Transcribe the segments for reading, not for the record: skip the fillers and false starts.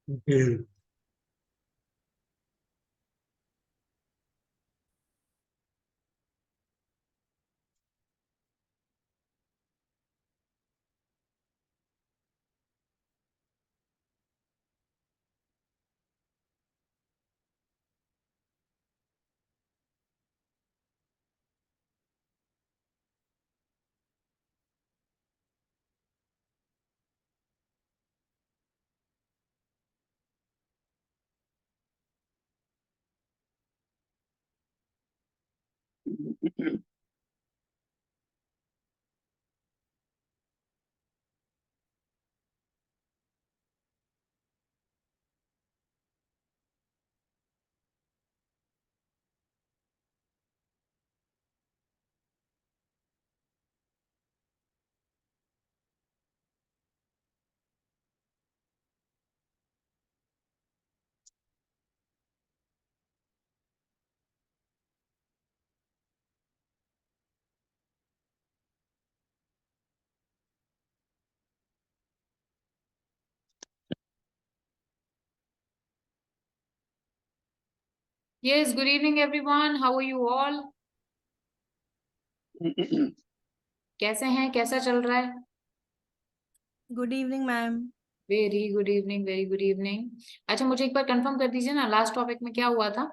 Okay. Yes, good evening everyone. How are you all? कैसे हैं? कैसा चल रहा है? Good evening ma'am. Very good evening, very good evening. अच्छा, मुझे एक बार कंफर्म कर दीजिए ना, लास्ट टॉपिक में क्या हुआ था?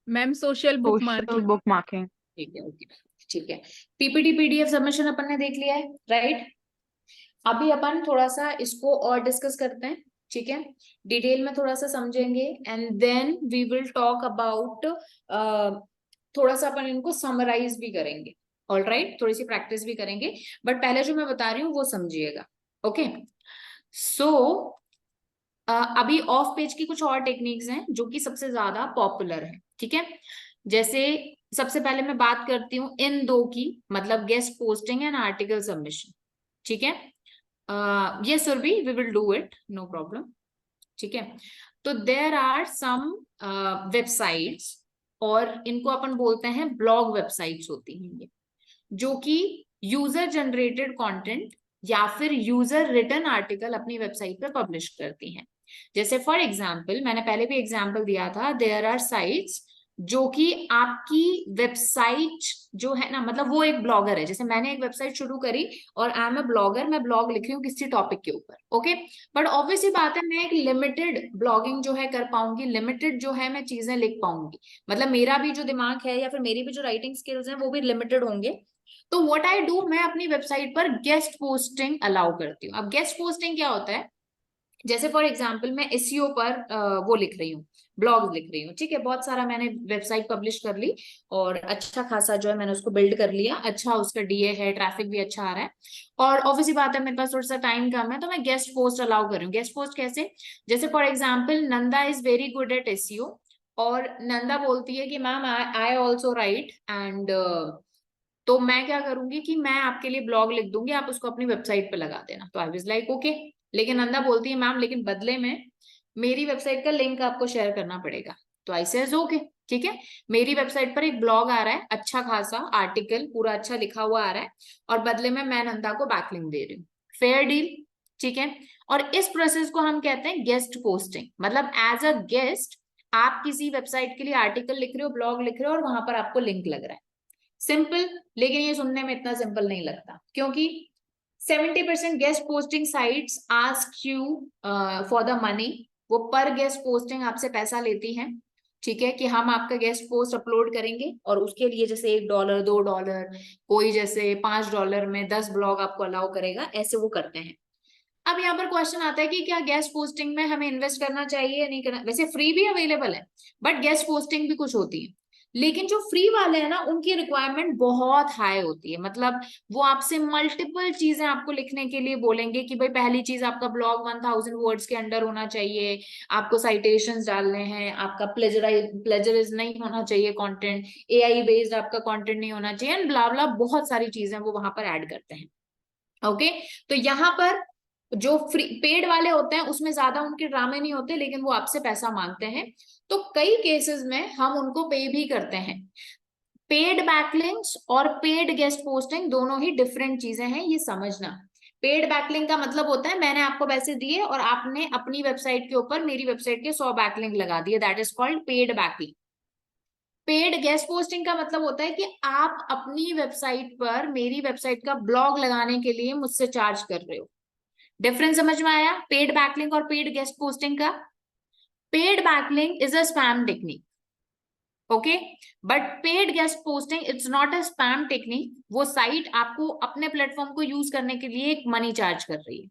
Ma'am social book marking. ठीक है, ओके, ठीक है। पीपीटी पीडीएफ सबमिशन अपन ने देख लिया है, राइट? अभी अपन थोड़ा सा इसको और डिस्कस करते हैं, ठीक है? डिटेल में थोड़ा सा समझेंगे and then we will talk about, थोड़ा सा अपन इनको समराइज भी करेंगे। ऑल राइट, थोड़ी सी प्रैक्टिस भी करेंगे, बट पहले जो मैं बता रही हूँ वो समझिएगा। ओके, सो अभी ऑफ पेज की कुछ और टेक्निक्स हैं जो कि सबसे ज्यादा पॉपुलर है, ठीक है। जैसे सबसे पहले मैं बात करती हूँ इन दो की, मतलब guest posting and article submission, ठीक है। Yes Surabhi, we will do it, no problem, ठीक है। तो देर आर सम वेबसाइट्स, और इनको अपन बोलते हैं ब्लॉग वेबसाइट्स होती हैं ये, जो कि यूजर जनरेटेड कंटेंट या फिर यूजर रिटन आर्टिकल अपनी वेबसाइट पर पब्लिश करती हैं। जैसे फॉर एग्जाम्पल, मैंने पहले भी एग्जाम्पल दिया था, देयर आर साइट्स जो कि आपकी वेबसाइट जो है ना, मतलब वो एक ब्लॉगर है, जैसे मैंने एक वेबसाइट शुरू करी और आई एम ए ब्लॉगर, मैं ब्लॉग लिख रही हूँ किसी टॉपिक के ऊपर, ओके। बट ऑब्वियसली बात है, मैं एक लिमिटेड ब्लॉगिंग जो है कर पाऊंगी, लिमिटेड जो है मैं चीजें लिख पाऊंगी, मतलब मेरा भी जो दिमाग है या फिर मेरी भी जो राइटिंग स्किल्स हैं वो भी लिमिटेड होंगे। तो व्हाट आई डू, मैं अपनी वेबसाइट पर गेस्ट पोस्टिंग अलाउ करती हूँ। अब गेस्ट पोस्टिंग क्या होता है, जैसे फॉर एग्जाम्पल मैं एसईओ पर वो लिख रही हूँ, ब्लॉग लिख रही हूँ, ठीक है, बहुत सारा मैंने वेबसाइट पब्लिश कर ली और अच्छा खासा जो है मैंने उसको बिल्ड कर लिया, अच्छा उसका डीए है, ट्रैफिक भी अच्छा आ रहा है, और ऑब्वियसली बात है मेरे पास थोड़ा सा टाइम कम है, तो मैं गेस्ट पोस्ट अलाउ कर रही हूँ। गेस्ट पोस्ट कैसे, जैसे for example Nanda is very good at SEO, और नंदा बोलती है कि ma'am I also right and, तो मैं क्या करूंगी कि मैं आपके लिए ब्लॉग लिख दूंगी, आप उसको अपनी वेबसाइट पे लगा देना। तो आई वाज लाइक ओके, लेकिन नंदा बोलती है मैम लेकिन बदले में मेरी वेबसाइट का लिंक आपको शेयर करना पड़ेगा। तो आई सेज ओके, ठीक है, मेरी वेबसाइट पर एक ब्लॉग आ रहा है, अच्छा खासा आर्टिकल पूरा अच्छा लिखा हुआ आ रहा है, और बदले में मैं नंदा को बैकलिंक दे रही हूँ, फेयर डील, ठीक है। और इस प्रोसेस को हम कहते हैं गेस्ट पोस्टिंग, मतलब एज अ गेस्ट आप किसी वेबसाइट के लिए आर्टिकल लिख रहे हो, ब्लॉग लिख रहे हो, और वहां पर आपको लिंक लग रहा है। सिंपल, लेकिन ये सुनने में इतना सिंपल नहीं लगता, क्योंकि 70% guest posting sites ask you for the money, वो पर गेस्ट पोस्टिंग आपसे पैसा लेती हैं, ठीक है, कि हम आपका गेस्ट पोस्ट अपलोड करेंगे और उसके लिए जैसे $1 $2, कोई जैसे $5 में 10 ब्लॉग आपको अलाउ करेगा, ऐसे वो करते हैं। अब यहाँ पर क्वेश्चन आता है कि क्या गेस्ट पोस्टिंग में हमें इन्वेस्ट करना चाहिए या नहीं करना, वैसे फ्री भी अवेलेबल है, बट गेस्ट पोस्टिंग भी कुछ होती है, लेकिन जो फ्री वाले हैं ना उनकी रिक्वायरमेंट बहुत हाई होती है, मतलब वो आपसे मल्टीपल चीजें आपको लिखने के लिए बोलेंगे कि भाई पहली चीज आपका ब्लॉग 1000 वर्ड्स के अंडर होना चाहिए, आपको साइटेशंस डालने हैं, आपका प्लेजराइज नहीं होना चाहिए कंटेंट, एआई बेस्ड आपका कंटेंट नहीं होना चाहिए, एंड ब्ला ब्ला, बहुत सारी चीजें वो वहां पर ऐड करते हैं। ओके, तो यहाँ पर जो फ्री पेड वाले होते हैं उसमें ज्यादा उनके ड्रामे नहीं होते, लेकिन वो आपसे पैसा मांगते हैं, तो कई केसेस में हम उनको पे भी करते हैं। पेड बैकलिंक्स और पेड गेस्ट पोस्टिंग दोनों ही डिफरेंट चीजें हैं, ये समझना। पेड बैकलिंक का मतलब होता है मैंने आपको पैसे दिए और आपने अपनी वेबसाइट के ऊपर मेरी वेबसाइट के 100 बैकलिंक लगा दिए, that is called paid backlink. Paid guest posting का मतलब होता है कि आप अपनी वेबसाइट पर मेरी वेबसाइट का ब्लॉग लगाने के लिए मुझसे चार्ज कर रहे हो। डिफरेंस समझ में आया पेड बैकलिंक और पेड गेस्ट पोस्टिंग का? Paid backlink is a spam technique, okay, but paid guest posting it's not a spam technique, वो साइट आपको अपने प्लेटफॉर्म को यूज करने के लिए एक मनी चार्ज कर रही है।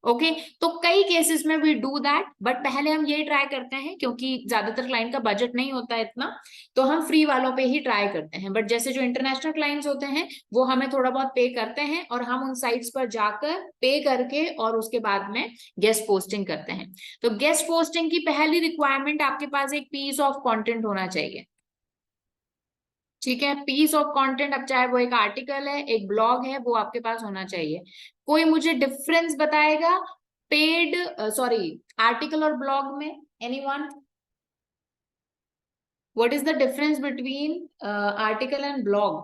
ओके, तो कई केसेस में वी डू दैट, बट पहले हम ये ट्राई करते हैं, क्योंकि ज्यादातर क्लाइंट का बजट नहीं होता है इतना, तो हम फ्री वालों पे ही ट्राई करते हैं। बट जैसे जो इंटरनेशनल क्लाइंट्स होते हैं वो हमें थोड़ा बहुत पे करते हैं, और हम उन साइट्स पर जाकर पे करके और उसके बाद में गेस्ट पोस्टिंग करते हैं। तो गेस्ट पोस्टिंग की पहली रिक्वायरमेंट, आपके पास एक पीस ऑफ कॉन्टेंट होना चाहिए, ठीक है, पीस ऑफ कंटेंट, अब चाहे वो एक आर्टिकल है, एक ब्लॉग है, वो आपके पास होना चाहिए। कोई मुझे डिफरेंस बताएगा पेड सॉरी आर्टिकल और ब्लॉग में? Anyone? What is the difference between article and blog?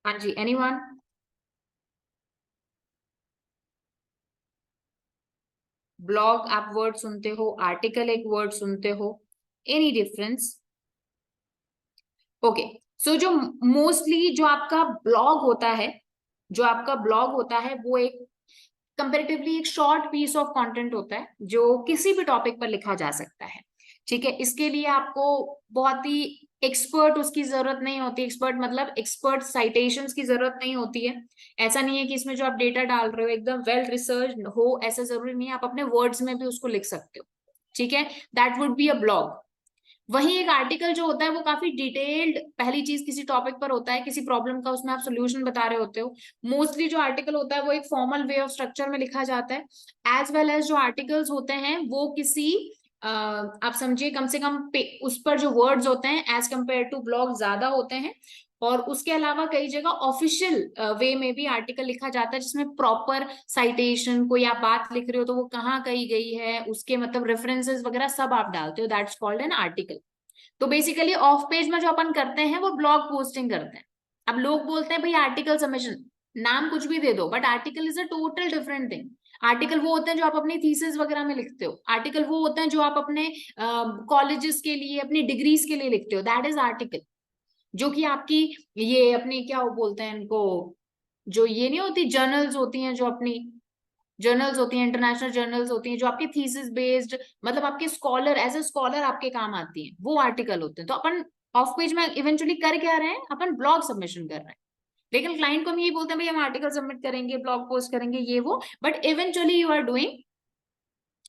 हाँ जी, एनीवन? ब्लॉग आप वर्ड सुनते हो, आर्टिकल एक वर्ड सुनते हो, एनी डिफरेंस? ओके, सो जो मोस्टली जो आपका ब्लॉग होता है, जो आपका ब्लॉग होता है वो एक कंपेरेटिवली एक शॉर्ट पीस ऑफ कंटेंट होता है जो किसी भी टॉपिक पर लिखा जा सकता है। ठीक है, इसके लिए आपको बहुत ही एक्सपर्ट उसकी जरूरत नहीं होती, एक्सपर्ट मतलब एक्सपर्ट साइटेशंस की जरूरत नहीं होती है। ऐसा नहीं है कि इसमें जो आप डेटा डाल रहे हो एकदम वेल रिसर्च हो, ऐसा जरूरी नहीं है, आप अपने वर्ड्स में भी उसको लिख सकते हो। ठीक है, that would be a blog. वही एक आर्टिकल जो होता है वो काफी डिटेल्ड, पहली चीज किसी टॉपिक पर होता है, किसी प्रॉब्लम का उसमें आप सोल्यूशन बता रहे होते हो। मोस्टली जो आर्टिकल होता है वो एक फॉर्मल वे ऑफ स्ट्रक्चर में लिखा जाता है, एज वेल एज जो आर्टिकल्स होते हैं वो किसी आप समझिए कम से कम उस पर जो वर्ड्स होते हैं एज कंपेयर टू ब्लॉग ज्यादा होते हैं। और उसके अलावा कई जगह ऑफिशियल वे में भी आर्टिकल लिखा जाता है, जिसमें प्रॉपर साइटेशन, कोई आप बात लिख रहे हो तो वो कहाँ कही गई है, उसके मतलब रेफरेंसेस वगैरह सब आप डालते हो, दैट्स कॉल्ड एन आर्टिकल। तो बेसिकली ऑफ पेज में जो अपन करते हैं वो ब्लॉग पोस्टिंग करते हैं। अब लोग बोलते हैं भाई आर्टिकल सबमिशन, नाम कुछ भी दे दो, but article is a total different thing. Article वो होते हैं जो आप अपनी थीसिस वगैरह में लिखते हो, आर्टिकल वो होते हैं जो आप अपने कॉलेजेस के लिए, अपनी डिग्रीज के लिए लिखते हो, दैट इज आर्टिकल। जो कि आपकी ये अपनी क्या वो बोलते हैं इनको, जो ये नहीं होती जर्नल्स होती हैं, जो अपनी जर्नल्स होती हैं, इंटरनेशनल जर्नल्स होती हैं, जो आपके थीसिस बेस्ड मतलब आपके स्कॉलर, एज ए स्कॉलर आपके काम आती हैं, वो आर्टिकल होते हैं। तो अपन ऑफ पेज में इवेंचुअली कर क्या रहे हैं, अपन ब्लॉग सबमिशन कर रहे हैं। लेकिन क्लाइंट को हम यही बोलते हैं भाई हम आर्टिकल सबमिट करेंगे, ब्लॉग पोस्ट करेंगे, ये वो, but eventually you are doing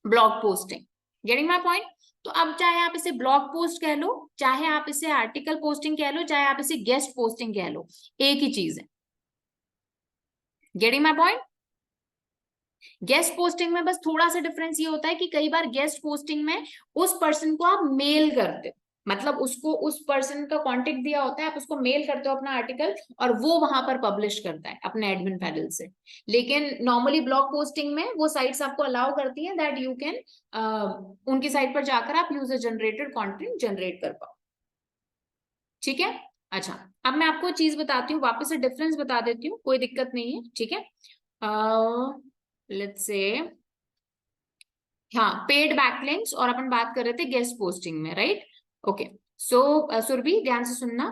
blog posting. Getting my point? तो अब चाहे आप इसे ब्लॉग पोस्ट कह लो, चाहे आप इसे आर्टिकल पोस्टिंग कह लो, चाहे आप इसे गेस्ट पोस्टिंग कह लो, एक ही चीज है। Getting my point? Guest posting में बस थोड़ा सा डिफरेंस ये होता है कि कई बार गेस्ट पोस्टिंग में उस पर्सन को आप मेल करते हो, मतलब उसको उस पर्सन का कांटेक्ट दिया होता है, आप उसको मेल करते हो अपना आर्टिकल और वो वहां पर पब्लिश करता है अपने एडमिन पैनल से। लेकिन नॉर्मली ब्लॉग पोस्टिंग में वो साइट्स आपको अलाउ करती हैं दैट यू कैन उनकी साइट पर जाकर आप यूजर जनरेटेड कंटेंट जनरेट कर पाओ। ठीक है, अच्छा अब मैं आपको चीज बताती हूँ, वापस से डिफरेंस बता देती हूँ, कोई दिक्कत नहीं है। ठीक है, लेट्स से हाँ पेड बैकलिंक्स, और अपन बात कर रहे थे गेस्ट पोस्टिंग में, राइट? ओके, सो सुरभि ध्यान से सुनना।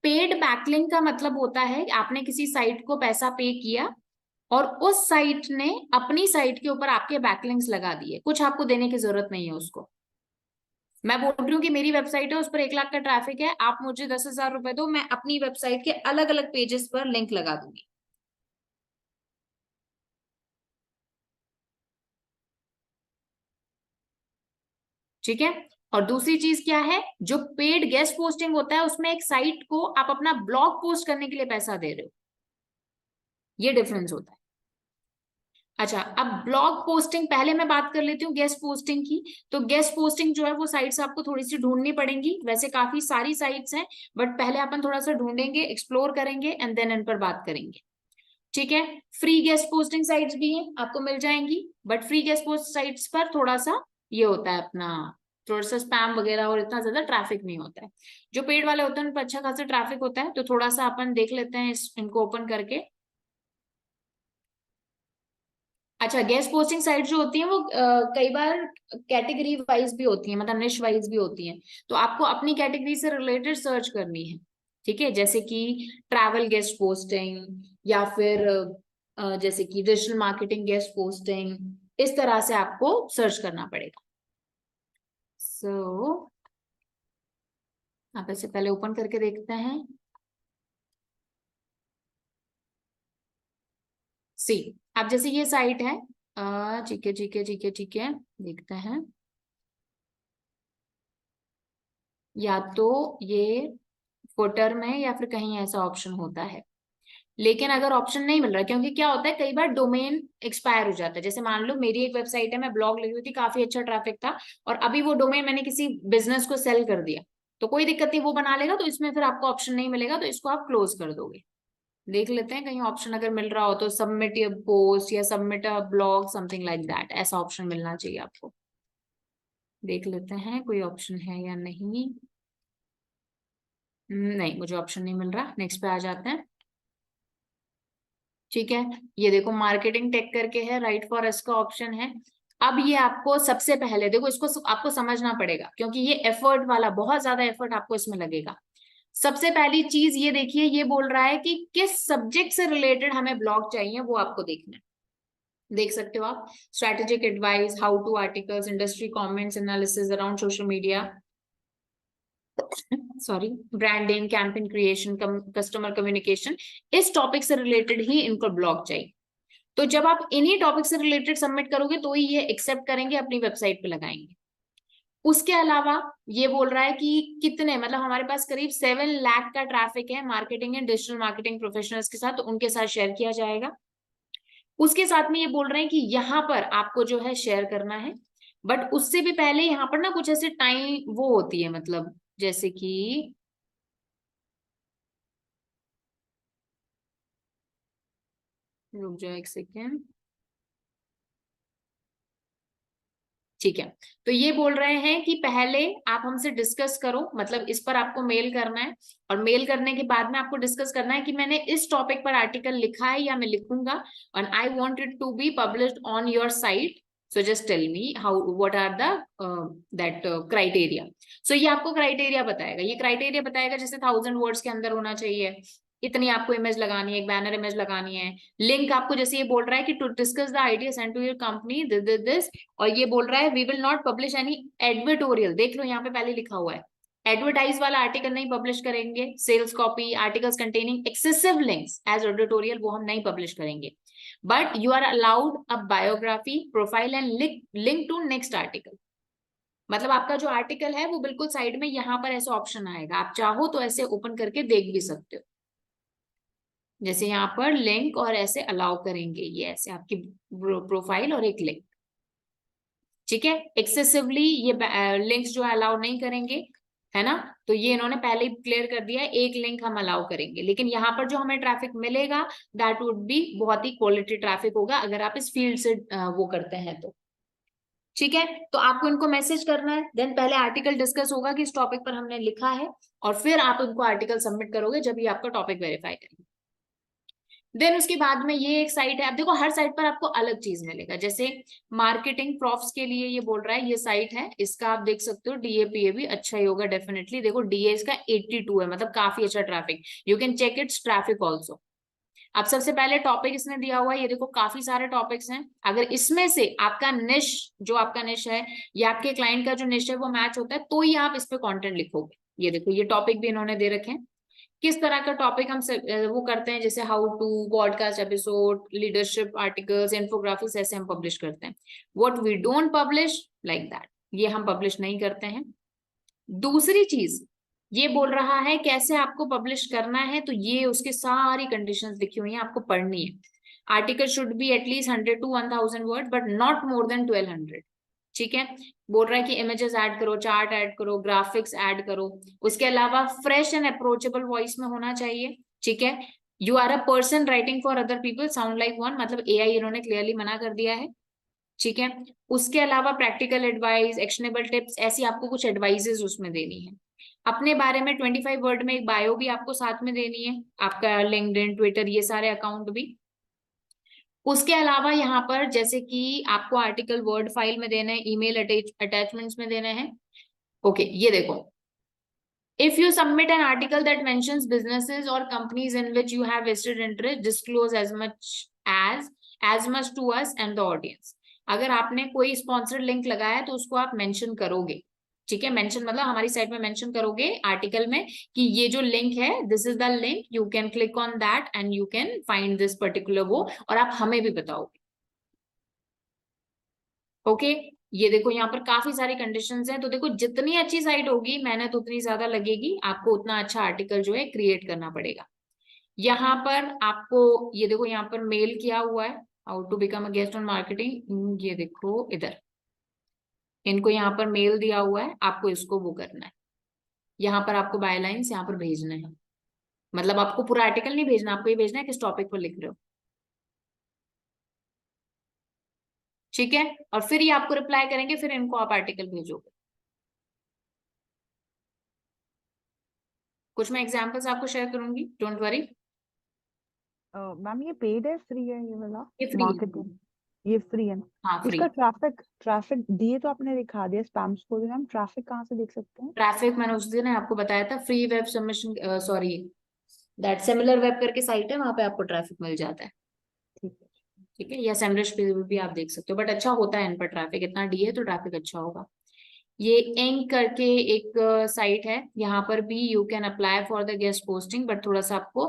पेड बैकलिंक का मतलब होता है कि आपने किसी साइट को पैसा पे किया और उस साइट ने अपनी साइट के ऊपर आपके बैकलिंक्स लगा दिए, कुछ आपको देने की जरूरत नहीं है उसको। मैं बोल रही हूँ कि मेरी वेबसाइट है, उस पर 1 लाख का ट्रैफिक है, आप मुझे 10,000 रुपए दो, मैं अपनी वेबसाइट के अलग अलग पेजेस पर लिंक लगा दूंगी। ठीक है, और दूसरी चीज क्या है, जो पेड गेस्ट पोस्टिंग होता है उसमें एक साइट को आप अपना ब्लॉग पोस्ट करने के लिए पैसा दे रहे हो, ये डिफरेंस होता है। अच्छा अब ब्लॉग पोस्टिंग पहले मैं बात कर लेती हूँ गेस्ट पोस्टिंग की। तो गेस्ट पोस्टिंग जो है वो साइट्स आपको थोड़ी सी ढूंढनी पड़ेंगी, वैसे काफी सारी साइट्स हैं, बट पहले अपन थोड़ा सा ढूंढेंगे, एक्सप्लोर करेंगे एंड देन इन पर बात करेंगे। ठीक है, फ्री गेस्ट पोस्टिंग साइट्स भी हैं, आपको मिल जाएंगी, but free guest post sites पर थोड़ा सा ये होता है अपना, थोड़ा सा स्पैम वगैरह और इतना ज्यादा ट्रैफिक नहीं होता है। जो पेड वाले होते हैं उन पर अच्छा खासा ट्रैफिक होता है, तो थोड़ा सा अपन देख लेते हैं इनको ओपन करके। अच्छा गेस्ट पोस्टिंग साइट जो होती हैं वो कई बार कैटेगरी वाइज भी होती हैं, मतलब निश वाइज भी होती हैं, तो आपको अपनी कैटेगरी से रिलेटेड सर्च करनी है। ठीक है, जैसे कि ट्रैवल गेस्ट पोस्टिंग, या फिर जैसे कि डिजिटल मार्केटिंग गेस्ट पोस्टिंग, इस तरह से आपको सर्च करना पड़ेगा। सो आप इसे पहले ओपन करके देखते हैं। सी, अब जैसे ये साइट है, ठीक है ठीक है ठीक है ठीक है, देखते हैं। या तो ये फुटर में या फिर कहीं ऐसा ऑप्शन होता है, लेकिन अगर ऑप्शन नहीं मिल रहा, क्योंकि क्या होता है कई बार डोमेन एक्सपायर हो जाता है। जैसे मान लो मेरी एक वेबसाइट है, मैं ब्लॉग लिखी हुई थी, काफी अच्छा ट्रैफिक था, और अभी वो डोमेन मैंने किसी बिजनेस को सेल कर दिया, तो कोई दिक्कत नहीं, वो बना लेगा, तो इसमें फिर आपको ऑप्शन नहीं मिलेगा, तो इसको आप क्लोज कर दोगे। देख लेते हैं कहीं ऑप्शन अगर मिल रहा हो तो, सबमिट अ पोस्ट या submit a blog something like that, ऐसा ऑप्शन मिलना चाहिए आपको। देख लेते हैं कोई ऑप्शन है या नहीं। नहीं, मुझे ऑप्शन नहीं मिल रहा, नेक्स्ट पे आ जाते हैं। ठीक है, ये देखो मार्केटिंग टेक करके है, राइट फॉर अस का ऑप्शन है। अब ये आपको सबसे पहले देखो, इसको आपको समझना पड़ेगा, क्योंकि ये एफर्ट वाला, बहुत ज्यादा एफर्ट आपको इसमें लगेगा। सबसे पहली चीज ये देखिए, ये बोल रहा है कि किस सब्जेक्ट से रिलेटेड हमें ब्लॉग चाहिए, वो आपको देखना है। देख सकते हो आप, strategic advice, how to articles, industry comments, analysis around social media, sorry, branding, campaign creation, customer communication, इस टॉपिक से रिलेटेड ही इनको ब्लॉग चाहिए। तो जब आप इन्हीं टॉपिक से रिलेटेड सबमिट करोगे तो ही ये एक्सेप्ट करेंगे, अपनी वेबसाइट पे लगाएंगे। उसके अलावा ये बोल रहा है कि कितने, मतलब हमारे पास करीब 7 लाख का ट्रैफिक है marketing and digital marketing professionals के साथ, तो उनके साथ शेयर किया जाएगा। उसके साथ में ये बोल रहे हैं कि यहाँ पर आपको जो है शेयर करना है, बट उससे भी पहले यहाँ पर ना कुछ ऐसे टाइम वो होती है, मतलब जैसे कि रुक जाओ एक सेकेंड, ठीक है। तो ये बोल रहे हैं कि पहले आप हमसे डिस्कस करो, मतलब इस पर आपको मेल करना है, और मेल करने के बाद में आपको डिस्कस करना है कि मैंने इस टॉपिक पर आर्टिकल लिखा है या मैं लिखूंगा, और I want it to be published on your site, so just tell me how, what are the that criteria. So ये आपको क्राइटेरिया बताएगा, ये क्राइटेरिया बताएगा जैसे 1000 वर्ड्स के अंदर होना चाहिए, इतनी आपको इमेज लगानी है, एक बैनर इमेज लगानी है, लिंक आपको जैसे ये बोल रहा है कि to discuss the idea send to your company this, और ये बोल रहा है we will not publish any advertorial, देख लो यहाँ पे पहले लिखा हुआ है, एडवर्टाइज वाला आर्टिकल नहीं पब्लिश करेंगे, sales copy, articles containing excessive links as editorial वो हम नहीं पब्लिश करेंगे, but you are allowed a biography, profile and link to next article. मतलब आपका जो आर्टिकल है वो बिल्कुल साइड में यहाँ पर ऐसा ऑप्शन आएगा, आप चाहो तो ऐसे ओपन करके देख भी सकते हो, जैसे यहाँ पर लिंक और ऐसे अलाउ करेंगे, ये ऐसे आपकी प्रोफाइल और एक लिंक, ठीक है। एक्सेसिवली ये लिंक्स जो है अलाउ नहीं करेंगे, है ना, तो ये इन्होंने पहले ही क्लियर कर दिया है, एक लिंक हम अलाउ करेंगे, लेकिन यहाँ पर जो हमें ट्रैफिक मिलेगा दैट वुड बी बहुत ही क्वालिटी ट्रैफिक होगा, अगर आप इस फील्ड से वो करते हैं तो, ठीक है। तो आपको इनको मैसेज करना है, देन पहले आर्टिकल डिस्कस होगा कि इस टॉपिक पर हमने लिखा है, और फिर आप उनको आर्टिकल सबमिट करोगे जब ये आपका टॉपिक वेरीफाई करेंगे। देन उसके बाद में ये एक साइट है, अब देखो हर साइट पर आपको अलग चीज मिलेगा, जैसे मार्केटिंग प्रॉफ्स के लिए ये बोल रहा है, ये साइट है, इसका आप देख सकते हो डीएपीए भी अच्छा ही होगा डेफिनेटली, देखो डीए इसका 82 है, मतलब काफी अच्छा traffic, you can check its traffic also. अब सबसे पहले टॉपिक इसने दिया हुआ है, ये देखो काफी सारे टॉपिक्स हैं, अगर इसमें से आपका निश, जो आपका निश है या आपके क्लाइंट का जो निश है वो मैच होता है तो ही आप इस पे कंटेंट लिखोगे। ये देखो ये टॉपिक भी इन्होंने दे रखे हैं, किस तरह का टॉपिक हम वो करते हैं, जैसे how to, podcast episode, leadership articles, infographics, ऐसे हम पब्लिश करते हैं। What we don't publish like that, ये हम पब्लिश नहीं करते हैं। दूसरी चीज ये बोल रहा है कैसे आपको पब्लिश करना है, तो ये उसकी सारी कंडीशंस लिखी हुई हैं, आपको पढ़नी है। Article should be at least 100 to 1000 word but not more than 1200, ठीक है। बोल रहा है कि इमेजेस ऐड करो, चार्ट ऐड करो, ग्राफिक्स ऐड करो, उसके अलावा फ्रेश एंड अप्रोचेबल वॉइस में होना चाहिए, ठीक है। You are a person writing for other people, sound like one, मतलब एआई इन्होंने क्लियरली मना कर दिया है, ठीक है। उसके अलावा प्रैक्टिकल एडवाइस, एक्शनेबल टिप्स, ऐसी आपको कुछ एडवाइजेस उसमें देनी है। अपने बारे में 25 वर्ड में एक बायो भी आपको साथ में देनी है, आपका लिंक्डइन, ट्विटर, ये सारे अकाउंट भी। उसके अलावा यहाँ पर जैसे कि आपको आर्टिकल वर्ड फाइल में देना है, ईमेल अटैचमेंट्स में देना है। ओके, ये देखो, if you submit an article that mentions businesses or companies in which you have vested interest, disclose as much to us and the audience। अगर आपने कोई स्पॉन्सर्ड लिंक लगाया है तो उसको आप मेंशन करोगे, ठीक है। मेंशन मतलब हमारी साइट में मेंशन करोगे आर्टिकल में कि ये जो लिंक है, this is the link, you can click on that and you can find this particular वो, और आप हमें भी बताओगे, ओके। ये देखो यहाँ पर काफी सारी कंडीशंस हैं, तो देखो जितनी अच्छी साइट होगी मेहनत उतनी ज्यादा लगेगी, आपको उतना अच्छा आर्टिकल जो है क्रिएट करना पड़ेगा। यहाँ पर आपको ये देखो यहाँ पर मेल किया हुआ है, how to become a guest on marketing, ये देखो इधर इनको यहाँ पर मेल दिया हुआ है, आपको इसको वो करना है, यहाँ पर आपको बायलाइंस यहाँ पर भेजना है, मतलब आपको पूरा आर्टिकल नहीं भेजना, आपको ये भेजना है किस टॉपिक पर लिख रहे हो, ठीक है। और फिर ये आपको रिप्लाई करेंगे, फिर इनको आप आर्टिकल भेजोगे। कुछ मैं एग्जाम्पल्स आपको शेयर करूंगी, डोंट वरी। मैम ये पेड है, फ्री है ये वाला ये फ्री है, मार्केटिंग? ये फ्री है ना? हाँ फ्री। इसका ट्रैफिक ट्रैफिक दिए तो आपने दिखा दिया, स्पैम्स को भी हम ट्रैफिक कहाँ से देख सकते हैं? ट्रैफिक मैंने उस दिन आपको बताया था, free web submission, sorry that similar web करके साइट है, वहां पे आपको ट्रैफिक मिल जाता है, ठीक है। ठीक है, या सेमरश पे भी आप देख सकते हो, बट अच्छा होता है इन पर ट्रैफिक, इतना डी है तो ट्रैफिक अच्छा होगा। ये एंक करके एक साइट है, यहाँ पर भी you can apply for the guest posting, but थोड़ा सा आपको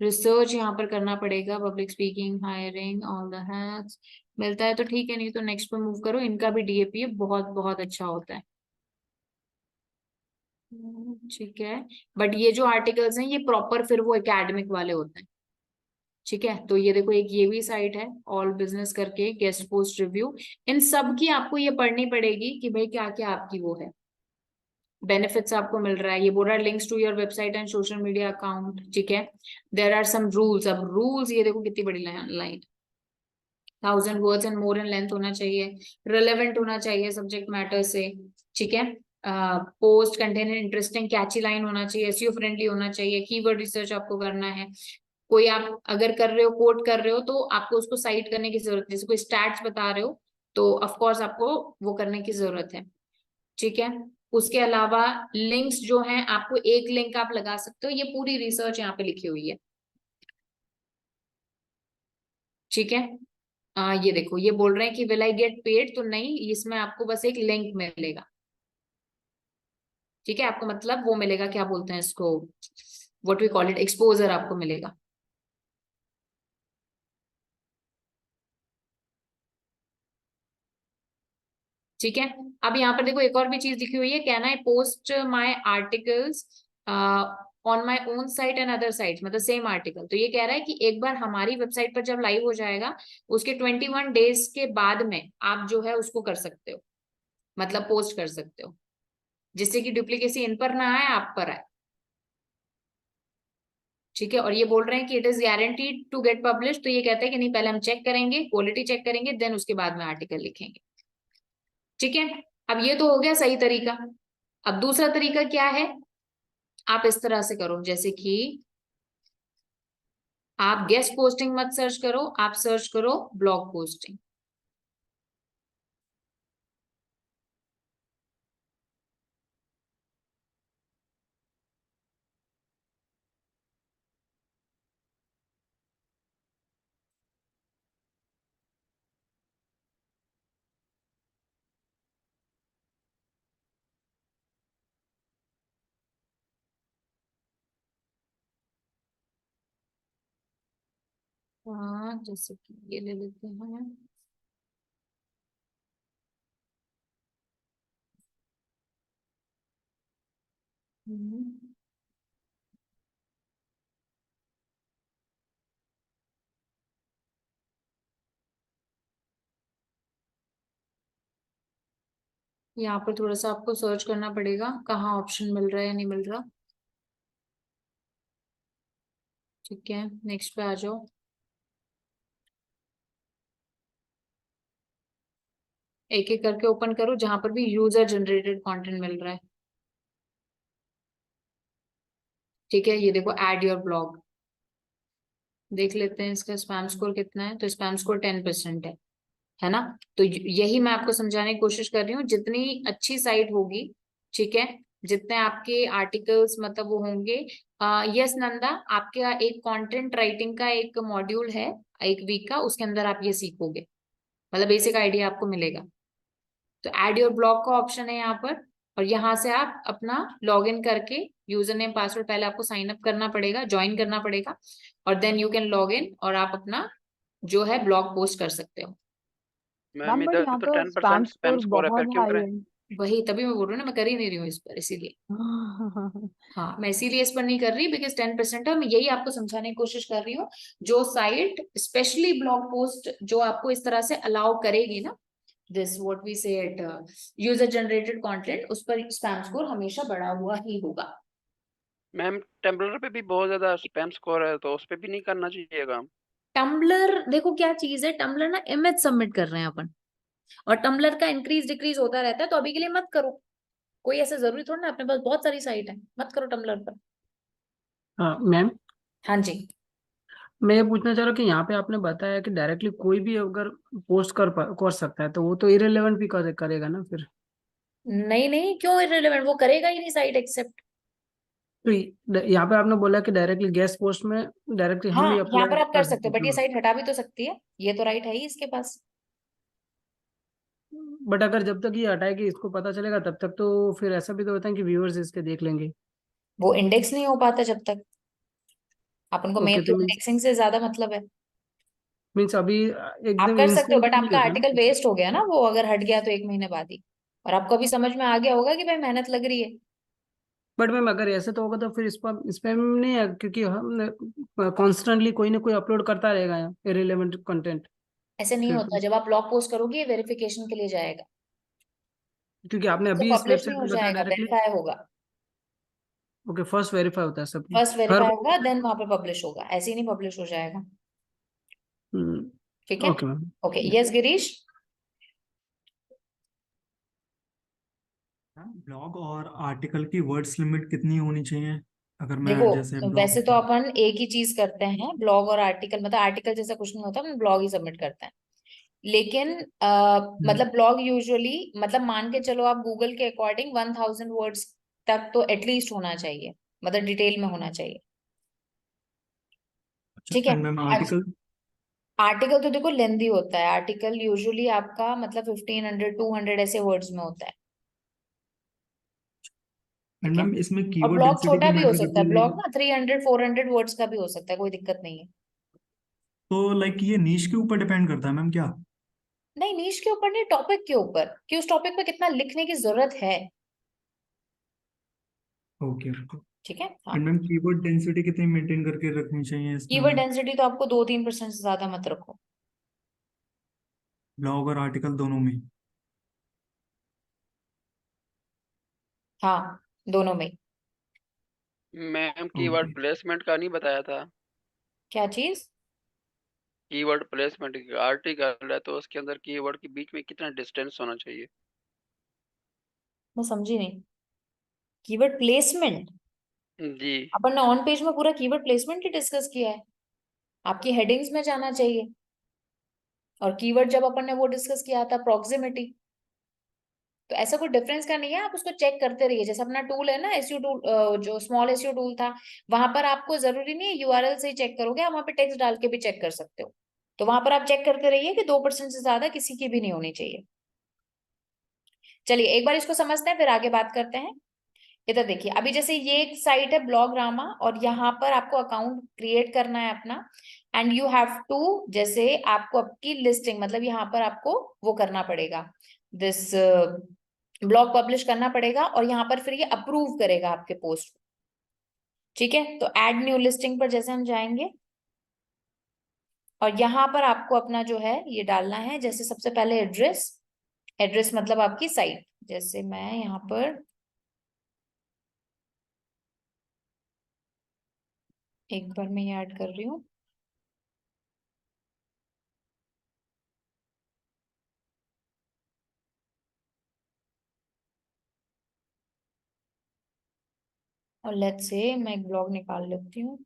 रिसर्च यहाँ पर करना पड़ेगा। Public speaking, hiring, all the hats मिलता है तो ठीक है, नहीं तो नेक्स्ट पे मूव करो। इनका भी डीएपी है, बहुत बहुत अच्छा होता है। ठीक है, बट ये जो आर्टिकल्स हैं ये प्रॉपर फिर वो एकेडमिक वाले होते हैं। ठीक है, तो ये देखो एक ये भी साइट है, ऑल बिजनेस करके, गेस्ट पोस्ट रिव्यू। इन सब की आपको ये पढ़नी पड़ेगी कि भाई क्या क्या आपकी वो है, बेनिफिट्स आपको मिल रहा है। ये बोल रहा है links to your website and social media account. ठीक है, देयर आर सम रूल्स। अब रूल्स ये देखो कितनी बड़ी line, 1000 words and more in length होना चाहिए, रिलेवेंट होना चाहिए सब्जेक्ट मैटर से। ठीक है, पोस्ट कंटेन इंटरेस्टिंग कैची लाइन होना चाहिए, एसईओ फ्रेंडली होना चाहिए, कीवर्ड रिसर्च आपको करना है। कोई आप अगर कर रहे हो, कोट कर रहे हो, तो आपको उसको साइट करने की जरूरत है। जैसे कोई स्टैट्स बता रहे हो तो ऑफ कोर्स आपको वो करने की जरूरत है। ठीक है, उसके अलावा लिंक्स जो हैं, आपको एक लिंक आप लगा सकते हो, ये पूरी रिसर्च यहाँ पे लिखी हुई है। ठीक है, ये देखो ये बोल रहे हैं कि विल आई गेट पेड, तो नहीं, इसमें आपको बस एक लिंक मिलेगा। ठीक है, आपको मतलब वो मिलेगा, क्या बोलते हैं इसको, what we call it, exposure आपको मिलेगा। ठीक है, अब यहाँ पर देखो एक और भी चीज लिखी हुई है, can I post my articles on my own site and other site, मतलब सेम आर्टिकल। तो ये कह रहा है कि एक बार हमारी वेबसाइट पर जब लाइव हो जाएगा, उसके 21 डेज के बाद में आप जो है उसको कर सकते हो, मतलब पोस्ट कर सकते हो, जिससे कि डुप्लीकेसी इन पर ना आए, आप पर आए। ठीक है, और ये बोल रहे हैं कि it is guaranteed to get publish. तो ये कहते हैं कि नहीं, पहले हम चेक करेंगे, क्वालिटी चेक करेंगे, देन उसके बाद में आर्टिकल लिखेंगे। ठीक है, अब ये तो हो गया सही तरीका। अब दूसरा तरीका क्या है, आप इस तरह से करो, जैसे कि आप गेस्ट पोस्टिंग मत सर्च करो, आप सर्च करो ब्लॉग पोस्टिंग। हाँ, जैसे कि ये ले लेते हैं। हम्म, यहाँ पर थोड़ा सा आपको सर्च करना पड़ेगा, कहाँ ऑप्शन मिल रहा है या नहीं मिल रहा। ठीक है, नेक्स्ट पे आ जाओ। एक एक करके ओपन करो, जहां पर भी यूजर जनरेटेड कंटेंट मिल रहा है। ठीक है, ये देखो ऐड योर ब्लॉग, देख लेते हैं इसका स्पैम स्कोर कितना है। तो स्पैम स्कोर 10% है ना। तो यही मैं आपको समझाने की कोशिश कर रही हूँ, जितनी अच्छी साइट होगी, ठीक है, जितने आपके आर्टिकल्स मतलब वो होंगे। यस नंदा, आपके एक कंटेंट राइटिंग का एक मॉड्यूल है, एक वीक का, उसके अंदर आप ये सीखोगे, मतलब बेसिक आइडिया आपको मिलेगा। तो ऐड योर ब्लॉग का ऑप्शन है यहाँ पर, और यहाँ से आप अपना लॉग इन करके, यूजर नेम पासवर्ड पहले आपको साइन अप करना पड़ेगा, ज्वाइन करना पड़ेगा, और then you can log in और आप अपना जो है ब्लॉग पोस्ट कर सकते हो। मैम मैम बट इधर यहाँ तो तो 10% स्पैम स्पैम स्कोर स्कोर है, फिर बहुत क्यों हाई करें? है। वही तभी मैं बोल रही हूँ ना, मैं कर ही नहीं रही हूँ इस पर, इसीलिए। हाँ, मैं इसीलिए इस पर नहीं कर रही, बिकॉज 10% है। मैं यही आपको समझाने की कोशिश कर रही हूँ, जो साइट स्पेशली ब्लॉग पोस्ट जो आपको इस तरह से अलाउ करेगी ना, दिस व्हाट वी से इट, यूजर जनरेटेड कंटेंट, उस पर स्पैम स्कोर हमेशा बढ़ा हुआ ही होगा। मैम टम्बलर पे भी बहुत ज्यादा स्पैम स्कोर है, तो उस पे भी नहीं करना चाहिए काम? टम्बलर देखो क्या चीज है, टम्बलर ना इमेज सबमिट कर रहे हैं अपन, और टम्बलर का इंक्रीज डिक्रीज होता रहता है, तो अभी के लिए मत करो। कोई ऐसा जरूरी थोड़ा ना, अपने पास बहुत सारी साइट है, मत करो टम्बलर पर। हाँ मैम, हाँ जी। मैं ये पूछना चाह रहा हूँ कि यहाँ पे आपने बताया कि डायरेक्टली कोई भी अगर पोस्ट कर सकता है, तो वो तो इरेलेवेंट भी करेगा ना फिर। नहीं नहीं, क्यों इररिलेवेंट, वो करेगा ही नहीं साइट एक्सेप्ट। तो यहाँ पे आपने बोला कि डायरेक्टली गेस्ट पोस्ट में डायरेक्टली हम हाँ, ही यहाँ अप्लाई पर आप कर कर सकते सकते हो, हैं बट ये तो। साइट हटा भी तो सकती है, ये तो राइट है ही इसके पास। बट अगर जब तक ये हटाएगी इसको पता चलेगा तब तक तो फिर ऐसा भी तो होता है कि व्यूअर्स इसके देख लेंगे। वो इंडेक्स नहीं हो पाता जब तक, अपन को मेन ओके, तो तो मीन्स इंडेक्सिंग से ज्यादा मतलब है। मीन्स अभी आप एकदम कर सकते हो, इंस्टेंट बट नहीं आपका होगा आर्टिकल ना। वेस्ट हो गया ना वो, अगर हट गया तो 1 महीने बाद ही। और आपको अभी समझ में आ गया होगा कि भाई मेहनत लग रही है। बट मैम अगर ऐसे तो होगा तो फिर स्पैम नहीं है, क्योंकि हम कॉन्स्टेंटली कोई ना कोई अपलोड करता रहेगा इरेलेवेंट कंटेंट। ऐसे नहीं फिर होता, तो जब आप ब्लॉग पोस्ट करोगे ये वेरिफिकेशन के लिए जाएगा, क्योंकि आपने तो अभी इस पब्लिश नहीं वेबसाइट हो पे बताया जाएगा, डायरेक्टली। वेरीफाई होगा। ओके, फर्स्ट वेरीफाई होता है सब। फर्स्ट हर वेरीफाई होगा, बार। देन वहां पे पब्लिश होगा, ऐसे ही नहीं पब्लिश हो जाएगा। ठीक है। Okay ma'am. Okay, yes Girish. Blog और आर्टिकल की वर्ड्स लिमिट कितनी होनी चाहिए, अगर मैं देखो, जैसे ब्लॉग। वैसे तो अपन एक ही चीज करते हैं, ब्लॉग और आर्टिकल, मतलब आर्टिकल जैसा कुछ नहीं होता, अपन ब्लॉग ही सबमिट करते हैं। लेकिन मतलब ब्लॉग यूजुअली, मतलब मान के चलो आप गूगल के अकॉर्डिंग 1000 वर्ड्स तक तो एटलीस्ट होना चाहिए, मतलब डिटेल में होना चाहिए। अच्छा, ठीक है। एंड मैम आज आर्टिकल। आर्टिकल तो देखो लेंदी होता है, आर्टिकल यूजुअली आपका मतलब 1500 200 ऐसे वर्ड्स में होता है। एंड ठीक है। मैम इसमें और कीवर्ड ब्लॉग डेंसिटी छोटा भी भी हो मैटर सकता करती है, है ब्लॉग like, ना 300 400 वर्ड्स का भी हो सकता है, कोई दिक्कत नहीं है। तो लाइक ये नीश के ऊपर डिपेंड करता है मैम क्या? नहीं, नीश के ऊपर नहीं, टॉपिक के ऊपर, कि उस टॉपिक पे कितना लिखने की जरूरत है। ओके। ठीक है। हाँ, एंड मैम कीवर्ड डेंसिटी कितनी मेंटेन करके रखनी चाहिए कीवर्ड इसमें, डेंसिटी तो आपको 2-3% से ज्यादा मत रखो। ब्लॉग और आर्टिकल दोनों में? हाँ, दोनों में। Ma'am okay. कीवर्ड प्लेसमेंट का नहीं बताया था। क्या चीज? कीवर्ड प्लेसमेंट आर्टिकल है तो उसके अंदर कीवर्ड के बीच में कितना डिस्टेंस होना चाहिए। मैं समझी नहीं। Keyword placement? जी। अपन ने ऑन पेज में पूरा कीवर्ड प्लेसमेंट ही डिस्कस किया है, आपकी हेडिंग्स में जाना चाहिए। और कीवर्ड जब अपन ने वो डिस्कस किया था प्रॉक्सिमिटी, तो ऐसा कोई डिफरेंस का नहीं है, आप उसको चेक करते रहिए। जैसे अपना टूल है ना एसईओ टूल, जो स्मॉल एसईओ टूल था, वहां पर आपको जरूरी नहीं है यूआरएल से ही चेक करोगे, आप वहां पे टेक्स्ट डाल के भी चेक कर सकते हो। तो वहां पर आप चेक करते रहिए कि 2% से ज्यादा किसी की भी नहीं होनी चाहिए। चलिए एक बार इसको समझते हैं, फिर आगे बात करते हैं। इधर देखिए, अभी जैसे ये एक साइट है ब्लॉगरामा, और यहाँ पर आपको अकाउंट क्रिएट करना है अपना, एंड यू हैव टू, जैसे आपको आपकी लिस्टिंग, मतलब यहाँ पर आपको वो करना पड़ेगा, दिस ब्लॉग पब्लिश करना पड़ेगा, और यहाँ पर फिर ये अप्रूव करेगा आपके पोस्ट। ठीक है, तो ऐड न्यू लिस्टिंग पर जैसे हम जाएंगे, और यहाँ पर आपको अपना जो है ये डालना है, जैसे सबसे पहले एड्रेस, एड्रेस मतलब आपकी साइट, जैसे मैं यहाँ पर एक बार मैं ये ऐड कर रही हूँ। और लेट्स से मैं एक ब्लॉग निकाल लेती हूँ।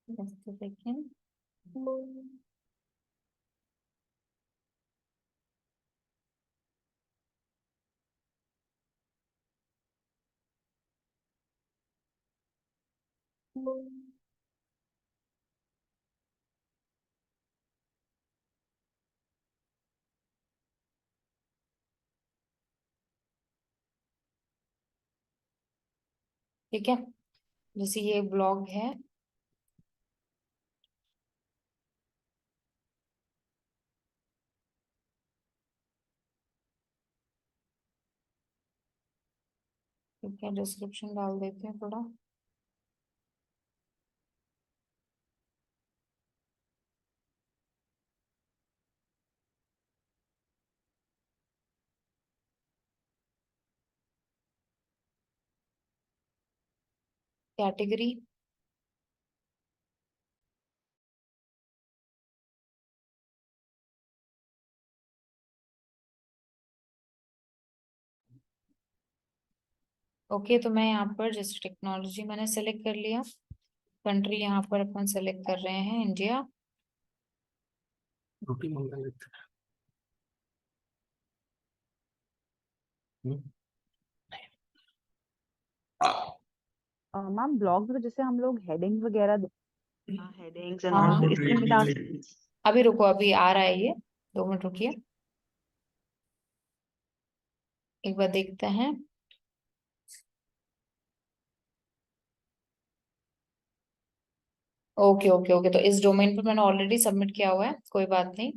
Just a second. ठीक है, जैसे ये ब्लॉग है, ठीक है, डिस्क्रिप्शन डाल देते हैं थोड़ा। कैटेगरी, ओके, तो मैं यहाँ पर जैसे टेक्नोलॉजी मैंने सेलेक्ट कर लिया, कंट्री यहाँ पर अपन सेलेक्ट कर रहे हैं इंडिया। रोटी मंगा लेते हैं। मैम ब्लॉग में तो जैसे हम लोग हेडिंग वगैरह हेडिंग्स एंड हाँ ऑल, तो इसमें भी डाल अभी रुको, अभी आ रहा है ये, 2 मिनट रुकिए, एक बार देखते हैं। ओके ओके ओके, तो इस डोमेन पर मैंने ऑलरेडी सबमिट किया हुआ है, कोई बात नहीं।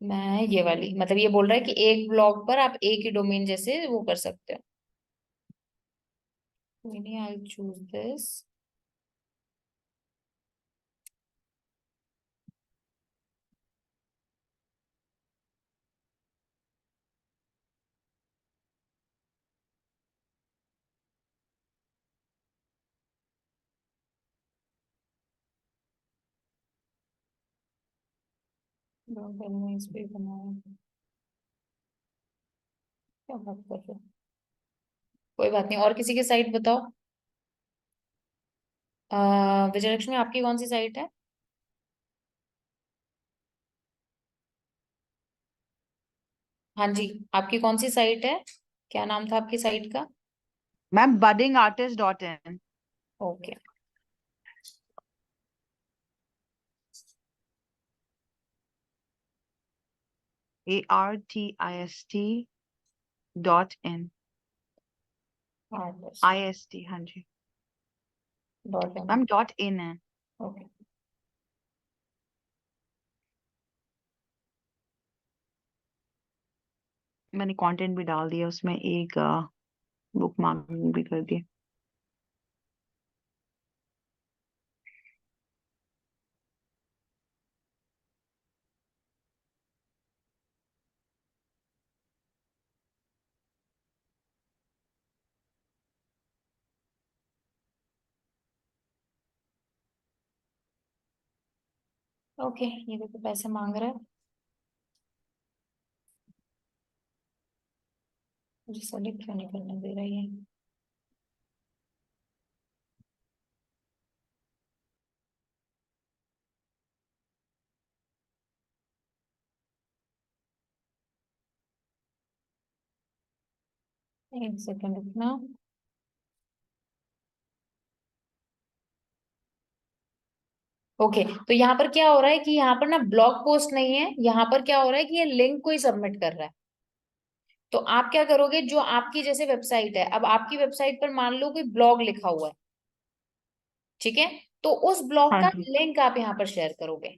मैं ये वाली, मतलब ये बोल रहा है कि एक ब्लॉग पर आप एक ही डोमेन जैसे वो कर सकते हो। कोई नहीं, आई चूज दिस। मैंने इस पे बनाया, क्या बात कर रहे हो। कोई बात नहीं, और किसी की साइट बताओ। विजयलक्ष्मी, आपकी कौन सी साइट है? हाँ जी, आपकी कौन सी साइट है? क्या नाम था आपकी साइट का? Ma'am buddingartist.in। Okay, ARTIST.in। Artist IST, हाँ जी डॉट मैम, इन। .in है। ओके, मैंने कंटेंट भी डाल दिया उसमें, एक बुक मार्क भी कर दिया। ओके, ये देखो पैसे मांग रहा है, मुझे सेलेक्ट क्यों नहीं करने दे रही है। एक सेकंड रुकना। ओके, तो यहाँ पर क्या हो रहा है कि यहाँ पर ना ब्लॉग पोस्ट नहीं है, यहाँ पर क्या हो रहा है कि ये लिंक कोई सबमिट कर रहा है। तो आप क्या करोगे, जो आपकी जैसे वेबसाइट है, अब आपकी वेबसाइट पर मान लो कोई ब्लॉग लिखा हुआ है, ठीक है, तो उस ब्लॉग हाँ का जी लिंक आप यहाँ पर शेयर करोगे।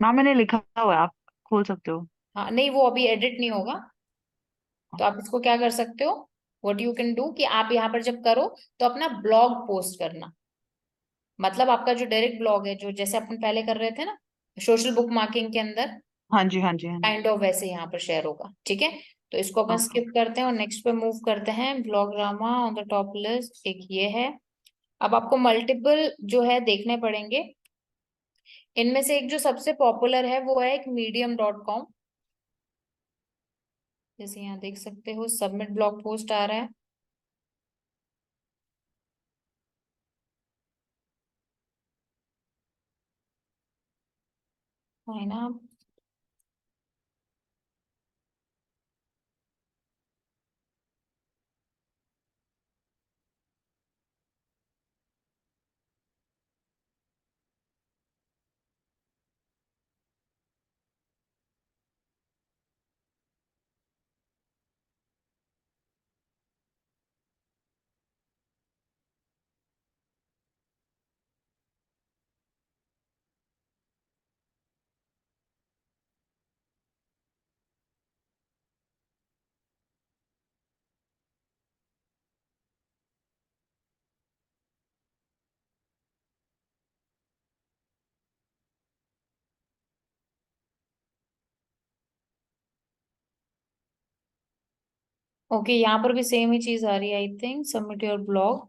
मैम, मैंने लिखा हुआ है, आप खोल सकते हो। हाँ नहीं, वो अभी एडिट नहीं होगा, तो आप इसको क्या कर सकते हो, व्हाट यू कैन डू कि आप यहाँ पर जब करो तो अपना ब्लॉग पोस्ट करना, मतलब आपका जो डायरेक्ट ब्लॉग है, जो जैसे अपन पहले कर रहे थे ना सोशल बुक मार्किंग के अंदर, हाँ जी हाँ जी हाँ जी। काइंड ऑफ वैसे यहाँ पर शेयर होगा, ठीक है। तो इसको अपन ओके। स्किप करते हैं और नेक्स्ट पे मूव करते हैं। ब्लॉगरामा ऑन द टॉप लिस्ट, एक ये है। अब आपको मल्टीपल जो है देखने पड़ेंगे, इनमें से एक जो सबसे पॉपुलर है वो है एक medium.com। जैसे यहाँ देख सकते हो सबमिट ब्लॉग पोस्ट आ रहा है। है ना? ओके, यहाँ पर भी सेम ही चीज आ रही है, I think submit your blog.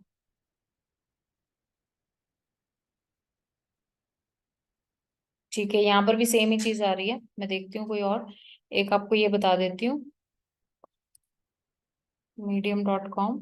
ठीक है, यहाँ पर भी सेम ही चीज आ रही है, मैं देखती हूँ कोई और एक आपको ये बता देती हूँ। medium.com।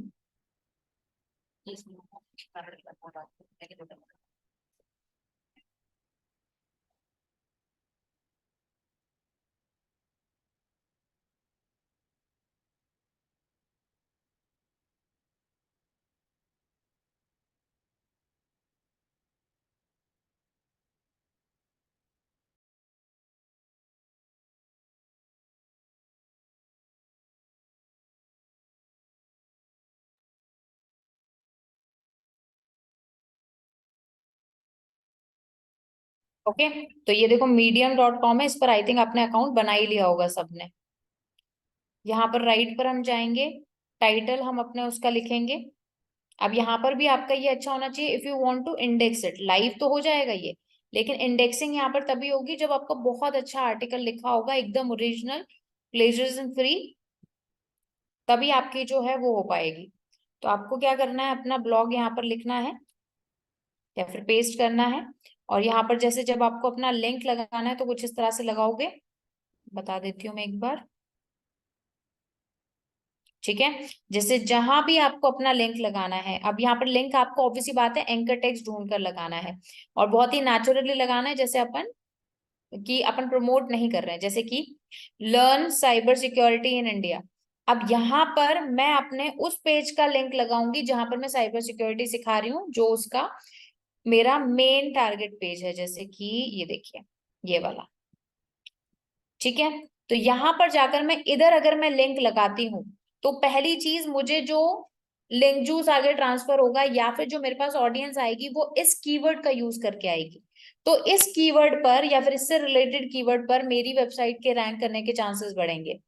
ओके, तो ये देखो medium.com है, इस पर आई थिंक आपने अकाउंट बना ही लिया होगा सबने। यहाँ पर राइट पर हम जाएंगे, टाइटल हम अपने उसका लिखेंगे। अब यहाँ पर भी आपका ये अच्छा होना चाहिए, if you want to index it, live तो हो जाएगा ये, लेकिन इंडेक्सिंग यहाँ पर तभी होगी जब आपका बहुत अच्छा आर्टिकल लिखा होगा, एकदम ओरिजिनल, प्लेजरिज्म फ्री, तभी आपकी जो है वो हो पाएगी। तो आपको क्या करना है, अपना ब्लॉग यहाँ पर लिखना है या फिर पेस्ट करना है, और यहाँ पर जैसे जब आपको अपना लिंक लगाना है तो कुछ इस तरह से लगाओगे, बता देती हूँ मैं एक बार, ठीक है। जैसे जहां भी आपको अपना लिंक लगाना है, अब यहाँ पर लिंक आपको ऑब्वियसली बात है एंकर टेक्स्ट ढूंढ कर लगाना है, और बहुत ही नेचुरली लगाना है, जैसे अपन प्रमोट नहीं कर रहे हैं, जैसे कि learn cyber security in India. अब यहाँ पर मैं अपने उस पेज का लिंक लगाऊंगी जहां पर मैं साइबर सिक्योरिटी सिखा रही हूँ, जो उसका मेरा मेन टारगेट पेज है, जैसे कि ये देखिए, ये वाला, ठीक है। तो यहां पर जाकर मैं इधर अगर मैं लिंक लगाती हूँ, तो पहली चीज मुझे जो लिंक जूस आगे ट्रांसफर होगा या फिर जो मेरे पास ऑडियंस आएगी वो इस कीवर्ड का यूज करके आएगी। तो इस कीवर्ड पर या फिर इससे रिलेटेड कीवर्ड पर मेरी वेबसाइट के रैंक करने के चांसेस बढ़ेंगे।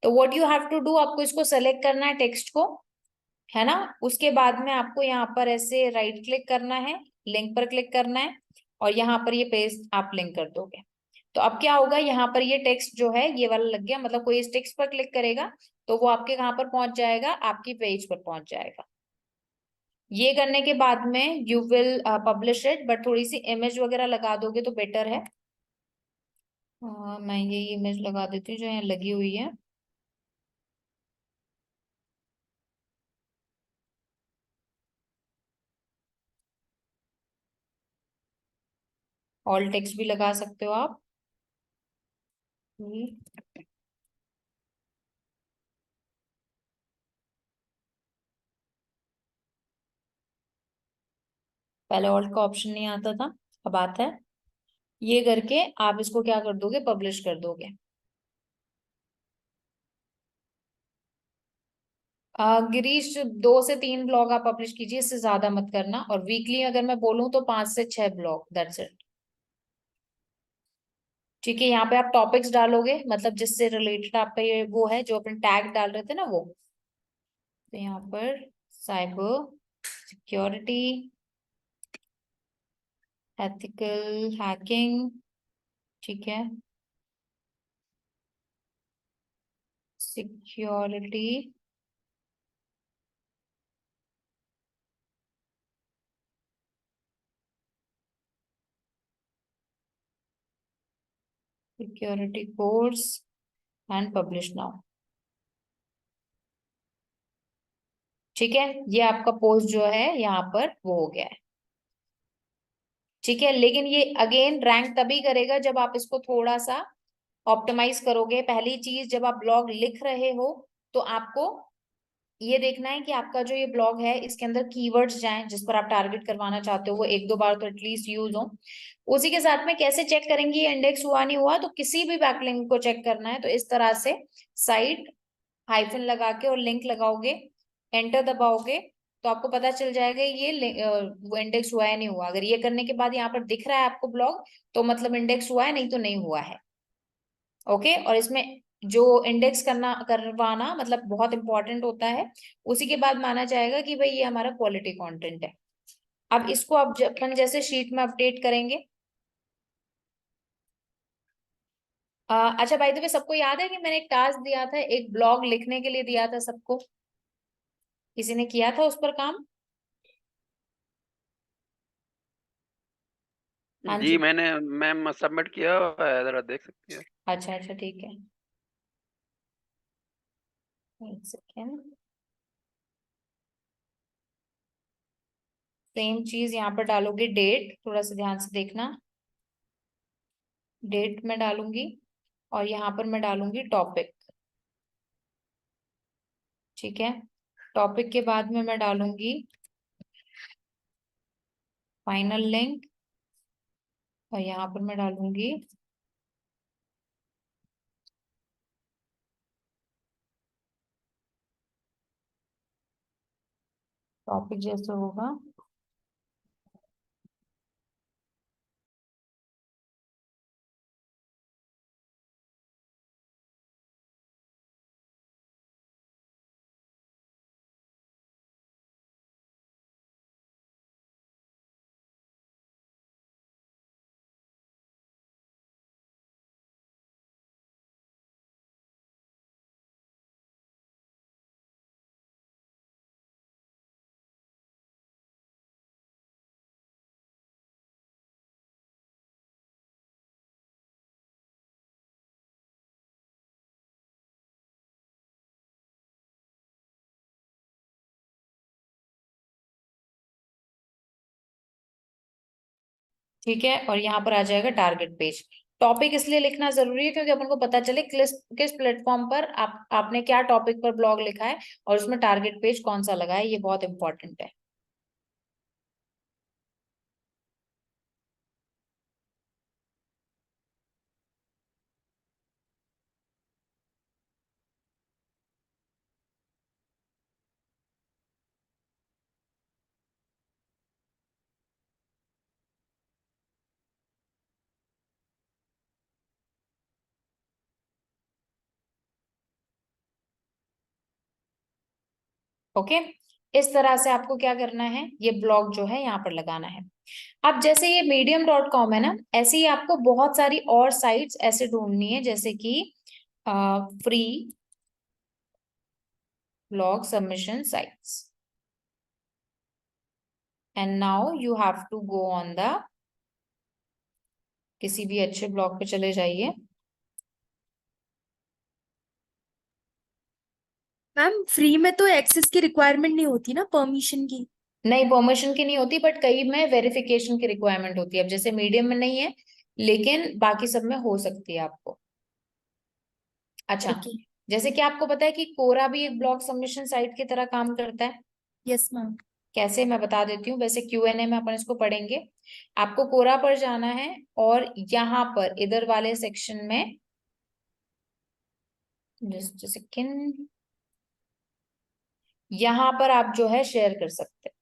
तो what you have to do, आपको इसको सेलेक्ट करना है टेक्स्ट को, है ना। उसके बाद में आपको यहाँ पर ऐसे राइट क्लिक करना है, लिंक पर क्लिक करना है, और यहाँ पर ये पेस्ट आप लिंक कर दोगे। तो अब क्या होगा, यहाँ पर ये टेक्स्ट जो है ये वाला लग गया, मतलब कोई इस टेक्स्ट पर क्लिक करेगा तो वो आपके कहाँ पर पहुंच जाएगा, आपकी पेज पर पहुंच जाएगा। ये करने के बाद में you will publish it, but थोड़ी सी इमेज वगैरह लगा दोगे तो बेटर है। मैं ये इमेज लगा देती हूँ जो यहाँ लगी हुई है। ऑल टेक्स्ट भी लगा सकते हो आप। पहले ऑल्ट का ऑप्शन नहीं आता था, अब आता है। ये करके आप इसको क्या कर दोगे, पब्लिश कर दोगे। गिरीश 2 से 3 ब्लॉग आप पब्लिश कीजिए, इससे ज्यादा मत करना, और वीकली अगर मैं बोलूं तो 5 से 6 ब्लॉग, दैट्स इट। ठीक है, यहाँ पे आप टॉपिक्स डालोगे, मतलब जिससे रिलेटेड आपका ये वो है, जो अपन टैग डाल रहे थे ना वो। तो यहाँ पर साइबर सिक्योरिटी, एथिकल हैकिंग, ठीक है, security, security course and publish now. ठीक है, ये आपका पोस्ट जो है यहाँ पर वो हो गया है। ठीक है, लेकिन ये अगेन रैंक तभी करेगा जब आप इसको थोड़ा सा ऑप्टिमाइज करोगे। पहली चीज, जब आप ब्लॉग लिख रहे हो तो आपको ये देखना है कि आपका जो ये ब्लॉग है इसके अंदर कीवर्ड्स जाएं जिस पर आप टारगेट करवाना चाहते हो, वो 1-2 बार तो एटलीस्ट यूज हो। उसी के साथ में कैसे चेक करेंगे ये इंडेक्स हुआ नहीं हुआ, तो किसी भी बैकलिंक को चेक करना है तो इस तरह से साइट हाइफन लगा के और लिंक लगाओगे, एंटर दबाओगे, तो आपको पता चल जाएगा वो इंडेक्स हुआ है नहीं हुआ। अगर ये करने के बाद यहाँ पर दिख रहा है आपको ब्लॉग, तो मतलब इंडेक्स हुआ है, नहीं तो नहीं हुआ है। ओके, और इसमें जो इंडेक्स करवाना मतलब बहुत इंपॉर्टेंट होता है, उसी के बाद माना जाएगा कि भाई ये हमारा क्वालिटी कंटेंट है। अब इसको अब अपन जैसे शीट में अपडेट करेंगे। अच्छा भाई, तो सबको याद है कि मैंने एक टास्क दिया था, एक ब्लॉग लिखने के लिए दिया था सबको, किसी ने किया था उस पर काम? हाँ जी जी। मैंने मैम सबमिट किया हुआ है, जरा देख सकती है। अच्छा अच्छा, ठीक है, एक सेकेंड। सेम चीज यहाँ पर डालोगे, डेट, थोड़ा सा ध्यान से देखना, डेट में डालूंगी और यहाँ पर मैं डालूंगी टॉपिक। ठीक है, टॉपिक के बाद में मैं डालूंगी फाइनल लिंक और यहाँ पर मैं डालूंगी टॉपिक जैसे होगा। ठीक है, और यहाँ पर आ जाएगा टारगेट पेज। टॉपिक इसलिए लिखना जरूरी है क्योंकि अपन को पता चले किस किस प्लेटफॉर्म पर आपने क्या टॉपिक पर ब्लॉग लिखा है और उसमें टारगेट पेज कौन सा लगा है, ये बहुत इंपॉर्टेंट है। ओके, इस तरह से आपको क्या करना है, ये ब्लॉग जो है यहाँ पर लगाना है। अब जैसे ये medium.com है ना, ऐसे ही आपको बहुत सारी और साइट्स ऐसे ढूंढनी है, जैसे कि free blog submission sites, and now you have to go on the, किसी भी अच्छे ब्लॉग पे चले जाइए। मैम फ्री में तो एक्सेस की रिक्वायरमेंट नहीं होती ना, परमिशन की? नहीं, परमिशन की नहीं होती, बट कई में वेरिफिकेशन की रिक्वायरमेंट होती है। अब जैसे मीडियम में नहीं है, लेकिन बाकी सब में हो सकती है आपको। अच्छा, ठीक है। जैसे कि आपको पता है कि कोरा भी एक ब्लॉग सबमिशन साइट की तरह काम करता है। Yes ma'am. कैसे, मैं बता देती हूँ। वैसे क्यूएनए में अपन इसको पढ़ेंगे। आपको कोरा पर जाना है और यहाँ पर इधर वाले सेक्शन में, जस्ट सेकंड, यहाँ पर आप जो है शेयर कर सकते हैं।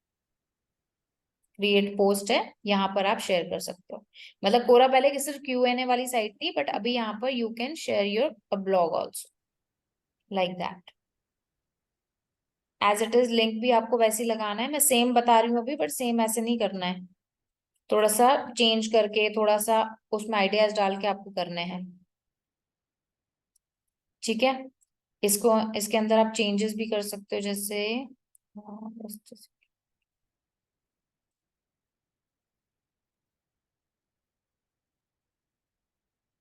क्रिएट पोस्ट है, यहाँ पर आप शेयर कर सकते हो। मतलब कोरा पहले की सिर्फ क्यूएनए वाली साइट थी, बट अभी यहाँ पर you can share your blog also like that. As it is link भी आपको वैसे ही लगाना है। मैं सेम बता रही हूँ अभी, बट सेम ऐसे नहीं करना है, थोड़ा सा चेंज करके, थोड़ा सा उसमें आइडियाज डाल के आपको करने हैं। ठीक है, इसको इसके अंदर आप चेंजेस भी कर सकते हो, जैसे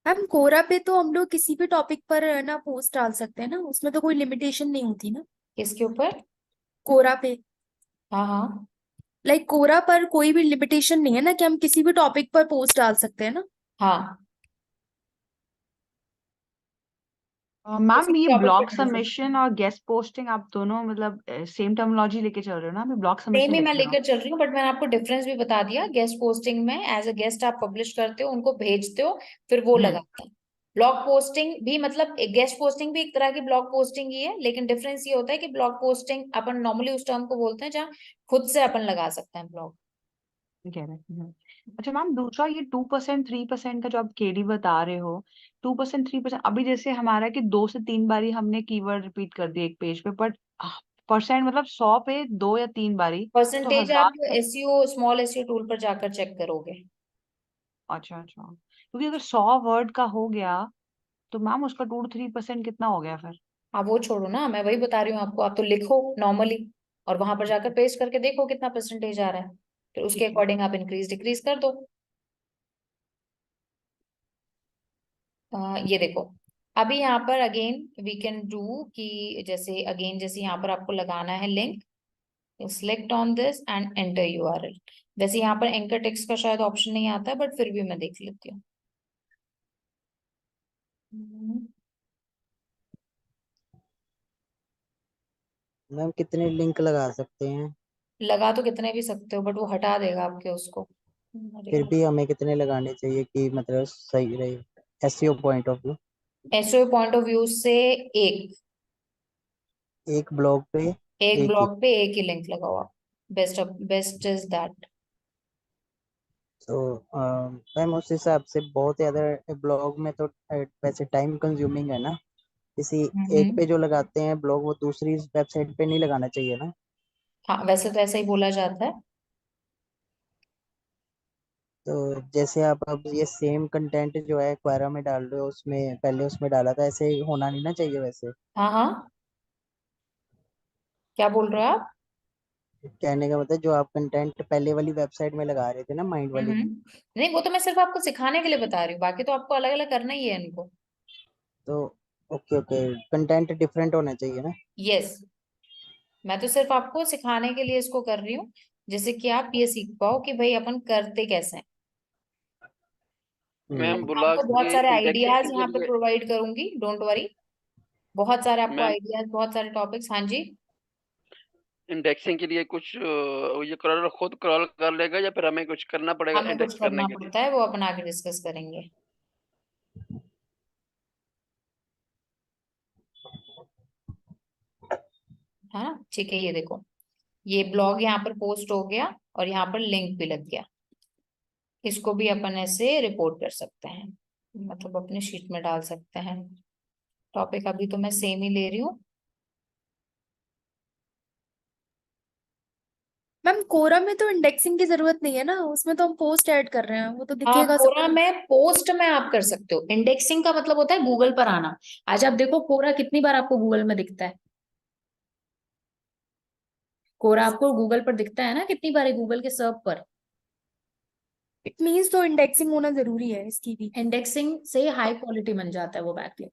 मैम कोरा पे तो हम लोग किसी भी टॉपिक पर ना पोस्ट डाल सकते हैं ना, उसमें तो कोई लिमिटेशन नहीं होती ना? इसके ऊपर, कोरा पे, हाँ हाँ लाइक कोरा पर कोई भी लिमिटेशन नहीं है ना कि हम किसी भी टॉपिक पर पोस्ट डाल सकते हैं ना? हाँ, किसी मैम ये टॉपिक पर ब्लॉग डाल सकते हैं। सबमिशन और गेस्ट पोस्टिंग आप दोनों मतलब सेम टर्मिनोलॉजी लेके चल रहे हो ना? मैं ब्लॉग सेम सबमिशन ही लिख मैं रहा हूँ। लेकर चल रही हूँ, बट मैंने आपको डिफरेंस भी बता दिया। गेस्ट पोस्टिंग में एज अ गेस्ट आप पब्लिश करते हो, उनको भेजते हो, फिर वो हम्म। लगाते हैं। ब्लॉग पोस्टिंग भी मतलब गेस्ट पोस्टिंग भी एक तरह की ब्लॉग पोस्टिंग ही है, लेकिन डिफरेंस ये होता है कि ब्लॉग पोस्टिंग अपन नॉर्मली उस टर्म को बोलते हैं जहाँ खुद से अपन लगा सकते हैं ब्लॉग। कह रहे हैं अच्छा मैम, दूसरा ये 2% 3% का जो आप केडी बता रहे हो, 2% 3%, अभी जैसे हमारा कि 2 से 3 बारी हमने कीवर्ड रिपीट कर दिया एक पेज पे, बट परसेंट मतलब 100 पे 2 या 3 बारी, तो परसेंटेज आप 1000 पे। एसईओ स्मॉल एसईओ टूल पर जाकर चेक करोगे। अच्छा अच्छा, क्योंकि अगर 100 वर्ड का हो गया तो मैम उसका 2 to 3% कितना हो गया फिर? आप वो छोड़ो ना, मैं वही बता रही हूँ आपको। आप तो लिखो नॉर्मली और वहां पर जाकर पेस्ट करके देखो कितना परसेंटेज आ रहा है, फिर उसके ठीक है। अकॉर्डिंग आप इंक्रीज डिक्रीज कर दो। ये देखो, अभी यहाँ पर अगेन वी कैन डू कि जैसे अगेन जैसे यहाँ पर आपको लगाना है link, Select on this and enter URL. वैसे यहाँ पर एंकर टेक्स्ट का शायद ऑप्शन नहीं आता है, बट फिर भी मैं देख लेती हूँ। मैम कितने लिंक लगा सकते हैं? लगा तो कितने भी सकते हो, बट वो हटा देगा आपके उसको। फिर भी हमें कितने लगाने चाहिए कि मतलब सही रहे SEO point of view? SEO point of view से एक ब्लॉग पे एक एक ही। ब्लॉग पे एक ही लिंक लगाओ आप। Best is that. तो मैम उस हिसाब से बहुत ज्यादा ब्लॉग में तो वैसे टाइम कंज्यूमिंग है ना, किसी एक पे जो लगाते हैं ब्लॉग वो दूसरी वेबसाइट पे नहीं लगाना चाहिए ना? हाँ, वैसे तो ऐसा ही बोला जाता है। तो जैसे आप अब ये सेम कंटेंट जो है क्वेरा में डाल रहे हो, उसमें पहले उसमें डाला था, ऐसे होना नहीं ना चाहिए वैसे? हाँ हाँ, क्या बोल रहे हो आप? कहने का मतलब जो आप कंटेंट पहले वाली वेबसाइट में लगा रहे थे ना, माइंड वाली में, नहीं, वो तो मैं सिर्फ आपको सिखाने के लिए बता रही हूँ, बाकी तो आपको अलग अलग करना ही है इनको। तो ओके ओके, कंटेंट डिफरेंट होना चाहिए ना? यस, मैं तो सिर्फ आपको सिखाने के लिए इसको कर रही हूँ, जिससे कि आप ये सीख पाओ कि भाई अपन करते कैसे हैं। मैम मैं बुला आपको बहुत के सारे इंडेक्सिंग आइडियाज के यहाँ पे जरिए प्रोवाइड करूंगी, डोंट वरी। बहुत सारे आपको मैम आइडियाज, बहुत सारे टॉपिक्स। हाँ जी। इंडेक्सिंग के लिए कुछ ये क्रॉलर खुद क्रॉल कर लेगा या फिर हमें कुछ करना पड़ेगा हमें कुछ इंडेक्स करने करना के लिए? पड़ता है, वो अपन आगे डिस्कस करेंगे। है ना, ठीक है। ये देखो, ये ब्लॉग यहाँ पर पोस्ट हो गया और यहाँ पर लिंक भी लग गया। इसको भी अपन ऐसे रिपोर्ट कर सकते हैं, मतलब अपने शीट में डाल सकते हैं। टॉपिक अभी तो मैं सेम ही ले रही हूँ। मैम कोरा में तो इंडेक्सिंग की जरूरत नहीं है ना, उसमें तो हम पोस्ट ऐड कर रहे हैं, वो तो दिखेगा कोरा सब। में, पोस्ट में आप कर सकते हो। इंडेक्सिंग का मतलब होता है गूगल पर आना। आज आप देखो कोरा कितनी बार आपको गूगल में दिखता है। कोरा आपको गूगल पर दिखता है ना कितनी बार, गूगल के सर्च पर। इट मीन्स तो इंडेक्सिंग होना जरूरी है इसकी भी। इंडेक्सिंग से हाई क्वालिटी बन जाता है वो बैकलिंक।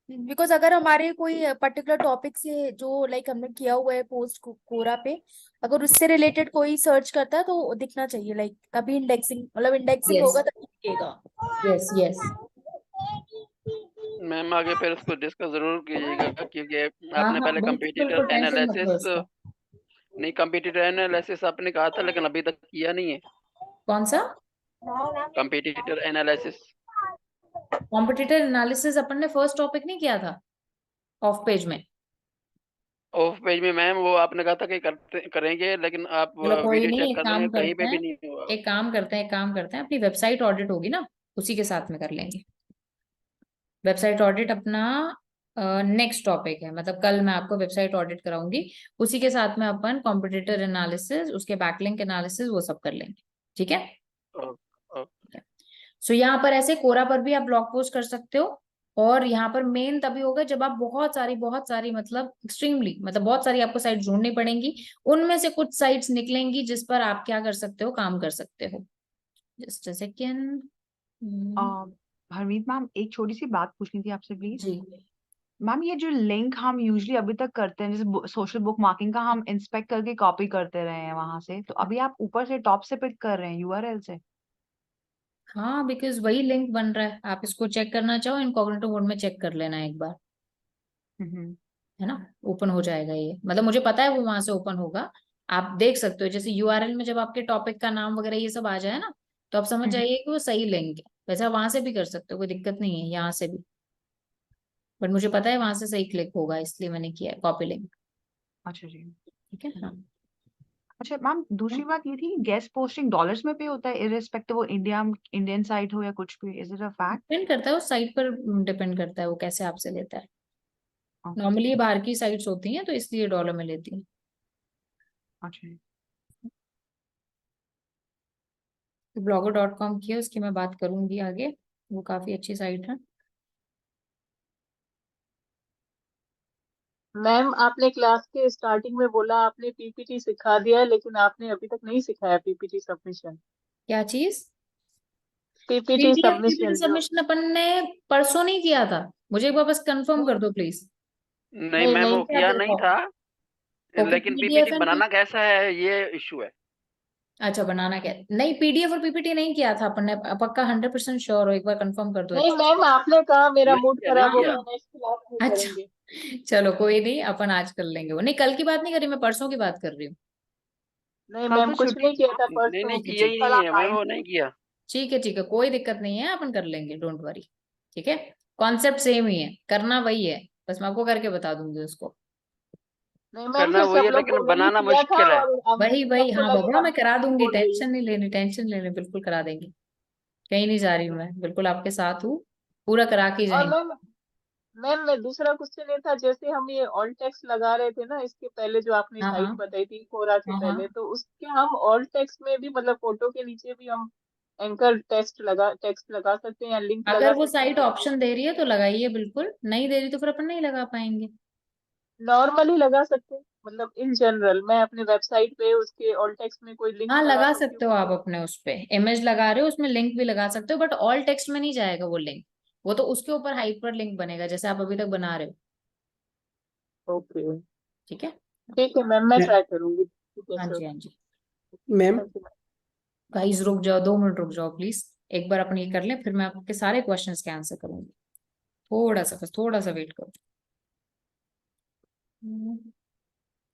बिकॉज अगर हमारे कोई पर्टिकुलर टॉपिक से जो लाइक हमने किया हुआ है पोस्ट कोरा पे, अगर उससे रिलेटेड कोई सर्च करता है तो दिखना चाहिए, लाइक तभी इंडेक्सिंग, मतलब इंडेक्सिंग यस होगा तभी दिखेगा। Yes yes. मैम आगे फिर उसको डिस्कस जरूर कीजिएगा, क्योंकि हाँ आपने हाँ, पहले बिल्कुल कंपटीटर बिल्कुल, टेंशन मत लो एनालिसिस इसका। नहीं, कंपटीटर एनालिसिस आपने कहा था लेकिन अभी तक किया नहीं है। कौन सा? कंपटीटर एनालिसिस कॉम्पिटिटर एनालिसिस अपन ने फर्स्ट टॉपिक नहीं किया था ऑफ पेज में? ऑफ पेज में मैम वो आपने कहा था कि करते करेंगे, लेकिन आप चलो कोई वीडियो नहीं, चेक एक कर रहे काम हैं कहीं करते पे भी हैं, नहीं हुआ। अपनी वेबसाइट ऑडिट होगी ना, उसी के साथ में कर लेंगे। वेबसाइट ऑडिट अपना नेक्स्ट टॉपिक है, मतलब कल मैं आपको वेबसाइट ऑडिट कराऊंगी। उसी के साथ में अपन कॉम्पिटिटर एनालिसिस, उसके बैकलिंक एनालिसिस, वो सब कर लेंगे। ठीक है। ओ- ओ- सो यहाँ पर ऐसे कोरा पर भी आप ब्लॉग पोस्ट कर सकते हो। और यहाँ पर मेन तभी होगा जब आप बहुत सारी मतलब एक्सट्रीमली, मतलब बहुत सारी आपको साइट ढूंढनी पड़ेंगी। उनमें से कुछ साइट्स निकलेंगी जिस पर आप क्या कर सकते हो, काम कर सकते हो। Just a second. Harmeet ma'am, एक छोटी सी बात पूछनी थी आपसे प्लीज। जी। मैम ये जो लिंक हम यूजुअली अभी तक करते हैं, जैसे सोशल बुक मार्किंग का, हम इंस्पेक्ट करके कॉपी करते रहे हैं वहां से, तो अभी आप ऊपर से टॉप से पिक कर रहे हैं यूआरएल से? हाँ, बिकॉज वही लिंक बन रहा है। आप इसको चेक करना चाहो इनकॉग्निटो मोड में चेक कर लेना एक बार, हम्म। है ना। ओपन हो जाएगा ये, मतलब मुझे पता है वो वहां से ओपन होगा। आप देख सकते हो, जैसे यूआरएल में जब आपके टॉपिक का नाम वगैरह ये सब आ जाए ना, तो आप समझ जाइए कि वो सही लिंक है। वैसे आप वहां से भी कर सकते हो, कोई दिक्कत नहीं है यहाँ से भी, बट मुझे पता है वहां से सही क्लिक होगा, इसलिए मैंने किया है कॉपी लिंक। अच्छा जी। ठीक है। हाँ, अच्छा मैम, दूसरी बात ये थी, गेस्ट पोस्टिंग डॉलर्स में पे होता है इररिस्पेक्टिव वो इंडियन साइट हो या कुछ भी, is it a fact? Depend करता है उस साइट पर, डिपेंड करता है वो कैसे आपसे लेता है। ओके। नॉर्मली ये बाहर की साइट्स होती हैं तो इसलिए डॉलर में लेती है। अच्छा जी। तो blogger.com की है, उसकी मैं बात करूंगी आगे, वो काफी अच्छी साइट है। मैम आपने क्लास के स्टार्टिंग में बोला आपने पीपीटी सिखा दिया है, लेकिन आपने अभी तक नहीं सिखाया पीपीटी सबमिशन। क्या चीज? पीपीटी पीपीटी सबमिशन जो सबमिशन अपन ने परसों नहीं किया था। मुझे एक बार बस कंफर्म कर दो प्लीज। नहीं नहीं मैम नहीं वो क्या किया नहीं दिखाओ? था। ओके, लेकिन पीडीएफ पीपीटी एंड बनाना कैसा है ये इशू है। अच्छा, बनाना क्या नहीं, पीडीएफ और पीपीटी नहीं किया था अपन ने, पक्का 100% श्योर हो, एक बार कंफर्म कर दो नहीं अच्छे से। मैम, आपने कहा मेरा नहीं मूड किया, खराब नहीं हो किया। गया, नेक्स्ट क्लास में अच्छा करेंगे। चलो कोई नहीं, अपन आज कर लेंगे वो, नहीं कल की बात नहीं करी मैं, परसों की बात कर रही हूँ। नहीं कल मैम, तो कुछ छुट्टी नहीं किया था नहीं परसों, नहीं ठीक है किया ठीक ही है नहीं है, मैं वो नहीं किया। ठीक है, कोई दिक्कत नहीं है, अपन कर लेंगे, डोंट वरी। ठीक है, कॉन्सेप्ट सेम ही है, करना वही है, बस मैं आपको करके बता दूंगी उसको। नहीं मैम, करना फिर वही सब है लोग लेकिन बोलेंगे बनाना किया था मुश्किल है। और अब वही सबको हाँ बाबा, लगेगा मैं कि करा झूठ दूंगी, बोल रही है। टेंशन नहीं लेनी, टेंशन नहीं लेनी, बिल्कुल करा देंगे। कहीं नहीं जा रही हूँ मैं, बिल्कुल आपके साथ हूँ, पूरा करा के और जाएंगे। मैम मैं दूसरा क्वेश्चन ये था, जैसे हम ये ऑल टेक्स्ट लगा रहे थे ना इसके पहले, जो आपने हाँ साइट हाँ बताई थी कोरा से हाँ पहले, हाँ। तो उसके हम ऑल टेक्स्ट में भी मतलब फोटो के नीचे भी हम एंकर टेक्स्ट लगा सकते हैं या लिंक लगा अगर वो सकते साइट हैं तो ऑप्शन दे रही है तो लगाइए, बिल्कुल नहीं दे रही तो फिर अपन नहीं लगा पाएंगे। नॉर्मली लगा सकते हैं, मतलब इन जनरल मैं अपने वेबसाइट पे उसके ऑल टेक्स्ट में कोई लिंक हाँ लगा लगा सकती हूँ सकते हो आप, फोटो। अपने उस पे इमेज लगा रहे हो, उसमें लिंक भी लगा सकते हो, बट ऑल टेक्स्ट में नहीं जाएगा वो लिंक, वो तो उसके ऊपर हाइपर लिंक बनेगा जैसे आप अभी तक बना रहे हो। ओके, ठीक है। ठीक है मैम, मैं मैं- ट्राई करूंगी। ठीक है हाँ सर, जी हाँ जी। Ma'am thank you. गाइस रुक जाओ, 2 मिनट रुक जाओ प्लीज, एक बार अपन ये कर लें, फिर मैं आपके सारे क्वेश्चंस के आंसर करूंगी। थोड़ा सा, बस थोड़ा सा वेट करो।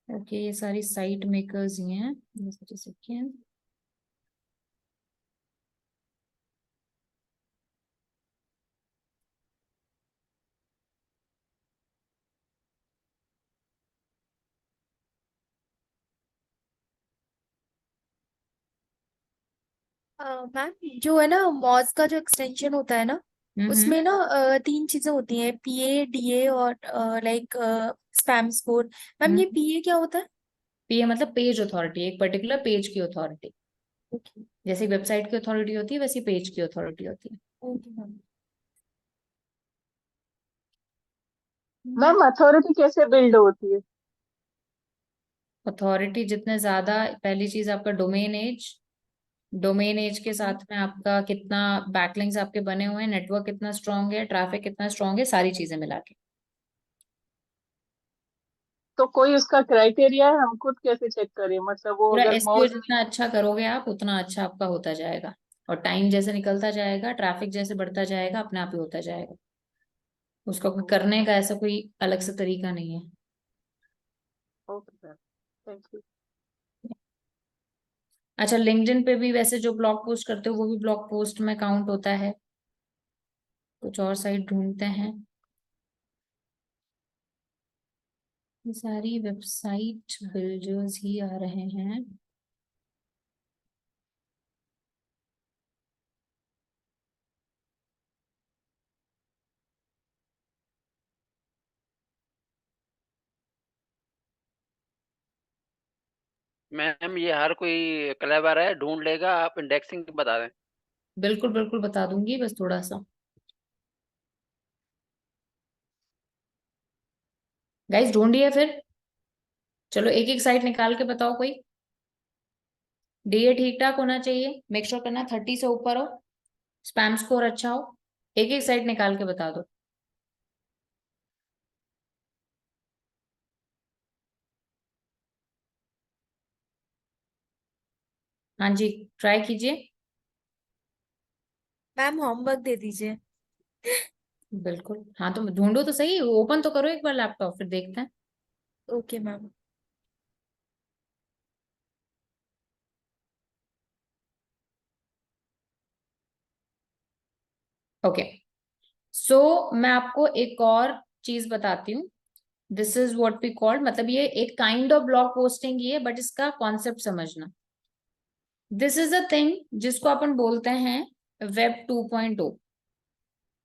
ओके, ये सारी साइट मेकर्स ही हैं, जैसे सेकेंड। मैम जो है ना मॉज का जो एक्सटेंशन होता है ना, हम्म। उसमें ना 3 चीजें होती हैं, पीए, डीए और लाइक स्पैम स्कोर। मैम ये पीए क्या होता है? पीए मतलब पेज अथॉरिटी, एक पर्टिकुलर पेज की अथॉरिटी। ओके। जैसे वेबसाइट की अथॉरिटी होती है वैसी पेज की अथॉरिटी होती है। Okay ma'am. मैम अथॉरिटी कैसे बिल्ड होती है? अथॉरिटी जितने ज्यादा, पहली चीज आपका डोमेन एज, डोमेन एज के साथ में आपका कितना बैकलिंक्स आपके बने हुए हैं, नेटवर्क कितना स्ट्रांग है, ट्रैफिक कितना स्ट्रांग है, सारी चीजें मिला के। तो कोई उसका क्राइटेरिया है, हम खुद कैसे चेक करें, मतलब वो पूरा अगर एसईओ मॉज में। जितना अच्छा करोगे आप, उतना अच्छा आपका होता जाएगा, और टाइम जैसे निकलता जाएगा, ट्रैफिक जैसे बढ़ता जाएगा, अपने आप ही होता जाएगा। उसका कोई करने का ऐसा कोई अलग से तरीका नहीं है। Okay sir, thank you. अच्छा, लिंक्डइन पे भी वैसे जो ब्लॉग पोस्ट करते हो वो भी ब्लॉग पोस्ट में काउंट होता है। कुछ और साइट ढूंढते हैं, ये सारी वेबसाइट बिल्डर्स ही आ रहे हैं। मैम ये हर कोई क्लेवर है, ढूंढ लेगा, आप इंडेक्सिंग बता दें। बिल्कुल बिल्कुल बता दूंगी, बस थोड़ा सा गाइस ढूंढिए फिर। चलो एक एक साइट निकाल के बताओ कोई। डीए ठीक ठाक होना चाहिए, मेक श्योर करना 30 से ऊपर हो, स्पैम स्कोर अच्छा हो। एक एक साइट निकाल के बता दो। हाँ जी, ट्राई कीजिए। मैम होमवर्क दे दीजिए। बिल्कुल, हाँ तो ढूंढो तो सही, ओपन तो करो एक बार लैपटॉप, फिर देखते हैं। Okay ma'am. ओके, सो मैं आपको एक और चीज बताती हूँ। This is what we called, मतलब ये एक काइंड ऑफ ब्लॉग पोस्टिंग ही है, बट इसका कॉन्सेप्ट समझना। दिस इज अ थिंग जिसको अपन बोलते हैं वेब 2.0।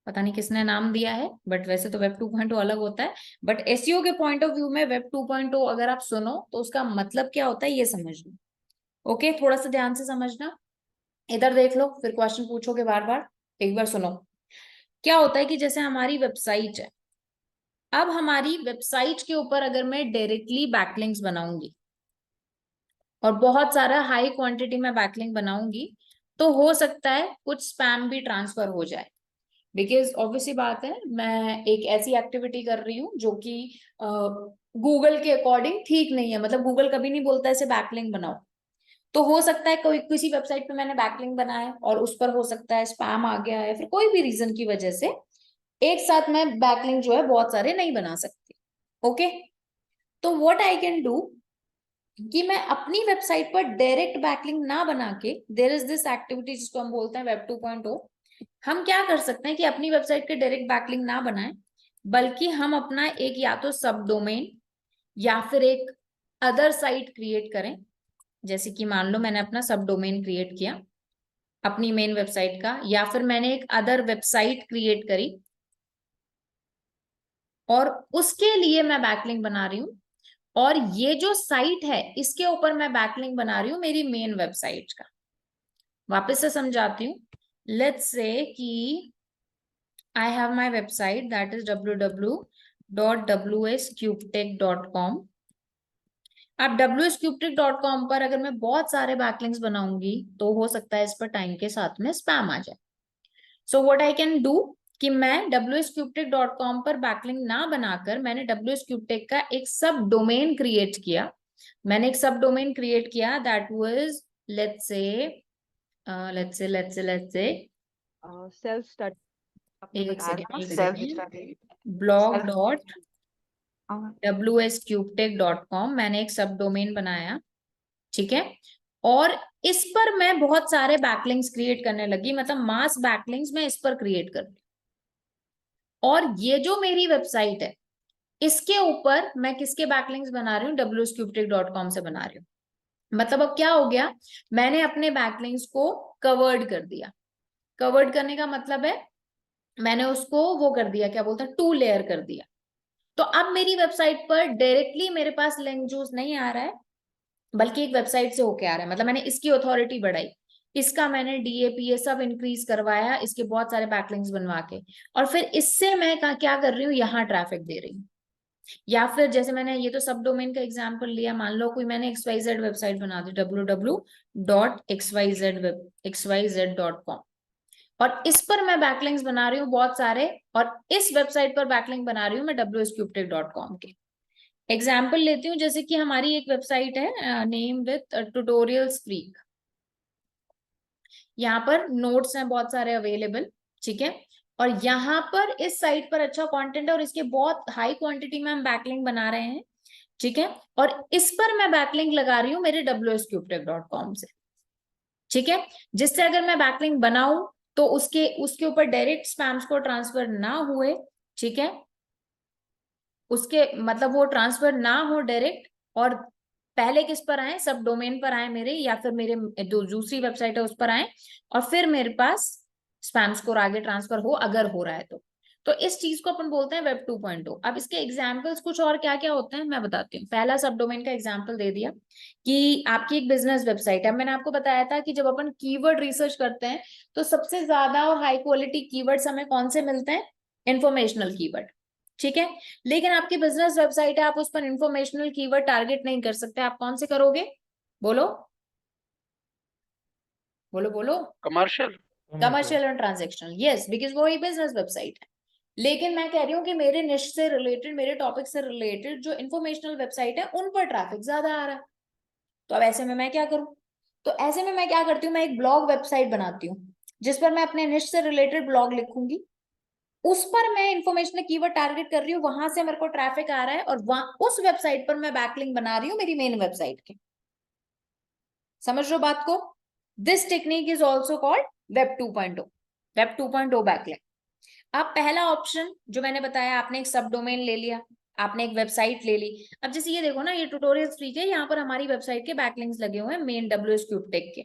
पता नहीं किसने नाम दिया है, बट वैसे तो वेब 2.0 अलग होता है, बट एसईओ के पॉइंट ऑफ व्यू में वेब 2.0 अगर आप सुनो तो उसका मतलब क्या होता है ये समझना। ओके, थोड़ा सा ध्यान से समझना, इधर देख लो, फिर क्वेश्चन पूछोगे बार बार, एक बार सुनो। क्या होता है कि जैसे हमारी वेबसाइट है, अब हमारी वेबसाइट के ऊपर अगर मैं डायरेक्टली बैकलिंक्स बनाऊंगी और बहुत सारा हाई क्वांटिटी में बैकलिंक बनाऊंगी, तो हो सकता है कुछ स्पैम भी ट्रांसफर हो जाए। बिकॉज ऑब्वियसली बात है, मैं एक ऐसी एक्टिविटी कर रही हूँ जो कि गूगल के अकॉर्डिंग ठीक नहीं है, मतलब गूगल कभी नहीं बोलता ऐसे बैकलिंक बनाओ। तो हो सकता है कोई किसी वेबसाइट पे मैंने बैकलिंक बनाया और उस पर हो सकता है स्पैम आ गया है, फिर कोई भी रीजन की वजह से एक साथ मैं बैकलिंक जो है बहुत सारे नहीं बना सकती। ओके, तो व्हाट आई कैन डू कि मैं अपनी वेबसाइट पर डायरेक्ट बैकलिंक ना बना के, देयर इज दिस एक्टिविटी जिसको हम बोलते हैं वेब 2.0, हम क्या कर सकते हैं कि अपनी वेबसाइट के डायरेक्ट बैकलिंक ना बनाएं, बल्कि हम अपना एक या तो सब डोमेन या फिर एक अदर साइट क्रिएट करें। जैसे कि मान लो मैंने अपना सब डोमेन क्रिएट किया अपनी मेन वेबसाइट का, या फिर मैंने एक अदर वेबसाइट क्रिएट करी और उसके लिए मैं बैकलिंक बना रही हूँ, और ये जो साइट है इसके ऊपर मैं बैकलिंक बना रही हूँ मेरी मेन वेबसाइट का। वापस से समझाती हूँ। लेट्स से कि I have my website that is www.wscubetech.com। अब wscubetech.com पर अगर मैं बहुत सारे बैकलिंक्स बनाऊंगी तो हो सकता है इस पर टाइम के साथ में स्पैम आ जाए। So what I can do कि मैं wscubetech.com पर बैकलिंक ना बनाकर मैंने wscubetech का एक सब डोमेन क्रिएट किया। मैंने एक सब डोमेन क्रिएट किया that was let's say self study आपने एक बताया था ना, सेकंड सेल्फ स्टडी। blog.wscubetech.com मैंने एक सब डोमेन बनाया, ठीक है, और इस पर मैं बहुत सारे बैकलिंक्स क्रिएट करने लगी, मतलब मास बैकलिंक्स मैं इस पर क्रिएट कर दी। और ये जो मेरी वेबसाइट है इसके ऊपर मैं किसके बैकलिंक्स बना रही हूँ, wscubetech.com से बना रही हूँ। मतलब अब क्या हो गया, मैंने अपने बैकलिंक्स को कवर्ड कर दिया। कवर्ड करने का मतलब है मैंने उसको वो कर दिया, क्या बोलते हैं, 2 लेयर कर दिया। तो अब मेरी वेबसाइट पर डायरेक्टली मेरे पास लिंक जूस नहीं आ रहा है, बल्कि एक वेबसाइट से होके आ रहा है। मतलब मैंने इसकी अथॉरिटी बढ़ाई, इसका मैंने डीएपी ये सब इंक्रीज करवाया, इसके बहुत सारे बैकलिंक्स बनवा के, और फिर इससे मैं क्या कर रही हूँ, यहाँ ट्रैफिक दे रही हूँ। या फिर जैसे मैंने ये तो सब डोमेन का एग्जांपल लिया, मान लो कोई मैंने XYZ वेबसाइट बना दी www.xyz.com, और इस पर मैं बैकलिंक्स बना रही हूँ बहुत सारे, और इस वेबसाइट पर बैकलिंक बना रही हूँ मैं wscubetech.com के। एग्जाम्पल लेती हूँ, जैसे कि हमारी एक वेबसाइट है नेम विथ ट्यूटोरियल्स फ्रीक, यहाँ पर नोट्स हैं बहुत सारे अवेलेबल, ठीक है, और यहाँ पर इस साइट पर अच्छा कंटेंट है और इसके बहुत हाई क्वांटिटी में हम बैकलिंक बना रहे हैं, ठीक है, और इस पर मैं बैकलिंक लगा रही हूँ मेरे wscubetech.com से, ठीक है, जिससे अगर मैं बैकलिंक बनाऊं तो उसके ऊपर डायरेक्ट स्पैम्स को ट्रांसफर ना हुए, ठीक है, उसके मतलब वो ट्रांसफर ना हो डायरेक्ट, और पहले किस पर आए, सब डोमेन पर आए मेरे, या फिर मेरे दूसरी वेबसाइट है उस पर आए, और फिर मेरे पास स्पैम स्कोर आगे ट्रांसफर हो अगर हो रहा है तो इस चीज को अपन बोलते हैं वेब 2.0। अब इसके एग्जाम्पल्स कुछ और क्या क्या होते हैं मैं बताती हूँ। पहला सब डोमेन का एग्जाम्पल दे दिया कि आपकी एक बिजनेस वेबसाइट है। मैंने आपको बताया था कि जब अपन कीवर्ड रिसर्च करते हैं तो सबसे ज्यादा और हाई क्वालिटी कीवर्ड्स हमें कौन से मिलते हैं, इंफॉर्मेशनल कीवर्ड, ठीक है। लेकिन आपकी बिजनेस वेबसाइट है, आप उस पर इंफॉर्मेशनल कीवर्ड टारगेट नहीं कर सकते, आप कौन से करोगे, बोलो बोलो बोलो। कमर्शियल और ट्रांजेक्शनल, यस, बिकॉज वो ही बिजनेस वेबसाइट है। लेकिन मैं कह रही हूँ कि मेरे निश से रिलेटेड, मेरे टॉपिक से रिलेटेड जो इंफॉर्मेशनल वेबसाइट है उन पर ट्रैफिक ज्यादा आ रहा है। तो अब ऐसे में मैं क्या करूं, तो ऐसे में मैं क्या करती हूँ, मैं एक ब्लॉग वेबसाइट बनाती हूँ जिस पर मैं अपने निश से रिलेटेड ब्लॉग लिखूंगी, उस पर मैं इंफॉर्मेशनल कीवर्ड टारगेट कर रही हूँ, वहां से मेरे को ट्रैफिक आ रहा है, और वहां उस वेबसाइट पर मैं बैकलिंक बना रही हूँ मेरी मेन वेबसाइट के। समझ लो बात को। This technique is also called web 2.0, web 2.0 backlink. अब पहला ऑप्शन जो मैंने बताया, आपने एक सब डोमेन ले लिया, आपने एक वेबसाइट ले ली। अब जैसे ये देखो ना, ये ट्यूटोरियल्स फ्री के, यहाँ पर हमारी वेबसाइट के बैकलिंक्स लगे हुए हैं मेन wscubetech के।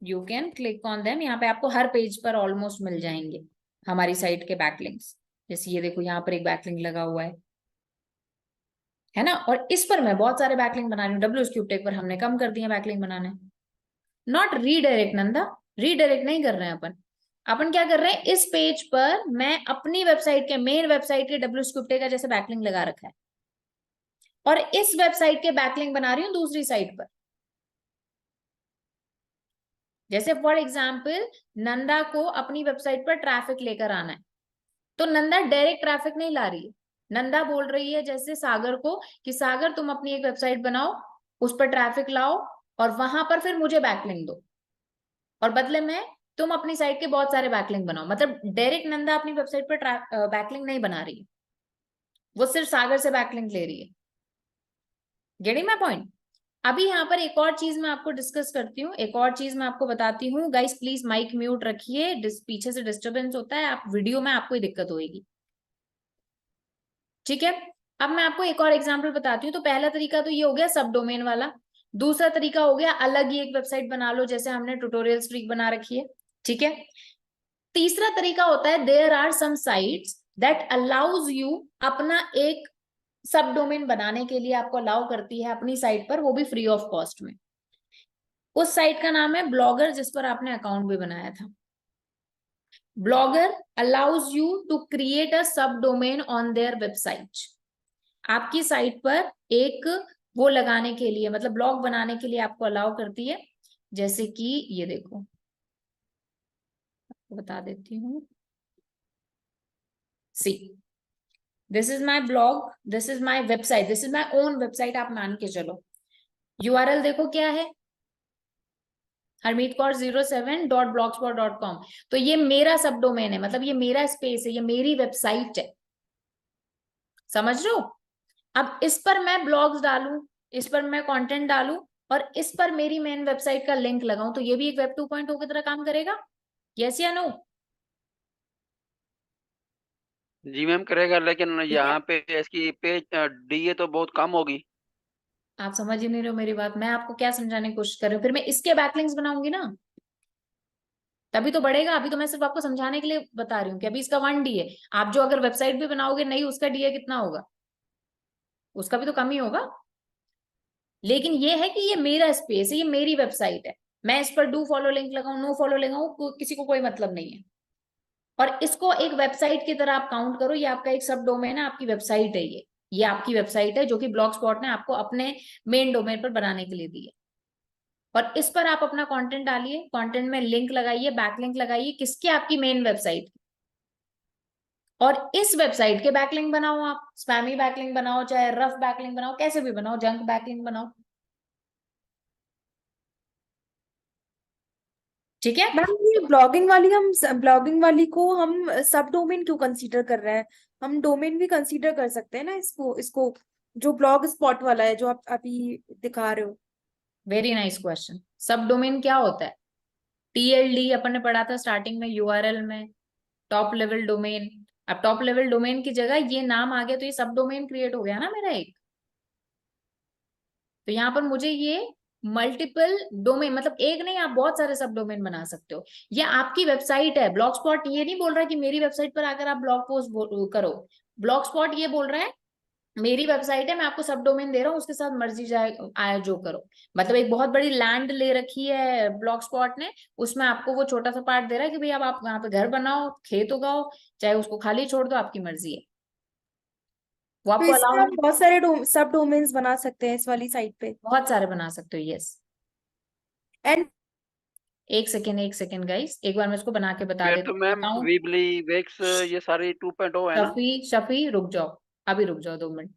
You can click on them, यहाँ पे आपको हर पेज पर ऑलमोस्ट मिल जाएंगे हमारी साइट के बैकलिंक्स। जैसे ये देखो यहाँ पर एक बैकलिंक लगा हुआ है ना, और इस पर मैं बहुत सारे बैकलिंक बना रही हूँ। wscubetech पर हमने कम कर दिया बैकलिंक बनाने। नॉट रीडायरेक्ट नंदा, रीडायरेक्ट नहीं कर रहे हैं अपन क्या कर रहे हैं, इस पेज पर मैं अपनी वेबसाइट के मेन वेबसाइट के wscubetech का जैसे बैकलिंक लगा रखा है, और इस वेबसाइट के बैकलिंक बना रही हूँ दूसरी साइट पर। जैसे फॉर एग्जाम्पल नंदा को अपनी वेबसाइट पर ट्रैफिक लेकर आना है, तो नंदा डायरेक्ट ट्रैफिक नहीं ला रही है, नंदा बोल रही है जैसे सागर को कि सागर तुम अपनी एक वेबसाइट बनाओ, उस पर ट्रैफिक लाओ और वहां पर फिर मुझे बैकलिंक दो, और बदले में तुम अपनी साइट के बहुत सारे बैकलिंक बनाओ। मतलब डायरेक्ट नंदा अपनी वेबसाइट पर बैकलिंक नहीं बना रही है, वो सिर्फ सागर से बैकलिंक ले रही है। Getting my point? अभी यहाँ पर एक और चीज मैं आपको डिस्कस करती हूँ, एक और चीज मैं आपको बताती हूँ। गाइस प्लीज माइक म्यूट रखिए, पीछे से डिस्टरबेंस होता है, आप वीडियो में आपको ही दिक्कत होगी, ठीक है। अब मैं आपको एक और एग्जांपल बताती हूँ। तो पहला तरीका तो ये हो गया सब डोमेन वाला। दूसरा तरीका हो गया अलग ही एक वेबसाइट बना लो, जैसे हमने ट्यूटोरियल स्ट्रीक बना रखी है, ठीक है। तीसरा तरीका होता है there are some sites that allows you, अपना एक सब डोमेन बनाने के लिए आपको अलाउ करती है अपनी साइट पर, वो भी फ्री ऑफ कॉस्ट में। उस साइट का नाम है ब्लॉगर, जिस पर आपने अकाउंट भी बनाया था। Blogger allows you to create a sub domain on their website. आपकी साइट पर एक वो लगाने के लिए, मतलब ब्लॉग बनाने के लिए आपको अलाउ करती है। जैसे कि ये देखो, आपको बता देती हूँ। See, this is my blog, this is my website, this is my own website, आप मान के चलो। यूआरएल देखो क्या है, harmeetkaur07.blogspot.com। तो ये मेरा सब डोमेन है, मतलब ये मेरा स्पेस है, ये मेरी वेबसाइट है, समझ रहे हो। अब इस पर मैं ब्लॉग्स डालूं, इस पर मैं कंटेंट डालूं और इस पर मेरी मेन वेबसाइट का लिंक लगाऊं, तो ये भी एक वेब 2.0 की तरह काम करेगा, यस या नो? जी मैम करेगा, लेकिन ठीक है, यहाँ पे इसकी पेज डीए तो बहुत कम होगी। आप समझ ही नहीं रहे हो मेरी बात। मैं आपको क्या समझाने की कोशिश कर रही हूँ, फिर मैं इसके बैकलिंक्स बनाऊंगी ना, तभी तो बढ़ेगा। अभी तो मैं सिर्फ आपको समझाने के लिए बता रही हूँ कि अभी इसका 1D है। आप जो अगर वेबसाइट भी बनाओगे नहीं, उसका डीए कितना होगा, उसका भी तो कम ही होगा। लेकिन ये है कि ये मेरा स्पेस है, ये मेरी वेबसाइट है, मैं इस पर डू फॉलो लिंक लगाऊं, नो फॉलो लगाऊं, किसी को कोई मतलब नहीं है। और इसको एक वेबसाइट की तरह आप काउंट करो, ये आपका एक सब डोमेन है, आपकी वेबसाइट है ये आपकी वेबसाइट है जो कि ब्लॉग स्पॉट ने आपको अपने मेन डोमेन पर बनाने के लिए दी है। और इस पर आप अपना कंटेंट डालिए, कंटेंट में लिंक लगाइए, बैकलिंक लगाइए, किसकी? आपकी मेन वेबसाइट। और इस वेबसाइट के बैकलिंक बनाओ, आप स्पैमी बैकलिंक बनाओ, चाहे रफ बैकलिंक बनाओ, कैसे भी बनाओ, जंक बैकलिंक बनाओ, ठीक है। मैम ये ब्लॉगिंग वाली को हम सब डोमेन क्यों कंसीडर कर रहे हैं? हम डोमेन भी कंसीडर कर सकते हैं ना इसको इसको जो ब्लॉग स्पॉट वाला है जो आप अभी दिखा रहे हो। Very nice question. सब डोमेन क्या होता है? TLD अपन ने पढ़ा था स्टार्टिंग में, यूआरएल में, टॉप लेवल डोमेन। अब टॉप लेवल डोमेन की जगह ये नाम आ गया तो ये सब डोमेन क्रिएट हो गया ना मेरा एक। तो यहाँ पर मुझे ये मल्टीपल डोमेन, मतलब एक नहीं, आप बहुत सारे सब डोमेन बना सकते हो। ये आपकी वेबसाइट है। ब्लॉग स्पॉट ये नहीं बोल रहा कि मेरी वेबसाइट पर आकर आप ब्लॉग पोस्ट करो। ब्लॉग स्पॉट ये बोल रहा है मेरी वेबसाइट है, मैं आपको सब डोमेन दे रहा हूँ, उसके साथ मर्जी जाए आए जो करो। मतलब एक बहुत बड़ी लैंड ले रखी है ब्लॉग स्पॉट ने, उसमें आपको वो छोटा सा पार्ट दे रहा है कि भाई अब आप वहां पे घर बनाओ, खेत उगाओ, चाहे उसको खाली छोड़ दो, आपकी मर्जी है। वो तो आपको इसमें अलाउ हम बहुत सारे सब डोमेन्स बना सकते हैं इस वाली साइट पे। बहुत सारे बना सकते हो, यस। एंड एक सेकेंड गाइस, एक बार मैं इसको बना के बता फिर देती तो हूँ। मैम अकाउंट वीबली, वेक्स ये सारी 2.0 है ना। शफी रुक जाओ, अभी रुक जाओ 2 मिनट,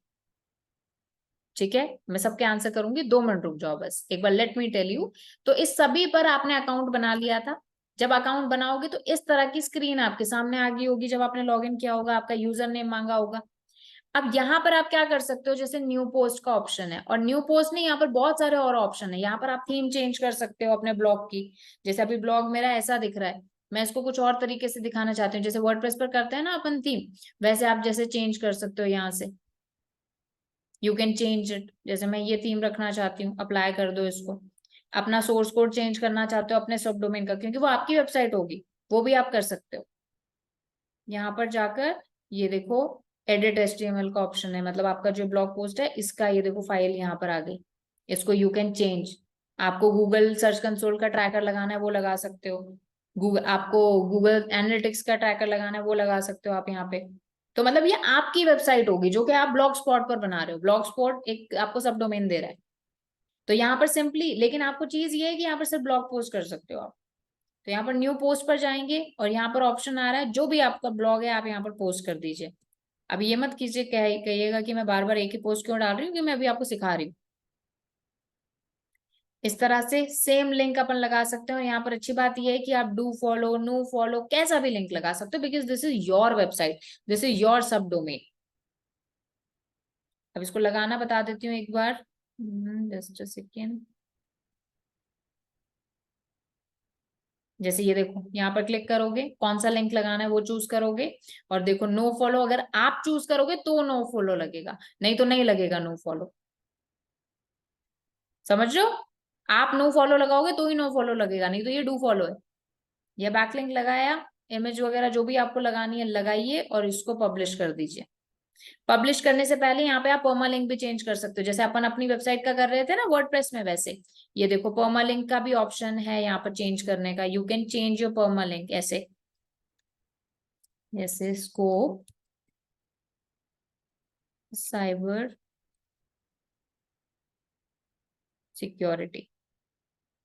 ठीक है। मैं सबके आंसर करूंगी, 2 मिनट रुक जाओ बस, एक बार लेट मी टेल यू। तो इस सभी पर आपने अकाउंट बना लिया था। जब अकाउंट बनाओगे तो इस तरह की स्क्रीन आपके सामने आ गई होगी। जब आपने लॉगिन किया होगा, आपका यूजर नेम मांगा होगा। अब यहाँ पर आप क्या कर सकते हो, जैसे न्यू पोस्ट का ऑप्शन है, और न्यू पोस्ट नहीं, यहाँ पर बहुत सारे और ऑप्शन है। यहाँ पर आप थीम चेंज कर सकते हो अपने ब्लॉग की। जैसे अभी ब्लॉग मेरा ऐसा दिख रहा है, मैं इसको कुछ और तरीके से दिखाना चाहती हूँ, जैसे वर्डप्रेस पर करते हैं ना अपन थीम, वैसे आप जैसे चेंज कर सकते हो यहाँ से। You can change it. जैसे मैं ये थीम रखना चाहती हूँ, अप्लाई कर दो इसको। अपना सोर्स कोड चेंज करना चाहते हो अपने सब डोमेन का, क्योंकि वो आपकी वेबसाइट होगी, वो भी आप कर सकते हो। यहाँ पर जाकर ये देखो, एडिट HTML का ऑप्शन है, मतलब आपका जो ब्लॉग पोस्ट है इसका ये देखो फाइल यहाँ पर आ गई। इसको यू कैन चेंज। आपको गूगल सर्च कंसोल का ट्रैकर लगाना है, वो लगा सकते हो। गूगल एनालिटिक्स का ट्रैकर लगाना है, वो लगा सकते हो आप यहाँ पे। तो मतलब ये आपकी वेबसाइट होगी जो कि आप ब्लॉग स्पॉट पर बना रहे हो। ब्लॉग स्पॉट एक आपको सब डोमेन दे रहा है। तो यहाँ पर सिंपली, लेकिन आपको चीज ये है कि यहाँ पर सिर्फ ब्लॉग पोस्ट कर सकते हो आप। तो यहाँ पर न्यू पोस्ट पर जाएंगे और यहाँ पर ऑप्शन आ रहा है जो भी आपका ब्लॉग है आप यहाँ पर पोस्ट कर दीजिए। अब ये मत कीजिए, कहिएगा कि मैं बार बार एक ही पोस्ट क्यों डाल रही हूँ, कि मैं अभी आपको सिखा रही हूँ। इस तरह से सेम लिंक अपन लगा सकते हो। यहाँ पर अच्छी बात यह है कि आप डू फॉलो, नो फॉलो, कैसा भी लिंक लगा सकते हो, because this is your website, this is your सब डोमेन। अब इसको लगाना बता देती हूँ एक बार, जस्ट अ सेकेंड। जैसे ये देखो, यहाँ पर क्लिक करोगे, कौन सा लिंक लगाना है वो चूज करोगे, और देखो नो फॉलो अगर आप चूज करोगे तो नो फॉलो लगेगा, नहीं तो नहीं लगेगा नो फॉलो। समझ रहे हो? आप नो फॉलो लगाओगे तो ही नो फॉलो लगेगा, नहीं तो ये डू फॉलो है। ये बैकलिंक लगाया, इमेज वगैरह जो भी आपको लगानी है लगाइए, और इसको पब्लिश कर दीजिए। पब्लिश करने से पहले यहाँ पे आप परमालिंक भी चेंज कर सकते हो, जैसे अपन अपनी वेबसाइट का कर रहे थे ना वर्डप्रेस में, वैसे ये देखो परमालिंक का भी ऑप्शन है यहाँ पर चेंज करने का। You can change your permalink ऐसे, जैसे स्कोप साइबर सिक्योरिटी,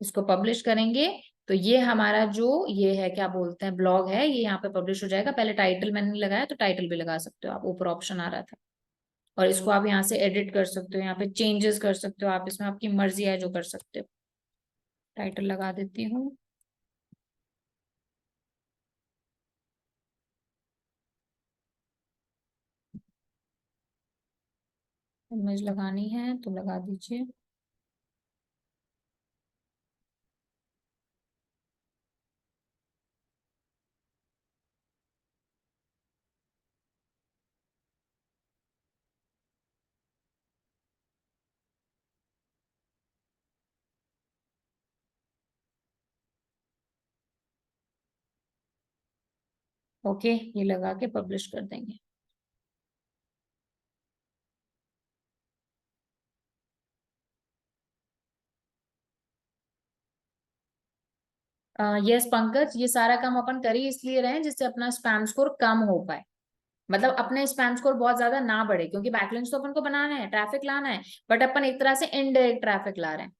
इसको पब्लिश करेंगे तो ये हमारा जो ये है क्या बोलते हैं ब्लॉग है, ये यहाँ पे पब्लिश हो जाएगा। पहले टाइटल मैंने लगाया तो टाइटल भी लगा सकते हो आप, ऊपर ऑप्शन आ रहा था। और इसको आप यहाँ से एडिट कर सकते हो, यहाँ पे चेंजेस कर सकते हो आप, इसमें आपकी मर्जी है जो कर सकते हो। टाइटल लगा देती हूँ, इमेज लगानी है तो लगा दीजिए। ओके, ये लगा के पब्लिश कर देंगे। यस पंकज, ये सारा काम अपन कर ही इसलिए रहे हैं जिससे अपना स्पैम स्कोर कम हो पाए, मतलब अपने स्पैम स्कोर बहुत ज्यादा ना बढ़े, क्योंकि बैकलिंक्स तो अपन को बनाना है, ट्रैफिक लाना है, बट अपन एक तरह से इनडायरेक्ट ट्रैफिक ला रहे हैं।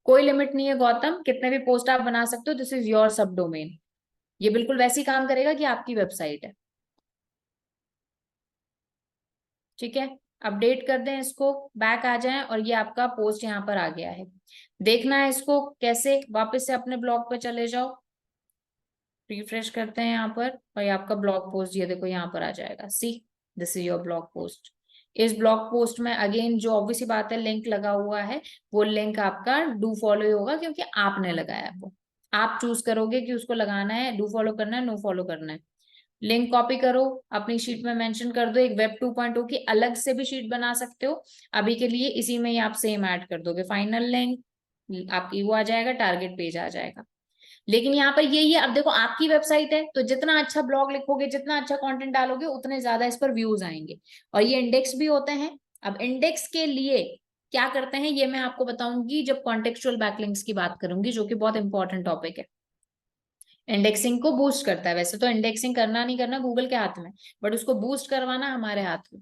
कोई लिमिट नहीं है गौतम, कितने भी पोस्ट आप बना सकते हो, दिस इज योर सब डोमेन। ये बिल्कुल वैसे ही काम करेगा कि आपकी वेबसाइट है। ठीक है, अपडेट कर दें इसको, बैक आ जाएं, और ये आपका पोस्ट यहाँ पर आ गया है। देखना है इसको कैसे, वापस से अपने ब्लॉग पे चले जाओ, रिफ्रेश करते हैं यहाँ पर, और ये आपका ब्लॉग पोस्ट ये देखो यहाँ पर आ जाएगा। See, this is your blog post. इस ब्लॉग पोस्ट में अगेन जो ऑब्वियस बात है लिंक लगा हुआ है, वो लिंक आपका डू फॉलो ही होगा, क्योंकि आपने लगाया वो। आप चूज करोगे कि उसको लगाना है, डू फॉलो करना है, नो फॉलो करना है। लिंक कॉपी करो, अपनी शीट में मेंशन कर दो। एक वेब 2.0 की अलग से भी शीट बना सकते हो, अभी के लिए इसी में ही आप सेम ऐड कर दोगे। फाइनल लिंक आपकी वो आ जाएगा, टारगेट पेज आ जाएगा। लेकिन यहाँ पर यही है, अब देखो आपकी वेबसाइट है तो जितना अच्छा ब्लॉग लिखोगे, जितना अच्छा कंटेंट डालोगे, उतने ज्यादा इस पर व्यूज आएंगे, और ये इंडेक्स भी होते हैं। अब इंडेक्स के लिए क्या करते हैं ये मैं आपको बताऊंगी जब कॉन्टेक्चुअल बैकलिंक्स की बात करूंगी, जो कि बहुत इंपॉर्टेंट टॉपिक है। इंडेक्सिंग को बूस्ट करता है, वैसे तो इंडेक्सिंग करना नहीं करना गूगल के हाथ में, बट उसको बूस्ट करवाना हमारे हाथ में।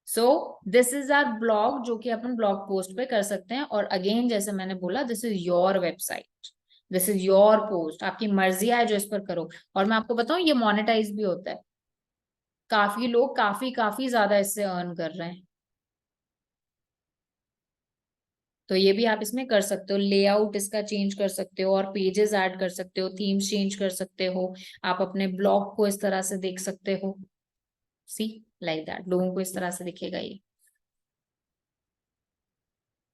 So this is our blog, जो कि अपन ब्लॉग पोस्ट पे कर सकते हैं। और अगेन जैसे मैंने बोला, this is your website, this is your post, आपकी मर्जी है जो इस पर करो। और मैं आपको बताऊं ये मोनेटाइज भी होता है, काफी लोग काफी काफी ज्यादा इससे अर्न कर रहे हैं। तो ये भी आप इसमें कर सकते हो, लेआउट इसका चेंज कर सकते हो, और पेजेस ऐड कर सकते हो, थीम्स चेंज कर सकते हो, आप अपने ब्लॉग को इस तरह से देख सकते हो। सी, लाइक दैट, लोगों को इस तरह से दिखेगा ये।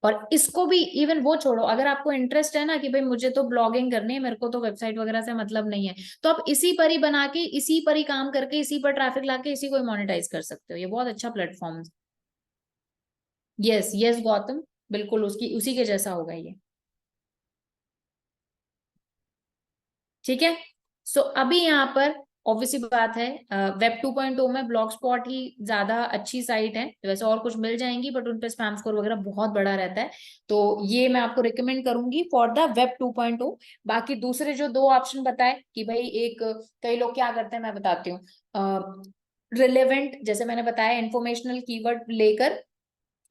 और इसको भी इवन वो छोड़ो, अगर आपको इंटरेस्ट है ना कि भाई मुझे तो ब्लॉगिंग करनी है, मेरे को तो वेबसाइट वगैरह से मतलब नहीं है, तो आप इसी पर ही बना के, इसी पर ही काम करके, इसी पर ट्रैफिक लाके इसी को ही मोनेटाइज कर सकते हो। ये बहुत अच्छा प्लेटफॉर्म। यस यस गौतम, बिल्कुल उसकी उसी के जैसा होगा ये। ठीक है, सो अभी यहाँ पर ऑब्वियसली बात है, वेब 2.0 में ब्लॉग स्पॉट ही ज्यादा अच्छी साइट है, वैसे और कुछ मिल जाएंगी बट उन पे स्पैम स्कोर वगैरह बहुत बड़ा रहता है, तो ये मैं आपको रिकमेंड करूंगी फॉर द वेब 2.0। बाकी दूसरे जो दो ऑप्शन बताए कि भाई एक, कई लोग क्या करते हैं मैं बताती हूँ, रिलेवेंट जैसे मैंने बताया इंफॉर्मेशनल कीवर्ड लेकर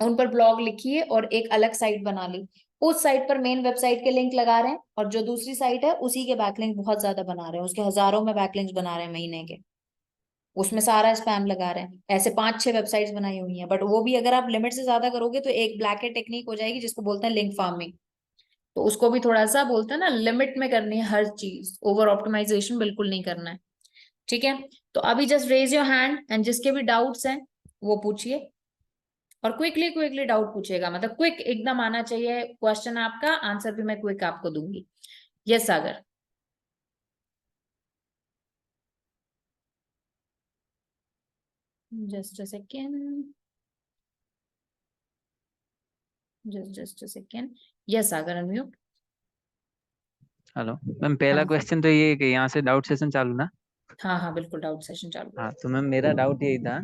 उन पर ब्लॉग लिखिए और एक अलग साइट बना ली, उस साइट पर मेन वेबसाइट के लिंक लगा रहे हैं, और जो दूसरी साइट है उसी के बैकलिंक बहुत ज्यादा बना रहे हैं, उसके हजारों में बैकलिंक्स बना रहे हैं महीने के। उसमें सारा स्पैम लगा रहे हैं। ऐसे 5-6 वेबसाइट्स बनाई हुई हैं, बट वो भी अगर आप लिमिट से ज्यादा करोगे तो एक ब्लैक हेट टेक्निक हो जाएगी जिसको बोलते हैं लिंक फार्मिंग। तो उसको भी थोड़ा सा बोलते हैं ना, लिमिट में करनी है हर चीज, ओवर ऑप्टिमाइजेशन बिल्कुल नहीं करना है। ठीक है, तो अभी just raise your hand and जिसके भी डाउट्स हैं वो पूछिए, और क्विकली क्विकली डाउट पूछेगा, मतलब क्विक एकदम आना चाहिए क्वेश्चन आपका, आंसर भी मैं क्विक आपको दूंगी। Yes Sagar. Just a second, just a second. Yes Sagar, unmute. Hello ma'am, पहला हाँ क्वेश्चन तो ये है कि यहाँ से डाउट सेशन चालू ना। हाँ हाँ बिल्कुल, डाउट सेशन चालू है। हाँ तो मैम मेरा डाउट यही था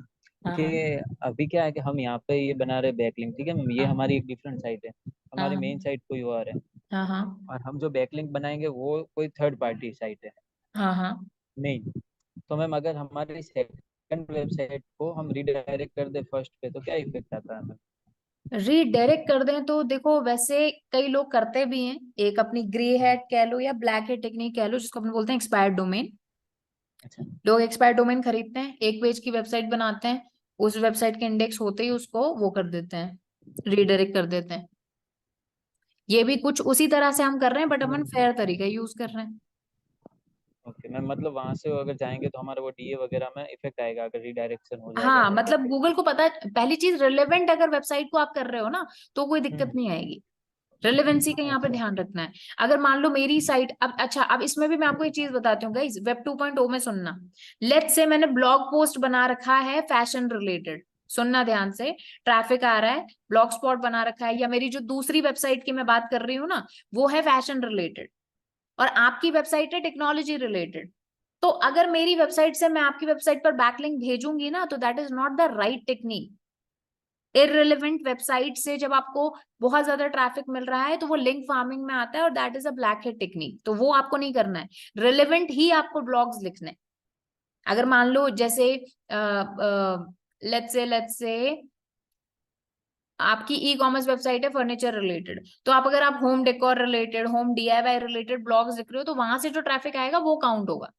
हाँ कि हाँ अभी क्या है कि हम यहाँ पे ये बना रहे बैकलिंक, ठीक है मैम, ये हाँ हमारी एक डिफरेंट साइट है, हाँ हमारी मेन साइट कोई और है, हाँ हाँ और हम जो बैकलिंक बनाएंगे वो कोई थर्ड पार्टी साइट है हाँ हाँ। मेन। तो मैम अगर हमारी सेकंड वेबसाइट को हम रीडायरेक्ट कर दे फर्स्ट पे तो क्या इफेक्ट आता है मैम? रीडायरेक्ट कर दें तो देखो, वैसे कई लोग करते भी हैं, एक अपनी ग्रे हैट कह लो या ब्लैक हैट टेक्निक कह लो, जिसको अपन बोलते हैं एक्सपायर्ड डोमेन। अच्छा। लोग एक्सपायर्ड डोमेन खरीदते हैं, एक पेज की वेबसाइट बनाते हैं, उस वेबसाइट के इंडेक्स होते ही उसको वो कर देते हैं, रीडायरेक्ट कर देते हैं। ये भी कुछ उसी तरह से हम कर रहे हैं, बट अपन फेयर तरीका यूज कर रहे हैं। ओके मैम, मतलब वहां से अगर जाएंगे तो हमारा वो डीए वगैरह में इफेक्ट आएगा अगर रीडायरेक्शन हो जाएगा हाँ, तो मतलब गूगल को पता है, पहली चीज रिलेवेंट अगर वेबसाइट को आप कर रहे हो ना तो कोई दिक्कत हम्म। नहीं आएगी। रेलेवेंसी का यहाँ पे अच्छा। ध्यान रखना है। अगर मान लो मेरी साइट, अब अच्छा, अब इसमें भी मैं आपको एक चीज बताती हूँ गाइस, वेब 2.0 में सुनना। लेट्स से मैंने ब्लॉग पोस्ट बना रखा है फैशन रिलेटेड, सुनना ध्यान से, ट्रैफिक आ रहा है, ब्लॉग स्पॉट बना रखा है, या मेरी जो दूसरी वेबसाइट की मैं बात कर रही हूँ ना वो है फैशन रिलेटेड, और आपकी वेबसाइट है टेक्नोलॉजी रिलेटेड। तो अगर मेरी वेबसाइट से मैं आपकी वेबसाइट पर बैकलिंक भेजूंगी ना तो that is not the right technique. Irrelevant website से जब आपको बहुत ज्यादा ट्रैफिक मिल रहा है तो वो लिंक फार्मिंग में आता है, और that is a black hate technique, तो वो आपको नहीं करना है। रिलेवेंट ही आपको ब्लॉग्स लिखने हैं। अगर मान लो जैसे लेट्स से आपकी ई कॉमर्स वेबसाइट है फर्नीचर रिलेटेड, तो आप अगर आप home decor related, home DIY related blogs लिख रहे हो तो वहां से जो ट्रैफिक आएगा वो काउंट होगा।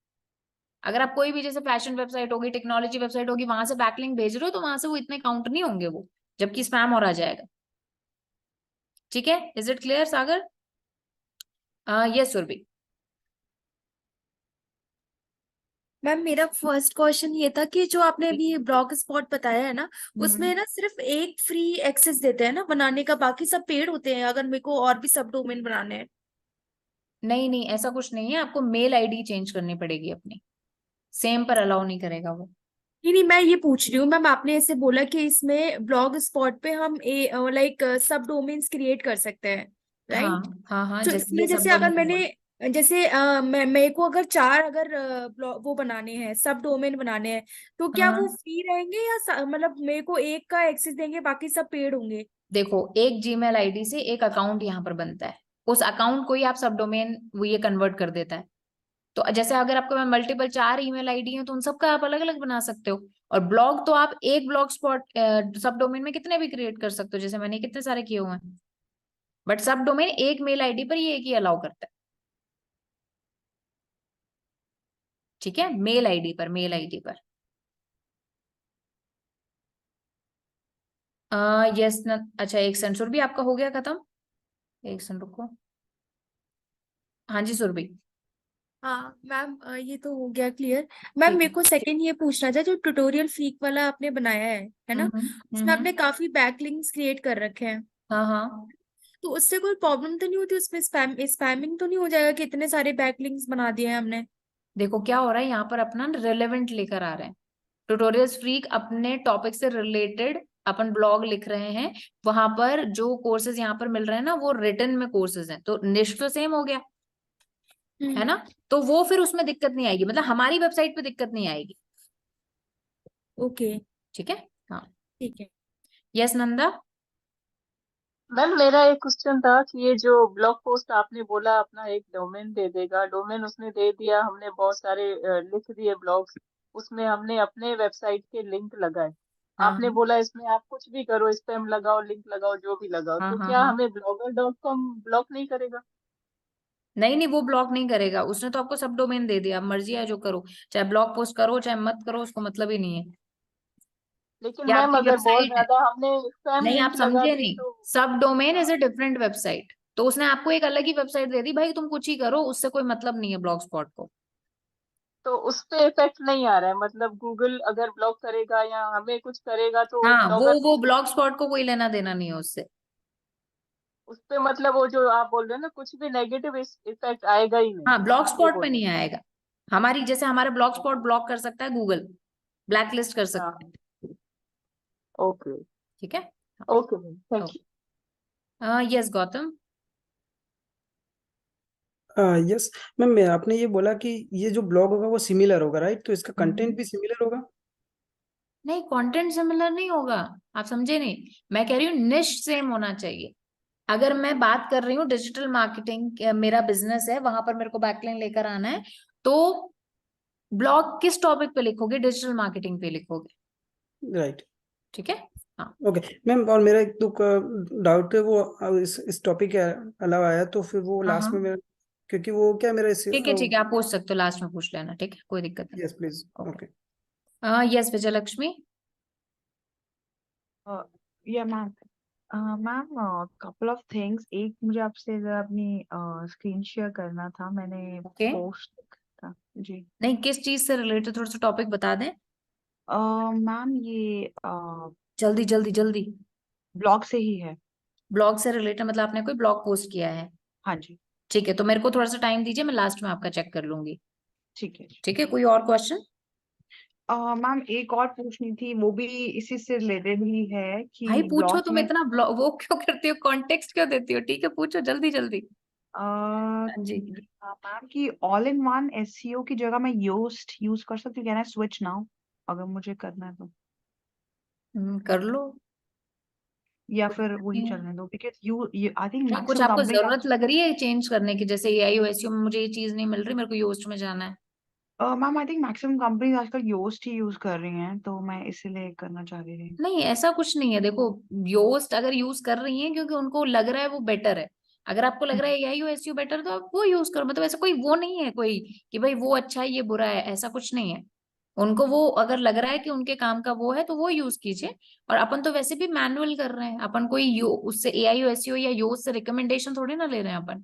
अगर आप कोई भी जैसे फैशन वेबसाइट होगी, टेक्नोलॉजी वेबसाइट होगी, वहां से बैकलिंक भेज रहे हो तो वहां से वो इतने काउंट नहीं होंगे, वो जबकि स्पैम और आ जाएगा। ठीक है, is it clear Sagar? Yes Surabhi. Ma'am मेरा फर्स्ट क्वेश्चन ये था कि जो आपने अभी ब्लॉग स्पॉट बताया है ना, उसमें ना सिर्फ एक फ्री एक्सेस देते हैं ना बनाने का, बाकी सब पेड होते हैं अगर मेरे को और भी सब डोमेन बनाने हैं? नहीं नहीं, ऐसा कुछ नहीं है, आपको मेल आईडी चेंज करनी पड़ेगी अपनी, सेम पर अलाउ नहीं करेगा वो। नहीं नहीं, मैं ये पूछ रही हूँ मैम, आपने ऐसे बोला कि इसमें ब्लॉग स्पॉट पे हम लाइक सब डोमेन्स क्रिएट कर सकते हैं, हाँ राइट? हाँ हाँ, तो जैसे इसमें ये सब जैसे अगर डोमेन। मैंने जैसे मेरे को अगर 4 अगर वो बनाने हैं, सब डोमेन बनाने हैं, तो क्या वो हाँ फ्री रहेंगे या मतलब मेरे को एक का एक्सेस देंगे बाकी सब पेड होंगे? देखो, एक जीमेल आईडी से एक अकाउंट यहाँ पर बनता है, उस अकाउंट को ही आप सब डोमेन वो ये कन्वर्ट कर देता है। तो जैसे अगर आपको मल्टीपल 4 ईमेल आईडी है तो उन सबका आप अलग अलग बना सकते हो। और ब्लॉग तो आप एक ब्लॉग स्पॉट सब डोमेन में कितने भी क्रिएट कर सकते हो, जैसे मैंने कितने सारे किए हुए हैं, बट सब डोमेन एक मेल आईडी पर ये एक ही अलाउ करता है। ठीक है, मेल आईडी पर, मेल आईडी पर। यस न, अच्छा एक सेकंड सुरभि, आपका हो गया खत्म? एक सेकंड रुको। हाँ जी सुरभि। हाँ मैम, ये तो हो गया क्लियर। मैम ठीक मेरे है। को सेकंड ये पूछना था, जो ट्यूटोरियल फ्रीक वाला आपने बनाया है ना, उसमें आपने काफी बैकलिंक्स क्रिएट कर रखे हैं, हाँ हाँ, तो उससे कोई प्रॉब्लम तो नहीं होती उसमें? स्पैमिंग तो नहीं हो जाएगा कि इतने सारे बैकलिंक्स बना दिए हैं हमने? देखो क्या हो रहा है, यहाँ पर अपना रिलेवेंट लेकर आ रहे हैं। ट्यूटोरियल्स फ्रीक अपने टॉपिक से रिलेटेड अपन ब्लॉग लिख रहे हैं, वहां पर जो कोर्सेज यहाँ पर मिल रहे हैं ना वो रिटर्न में कोर्सेज हैं, तो निश तो सेम हो गया है ना, तो वो फिर उसमें दिक्कत नहीं आएगी, मतलब हमारी वेबसाइट पे दिक्कत नहीं आएगी। ओके, ठीक है। हाँ, ठीक है। यस नंदा। मैम मेरा एक क्वेश्चन था कि ये जो ब्लॉग पोस्ट आपने बोला अपना एक डोमेन दे देगा, डोमेन उसने दे दिया, हमने बहुत सारे लिख दिए ब्लॉग्स, उसमें हमने अपने वेबसाइट के लिंक लगाए, हाँ आपने बोला इसमें आप कुछ भी करो, स्पैम लगाओ, लिंक लगाओ, जो भी लगाओ, हाँ तो हाँ क्या हाँ, हमें blogger.com ब्लॉक नहीं करेगा? नहीं नहीं, वो ब्लॉक नहीं करेगा, उसने तो आपको सब डोमेन दे दिया, अब मर्जी है जो करो, चाहे ब्लॉग पोस्ट करो चाहे मत करो, उसको मतलब ही नहीं है। लेकिन ये मैम आपकी अगर बहुत वेबसाइट है। ज्यादा हमने स्पैम नहीं, आप लिंक लगा समझे दिए नहीं, तो। सब डोमेन इज हाँ, अ डिफरेंट वेबसाइट। तो उसने आपको एक अलग ही वेबसाइट दे दी, भाई तुम कुछ ही करो, उससे कोई मतलब नहीं है ब्लॉग स्पॉट को। तो उस पे इफेक्ट नहीं आ रहा है, मतलब गूगल अगर ब्लॉक करेगा या हमें कुछ करेगा तो हाँ, ब्लॉगर वो को ब्लॉग स्पॉट को कोई लेना देना नहीं है उससे। उस पे, मतलब वो जो आप बोल रहे हैं ना, कुछ भी नेगेटिव इफेक्ट आएगा ही नहीं, हाँ, ब्लॉग आप ये स्पॉट पे बोल रहे नहीं हैं। आएगा। हमारी जैसे हमारे ब्लॉग स्पॉट ब्लॉक कर सकता है गूगल, ब्लैक लिस्ट कर सकता हाँ, है। ओके। ठीक है। Okay ma'am, thank you. Yes Gautam. Yes ma'am, मैं आपने ये बोला कि ये जो ब्लॉग होगा वो सिमिलर होगा, राइट? तो इसका कंटेंट भी सिमिलर होगा? नहीं, कंटेंट सिमिलर नहीं होगा, आप समझे नहीं। मैं कह रही हूँ निश सेम होना चाहिए। अगर मैं बात कर रही हूँ डिजिटल मार्केटिंग, मेरा बिजनेस है, वहां पर मेरे को बैकलाइन लेकर आना है, तो ब्लॉग किस टॉपिक पे लिखोगे? डिजिटल मार्केटिंग पे लिखोगे। राइट। ठीक है। हाँ ओके मैम, और मेरा एक तो डाउट है वो इस टॉपिक के अलावा आया, तो फिर वो हाँ लास्ट में हाँ, मेरा, क्योंकि वो क्या मेरा इस ठीक है ठीक है, आप पूछ सकते हो, लास्ट में पूछ लेना, ठीक है, कोई दिक्कत नहीं। Yes please. Okay. Okay. Yes Vijay Lakshmi. Yeah ma'am, ma'am couple of things, एक मुझे आपसे जरा अपनी स्क्रीन शेयर करना था, मैंने ओके, पोस्ट था जी। नहीं किस चीज से रिलेटेड, थोड़ा सा टॉपिक बता दें। मैम ये जल्दी जल्दी जल्दी। ब्लॉग से ही है। ब्लॉग से रिलेटेड मतलब आपने कोई ब्लॉग पोस्ट किया है? हाँ जी। ठीक है, तो मेरे को थोड़ा सा टाइम दीजिए, मैं लास्ट में आपका चेक कर लूंगी। ठीक है। ठीक है, कोई और क्वेश्चन? मैम एक और पूछनी थी, वो भी इसी से रिलेटेड ही है भाई कि पूछो, ब्लॉग तुम में इतना वो क्यों करती हो, कॉन्टेक्स्ट क्यों देती हो? ठीक है, पूछो जल्दी जल्दी। हाँ जी। मैम की ऑल इन वन एसईओ की जगह मैं योस्ट यूज कर सकती हूँ, कैन आई स्विच नाउ अगर मुझे करना है तो, कर लो। या कुछ फिर दिक्कत वही नहीं है। चलने दो, बिकॉज यू आई थिंक नहीं, कुछ मैक्सिमम आपको कंपनीज। जरूरत लग रही है चेंज करने की, जैसे एआई ओएसयू में मुझे ये चीज नहीं मिल रही, मेरे को योस्ट में जाना है। Ma'am I think maximum companies आजकल योस्ट ही यूज कर रही हैं, तो मैं इसीलिए करना चाह रही थी। नहीं ऐसा कुछ नहीं है, देखो योस्ट अगर यूज कर रही हैं क्योंकि उनको लग रहा है वो बेटर है, अगर आपको लग रहा है एआई ओएसयू बेटर तो आप वो यूज करो, मतलब ऐसा कोई वो नहीं है कोई कि भाई वो अच्छा है ये बुरा है, ऐसा कुछ नहीं है। उनको वो अगर लग रहा है कि उनके काम का वो है तो वो यूज कीजिए। और अपन तो वैसे भी मैनुअल कर रहे हैं, अपन कोई उससे एआई ओएसयू या योज से रिकमेंडेशन थोड़ी ना ले रहे हैं अपन।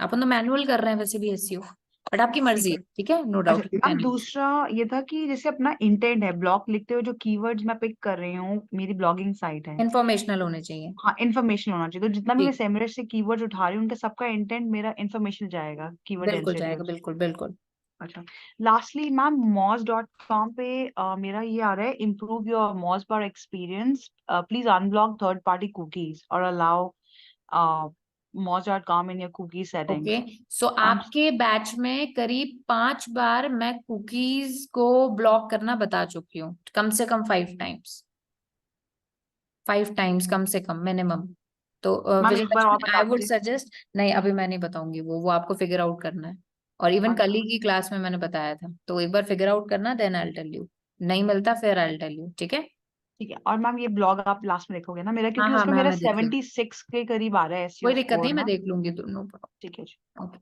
अपन तो मैनुअल कर रहे हैं वैसे भी एसईओ, बट आपकी ठीक मर्जी है। है, ठीक है, नो अच्छा डाउट यू मैम, कैन। दूसरा ये था कि जैसे अपना इंटेंट है, ब्लॉग लिखते हुए जो कीवर्ड्स मैं पिक कर रही हूँ, मेरी ब्लॉगिंग साइट है। इन्फॉर्मेशनल होने चाहिए। हाँ, इन्फॉर्मेशन होना चाहिए, तो जितना भी मैं ठीक, सेमरेट से कीवर्ड्स उठा रही हूँ उनका सबका इंटेंट मेरा इन्फॉर्मेशन जाएगा, कीवर्ड बिल्कुल डेंसिटी। जाएगा, बिल्कुल बिल्कुल। अच्छा, लास्टली मैम moz.com पे मेरा ये आ रहा है, improve your moz bar experience, please unblock third party cookies or allow moz.com in your cookie okay, settings. So I'm आपके बैच में करीब 5 बार मैं कुकीज को ब्लॉक करना बता चुकी हूँ, कम से कम 5 टाइम्स, 5 टाइम्स कम से कम मिनिमम। तो मैम विजय एक बार और लक्ष्मी, बता आई वुड दीजिए। सजेस्ट, नहीं अभी मैं नहीं बताऊंगी, वो आपको फिगर आउट करना है, और इवन कल अच्छा ही की क्लास में मैंने बताया था, तो एक बार फिगर आउट करना, देन आई टेल यू, नहीं मिलता फिर आई टेल यू, ठीक है। ठीक है, और मैम ये ब्लॉग आप लास्ट में देखोगे ना मेरा, हाँ क्योंकि हाँ, उसमें मेरा मैं देख लूँ, 76 के करीब आ रहा है कोई एसईओ दिक्कत स्कोर नहीं, मैं ना। देख लूंगी, नो ठीक है जी। प्रॉब्लम।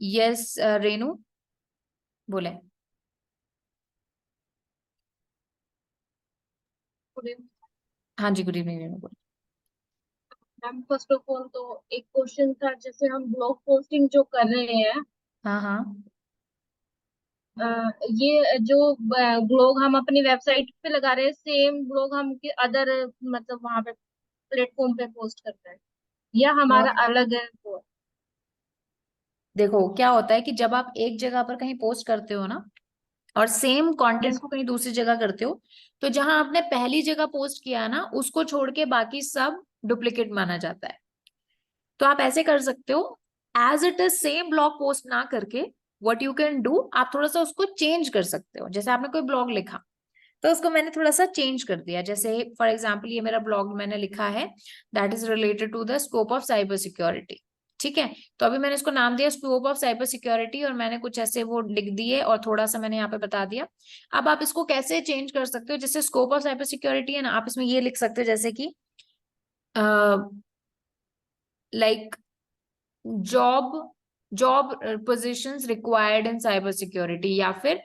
यस रेनू, बोले। हाँ जी, गुड इवनिंग रेनू, बोले। मैम फर्स्ट ऑफ ऑल तो एक क्वेश्चन था, जैसे हम ब्लॉग पोस्टिंग जो कर रहे हैं, हाँ हाँ, ये जो ब्लॉग हम अपनी वेबसाइट पे लगा रहे हैं, सेम ब्लॉग हम अदर मतलब वहां पे प्लेटफॉर्म पे पोस्ट करते हैं, या हमारा अलग है वो? देखो क्या होता है कि जब आप एक जगह पर कहीं पोस्ट करते हो ना, और सेम कंटेंट यस। को कहीं दूसरी जगह करते हो, तो जहां आपने पहली जगह पोस्ट किया है ना, उसको छोड़ के बाकी सब डुप्लीकेट माना जाता है। तो आप ऐसे कर सकते हो, as it is same blog post ना करके, व्हाट यू कैन डू, आप थोड़ा सा उसको चेंज कर सकते हो। जैसे आपने कोई ब्लॉग लिखा, तो उसको मैंने थोड़ा सा चेंज कर दिया, जैसे फॉर एग्जाम्पल ये मेरा ब्लॉग मैंने लिखा है, that is related to the scope of cyber security, ठीक है। तो अभी मैंने इसको नाम दिया स्कोप ऑफ साइबर सिक्योरिटी, और मैंने कुछ ऐसे वो लिख दिए, और थोड़ा सा मैंने यहाँ पे बता दिया। अब आप इसको कैसे चेंज कर सकते हो, जैसे स्कोप ऑफ साइबर सिक्योरिटी है ना, आप इसमें ये लिख सकते हो जैसे कि like job positions required in cyber security, या फिर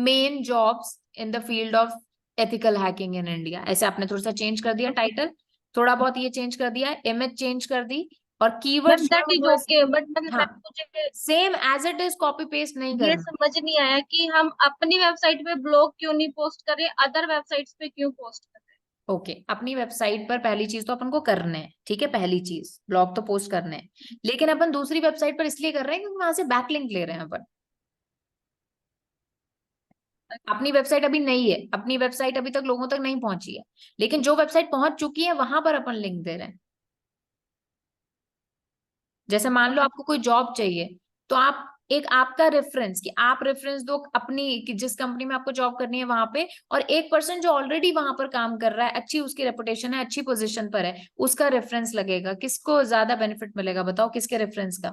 main jobs in the field of ethical hacking in India. ऐसे आपने थोड़ा सा चेंज कर दिया टाइटल, थोड़ा बहुत ये चेंज कर दिया, इमेज चेंज कर दी, और but keywords that is okay, but मतलब हाँ मुझे same as it is copy paste नहीं ये करना। समझ नहीं आया कि हम अपनी वेबसाइट पे ब्लॉग क्यों नहीं पोस्ट कर रहे, अदर वेबसाइट्स पे क्यों पोस्ट कर रहे हैं? ओके अपनी वेबसाइट पर पहली चीज तो अपन को करना है, ठीक है, पहली चीज ब्लॉग तो पोस्ट करने हैं, लेकिन अपन दूसरी वेबसाइट पर इसलिए कर रहे हैं क्योंकि वहां से बैकलिंक ले रहे हैं अपन। अपनी वेबसाइट अभी नहीं है, अपनी वेबसाइट अभी तक लोगों तक नहीं पहुंची है, लेकिन जो वेबसाइट पहुंच चुकी है वहां पर अपन लिंक दे रहे हैं। जैसे मान लो आपको कोई जॉब चाहिए, तो आप एक आपका रेफरेंस, कि आप रेफरेंस दो अपनी, कि जिस कंपनी में आपको जॉब करनी है वहां पे, और एक पर्सन जो ऑलरेडी वहां पर काम कर रहा है, अच्छी उसकी रेपुटेशन है, अच्छी पोजीशन पर है, उसका रेफरेंस लगेगा। किसको ज्यादा बेनिफिट मिलेगा बताओ, किसके रेफरेंस का?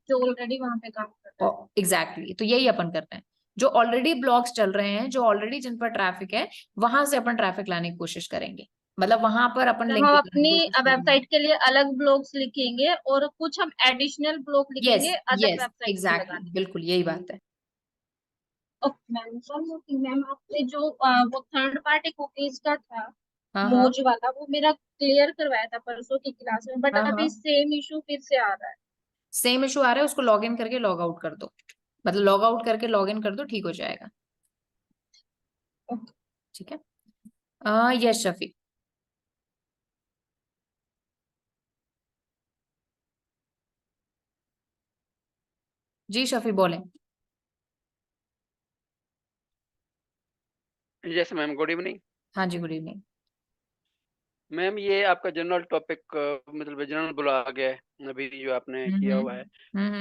जो ऑलरेडी वहां पे काम कर रहे हैं। एग्जैक्टली तो यही अपन कर रहे हैं, जो ऑलरेडी ब्लॉग्स चल रहे हैं, जो ऑलरेडी जिन पर ट्रैफिक है, वहां से अपन ट्रैफिक लाने की कोशिश करेंगे, मतलब वहां पर अपन तो लिंक हम लगाने अपनी की कोशिश करेंगे। वेबसाइट के लिए अलग ब्लॉग्स लिखेंगे और कुछ हम एडिशनल ब्लॉग यस लिखेंगे अदर यस वेबसाइट पे एग्जैक्टली, लगाने। बिल्कुल यही बात है। Okay ma'am, one more thing ma'am, आपने जो वो थर्ड पार्टी कुकीज का था हाँ हाँ मोज वाला, वो मेरा क्लियर करवाया था परसों की क्लास में, बट हाँ अभी हाँ सेम इशू फिर से आ रहा है। सेम इशू आ रहा है, उसको लॉग इन करके लॉग आउट कर दो, मतलब लॉग आउट करके लॉग इन कर दो, ठीक हो जाएगा। ओके। ठीक है, यस शफी। जी शफी बोले। Yes ma'am, good evening. हाँ जी गुड इवनिंग। मैम ये आपका जनरल टॉपिक मतलब जनरल ब्लॉग है अभी जो आपने किया हुआ है,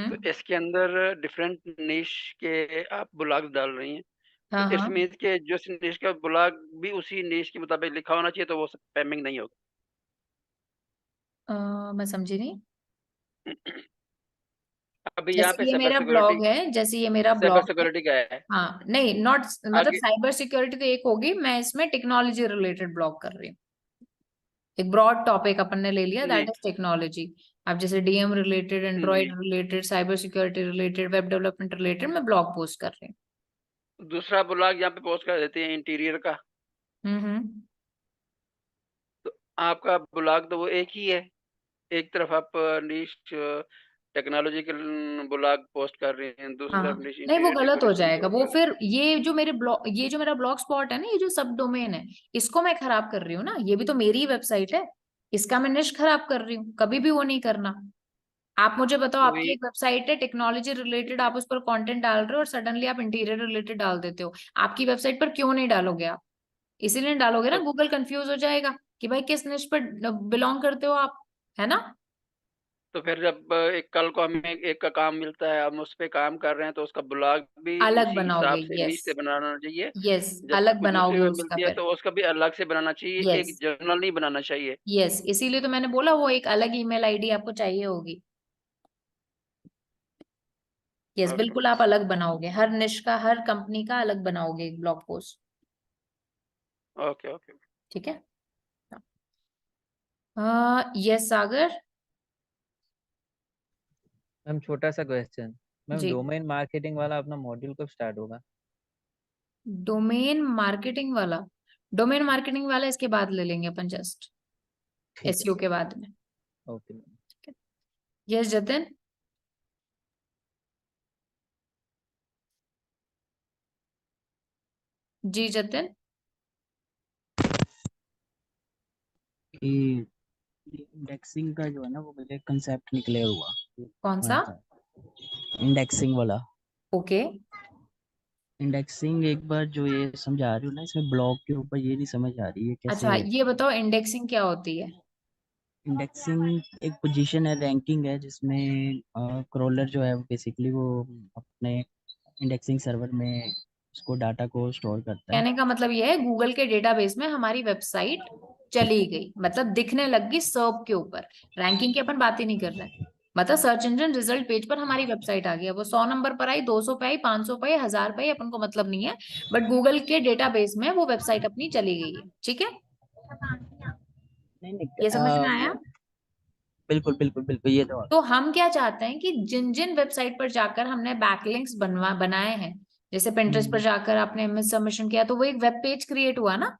तो इसके अंदर डिफरेंट निश के आप ब्लॉग डाल रही हैं, हाँ तो इट्स हाँ मीन्स के जो निश का ब्लॉग भी उसी निश के मुताबिक लिखा होना चाहिए, तो वो स्पैमिंग नहीं होगा। मैं समझी नहीं। अभी यहाँ पे जैसे ये मेरा ब्लॉग है, जैसे ये मेरा साइबर ब्लॉग है, सिक्योरिटी का है। हाँ नहीं नॉट, मतलब आगे साइबर सिक्योरिटी तो एक होगी, मैं इसमें टेक्नोलॉजी रिलेटेड ब्लॉग कर रही हूँ। एक ब्रॉड टॉपिक अपन ने ले लिया, दैट जी इज टेक्नोलॉजी। अब जैसे डीएम रिलेटेड, जी, android related, cyber security related, web development related मैं ब्लॉग पोस्ट कर रही दूसरा ब्लॉग यहाँ पे पोस्ट कर देते हैं इंटीरियर का, हूँ। तो आपका ब्लॉग तो वो एक ही है, एक तरफ आप निश टेक्नोलॉजी के ब्लॉग पोस्ट कर रहे हैं, दूसरी हाँ तरफ निश नहीं वो इंटीरियर गलत हो डेकोरेशन जाएगा, पोस्ट वो कर रहे फिर ये जो मेरे ब्लॉग, ये जो मेरा ब्लॉग स्पॉट है ना, ये जो सब डोमेन है, इसको मैं खराब कर रही हूँ ना, ये भी तो मेरी वेबसाइट है, इसका मैं निश खराब कर रही हूँ, कभी भी वो नहीं करना। आप मुझे बताओ, हैं। आपकी वही एक वेबसाइट है टेक्नोलॉजी रिलेटेड, आप उस पर कंटेंट डाल रहे हो और सडनली आप इंटीरियर रिलेटेड डाल देते हो, आपकी वेबसाइट पर क्यों नहीं डालोगे आप? इसीलिए नहीं डालोगे ना, तो गूगल कंफ्यूज हो जाएगा कि भाई किस निश पर बिलोंग करते हो आप, है ना? तो फिर जब एक कल को हमें एक का काम मिलता है, हम उस पे काम कर रहे हैं, तो उसका ब्लॉग भी अलग उसी बनाओगे, हिसाब से यस नीश से बनाना चाहिए। यस, जब अलग कोई दूसरी बनाओगे में उसका मिलती है फिर। तो उसका भी अलग से बनाना चाहिए, यस एक जनरल नहीं बनाना चाहिए। यस, इसीलिए तो मैंने बोला वो एक अलग ईमेल आईडी आपको चाहिए होगी। यस ओके बिल्कुल, आप अलग बनाओगे, हर निश का, हर कंपनी का अलग बनाओगे एक ब्लॉग पोस्ट। Okay okay. ठीक है, यस सागर। मैम छोटा सा क्वेश्चन, मैम जी, डोमेन मार्केटिंग वाला अपना मॉड्यूल कब स्टार्ट होगा? डोमेन मार्केटिंग वाला, डोमेन मार्केटिंग वाला इसके बाद ले लेंगे अपन, जस्ट ठीक है एसईओ के बाद में। Okay ma'am. यस जतिन। जी जतिन। कि इंडेक्सिंग का जो है ना, वो मुझे कंसेप्ट निकले हुआ कौन सा? इंडेक्सिंग वाला। ओके इंडेक्सिंग एक बार जो ये समझा रही हूँ ना, इसमें ब्लॉग के ऊपर ये नहीं समझ आ रही है कैसे। अच्छा ये बताओ इंडेक्सिंग क्या होती है? इंडेक्सिंग एक पोजीशन है, रैंकिंग है, जिसमें क्रॉलर जो है वो बेसिकली वो अपने इंडेक्सिंग सर्वर में उसको डाटा को स्टोर करता है। कहने का मतलब यह है, गूगल के डेटाबेस में हमारी वेबसाइट चली गई, मतलब दिखने लग गई सर्व के ऊपर, रैंकिंग की अपन बात ही नहीं कर रहे हैं, मतलब सर्च इंजन रिजल्ट पेज पर हमारी वेबसाइट आ गई, वो 100 नंबर पर आई, 200 पे आई, 500 पे आई, 1000 पे आई, अपन को मतलब नहीं है, बट गूगल के डेटाबेस में वो वेबसाइट अपनी चली गई है। ठीक है, नहीं ये समझ में नहीं, आया? बिल्कुल बिल्कुल बिल्कुल, ये तो तो हम क्या चाहते हैं कि जिन जिन वेबसाइट पर जाकर हमने बैकलिंक्स बनाए हैं, जैसे Pinterest पर जाकर आपने इमेज सबमिशन किया तो वो एक वेब पेज क्रिएट हुआ ना।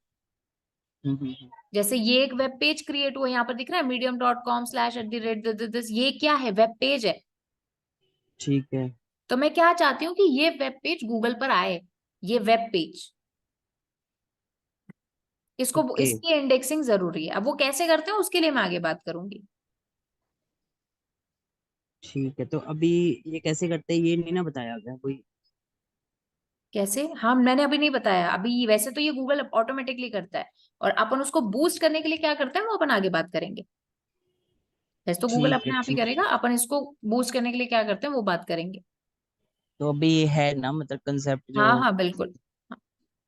जैसे ये एक वेब पेज क्रिएट हुआ, यहाँ पर दिख रहा है medium.com/@, ये क्या है? वेब पेज है। ठीक है। तो मैं क्या चाहती हूँ कि ये वेब पेज गूगल पर आए, ये वेब पेज, इसको ओके इसकी इंडेक्सिंग जरूरी है। अब वो कैसे करते हैं उसके लिए मैं आगे बात करूंगी। ठीक है, तो अभी ये कैसे करते हैं ये नहीं ना बताया गया कोई? कैसे? हाँ, मैंने अभी नहीं बताया। अभी वैसे तो ये गूगल ऑटोमेटिकली करता है, और अपन उसको बूस्ट करने के लिए क्या करते हैं वो अपन आगे बात करेंगे। वैसे तो गूगल ठीक है अपने आप ही ठीक है। करेगा, अपन इसको बूस्ट करने के लिए क्या करते हैं वो बात करेंगे। तो अभी ये है ना, मतलब कंसेप्ट जो। हाँ हाँ बिल्कुल।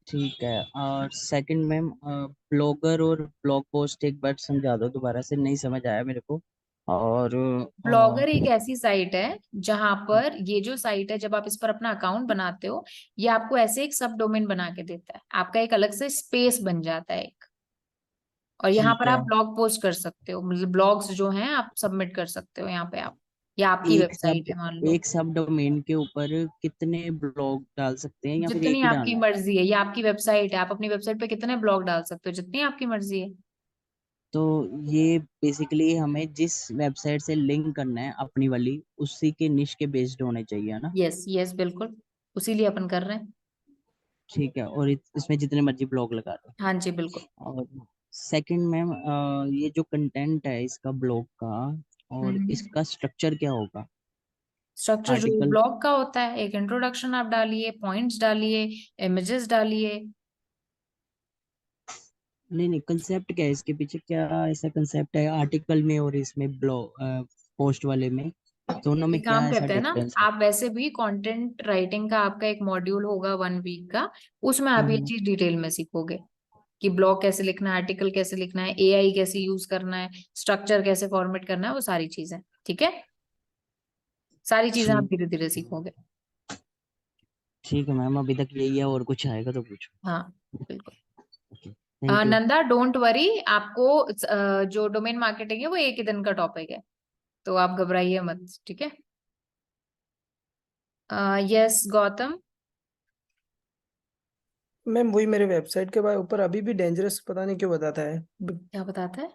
ठीक है। और सेकंड मैम, ब्लॉगर और ब्लॉग पोस्ट एक बार समझा दो दोबारा से, नहीं समझ आया मेरे को। और ब्लॉगर एक ऐसी साइट है जहां पर, ये जो साइट है जब आप इस पर अपना अकाउंट बनाते हो, ये आपको ऐसे एक सब डोमेन बना के देता है, आपका एक अलग से स्पेस बन जाता है एक, और यहाँ ठीक पर है। आप ब्लॉग पोस्ट कर सकते हो, मतलब ब्लॉग्स जो हैं आप सबमिट कर सकते हो यहाँ पे आप, या आपकी वेबसाइट है मान लो। एक सब डोमेन के ऊपर कितने ब्लॉग डाल सकते हैं या फिर एक जितनी ही आपकी डालना है? मर्जी है, ये आपकी वेबसाइट है, आप अपनी वेबसाइट पे कितने ब्लॉग डाल सकते हो, जितनी आपकी मर्जी है। तो ये बेसिकली हमें जिस वेबसाइट से लिंक करना है अपनी वाली, उसी के निश के बेस्ड होने चाहिए, है ना? यस यस बिल्कुल, उसी लिए अपन कर रहे हैं। ठीक है। और इसमें जितने मर्जी ब्लॉग लगा दो। हाँ जी बिल्कुल। और सेकंड मैम, ये जो कंटेंट है इसका ब्लॉग का, और इसका स्ट्रक्चर क्या होगा? स्ट्रक्चर जो आर्टिकल। ब्लॉग का होता है, एक इंट्रोडक्शन आप डालिए, पॉइंट्स डालिए, इमेजेस डालिए। नहीं नहीं, कंसेप्ट क्या है इसके पीछे, क्या ऐसा कंसेप्ट है आर्टिकल में और इसमें ब्लॉग पोस्ट वाले में, दोनों में एक क्या काम ऐसा करते हैं ना, डिफरेंस है? आप वैसे भी कंटेंट राइटिंग का आपका एक मॉड्यूल होगा 1 वीक का, उसमें आप ये हम्म। चीज डिटेल में सीखोगे कि ब्लॉग कैसे लिखना है, आर्टिकल कैसे लिखना है, एआई कैसे यूज करना है, स्ट्रक्चर कैसे फॉर्मेट करना है, वो सारी चीजें। ठीक है, सारी चीजें आप ठीक। धीरे धीरे सीखोगे। ठीक है मैम, अभी तक यही है, और कुछ आएगा तो पूछो। हाँ बिल्कुल। Okay, thank you. Nanda don't worry, आपको जो डोमेन मार्केटिंग है वो एक ही दिन का टॉपिक है, तो आप घबराइए मत। ठीक है। यस गौतम। मैम वही मेरे वेबसाइट के ऊपर अभी भी डेंजरस पता नहीं क्यों बताता है। क्या बताता है?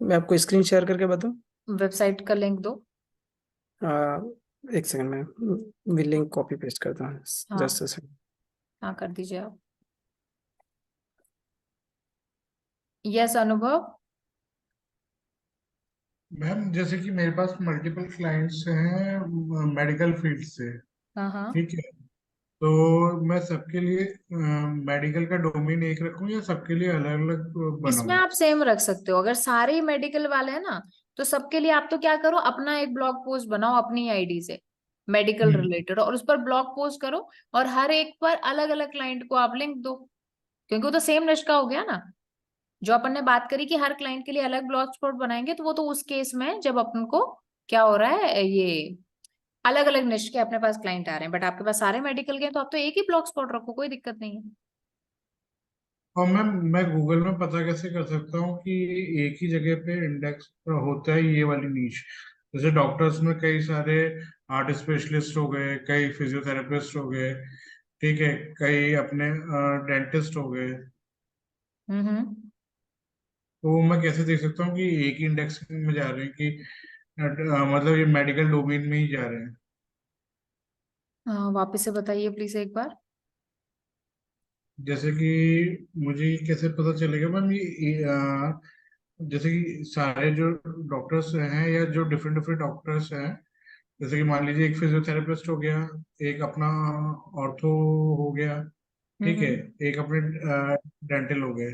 मैं आपको स्क्रीन शेयर करके बताऊं? वेबसाइट का लिंक दो। आ, एक सेकंड में भी लिंक कॉपी पेस्ट करता हूँ। हाँ जस्ट अ सेकंड। हाँ कर दीजिए आप। यस अनुभव। मैम जैसे कि मेरे पास मल्टीपल क्लाइंट्स हैं मेडिकल फील्ड से। हाँ हाँ। ठीक है। तो मैं सबके लिए मेडिकल का डोमेन एक रखूं या सबके लिए अलग अलग इसमें बनाऊं? आप सेम रख सकते हो, अगर सारे मेडिकल वाले हैं ना, तो सबके लिए आप तो क्या करो, अपना एक ब्लॉग पोस्ट बनाओ अपनी आईडी से, मेडिकल हम्म। रिलेटेड, और उस पर ब्लॉग पोस्ट करो, और हर एक पर अलग अलग क्लाइंट को आप लिंक दो, क्योंकि वो तो सेम निश का हो गया ना। जो अपन ने बात करी कि हर क्लाइंट के लिए अलग ब्लॉग स्पॉट बनाएंगे, तो वो तो उस केस में जब अपन को क्या हो रहा है, ये अलग अलग निश के अपने पास क्लाइंट आ रहे हैं, बट आपके पास सारे मेडिकल के हैं, तो आप तो एक ही ब्लॉग स्पॉट रखो, कोई दिक्कत नहीं है। और मैम मैं गूगल में पता कैसे कर सकता हूँ कि एक ही जगह पे इंडेक्स होता है ये वाली नीच? जैसे डॉक्टर्स में कई सारे आर्ट स्पेशलिस्ट हो गए, कई फिजियोथेरेपिस्ट हो गए, ठीक है, कई अपने डेंटिस्ट हो गए। हम्म। तो मैं कैसे देख सकता हूँ कि एक ही इंडेक्स में जा रहे हैं कि मतलब ये मेडिकल डोमेन में ही जा रहे हैं? वापस से बताइए प्लीज एक बार। जैसे कि मुझे ये कैसे पता चलेगा मैम, जैसे कि सारे जो डॉक्टर्स हैं या जो डिफरेंट डिफरेंट डॉक्टर्स हैं, जैसे कि मान लीजिए एक फिजियोथेरेपिस्ट हो गया, एक अपना ऑर्थो हो गया, ठीक है, हम्म। एक अपने डेंटल हो गए,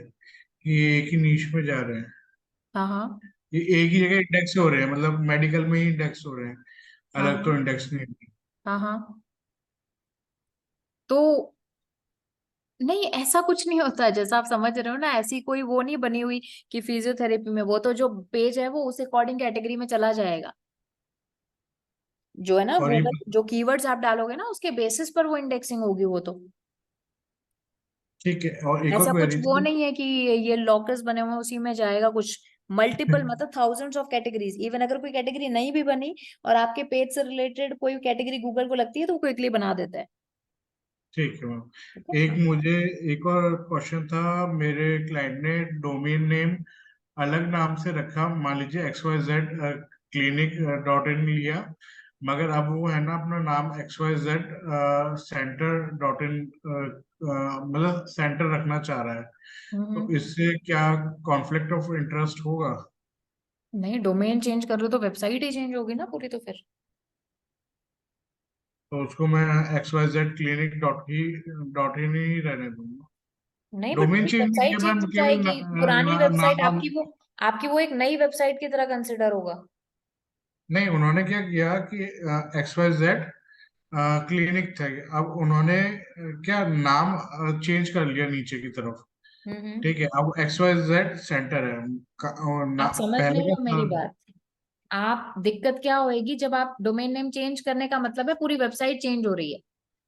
कि एक ही नीश में जा रहे हैं, हाँ हाँ ये एक ही जगह इंडेक्स हो रहे हैं, मतलब मेडिकल में ही इंडेक्स हो रहे हैं, हाँ अलग तो हाँ इंडेक्स नहीं है? हाँ हाँ। तो नहीं, ऐसा कुछ नहीं होता है, जैसा आप समझ रहे हो ना, ऐसी कोई वो नहीं बनी हुई कि फिजियोथेरेपी में, वो तो जो पेज है वो उस अकॉर्डिंग कैटेगरी में चला जाएगा, जो है ना और ये गूगल, जो कीवर्ड्स आप डालोगे ना उसके बेसिस पर वो इंडेक्सिंग होगी वो तो। ठीक है, और एक ऐसा और कुछ क्वेरी वो थी। नहीं है कि ये लॉकर्स बने हुए हैं, उसी में जाएगा कुछ, मल्टीपल मतलब थाउजेंड्स ऑफ कैटेगरीज। इवन अगर कोई कैटेगरी नहीं भी बनी और आपके पेज से रिलेटेड कोई कैटेगरी गूगल को लगती है तो वो क्विकली बना देता है। ठीक है मैम। ठीक है। एक मुझे एक और क्वेश्चन था, मेरे क्लाइंट ने डोमेन नेम अलग नाम से रखा, मान लीजिए XYZ clinic.in लिया, मगर अब वो है ना अपना नाम XYZ center.in मतलब सेंटर रखना चाह रहा है, तो इससे क्या कॉन्फ्लिक्ट ऑफ इंटरेस्ट होगा? नहीं, डोमेन चेंज कर रहे हो तो वेबसाइट ही चेंज होगी ना पूरी, तो फिर तो उसको मैं XYZ clinic.in ही रहने दूंगा। नहीं, बट डोमेन पूरी चेंज नहीं वेबसाइट किया चेंज मैम, हो केवल जाएगी। पुरानी वेबसाइट नाम। आपकी वो एक नई वेबसाइट की तरह कंसिडर होगा। नहीं, उन्होंने क्या किया कि XYZ क्लिनिक था, अब उन्होंने क्या नाम चेंज कर लिया नीचे की तरफ। ठीक है, अब XYZ सेंटर है आप समझ पहले नहीं का हो मेरी बात। आप दिक्कत क्या होएगी जब आप डोमेन नेम चेंज करने का मतलब है पूरी वेबसाइट चेंज हो रही है।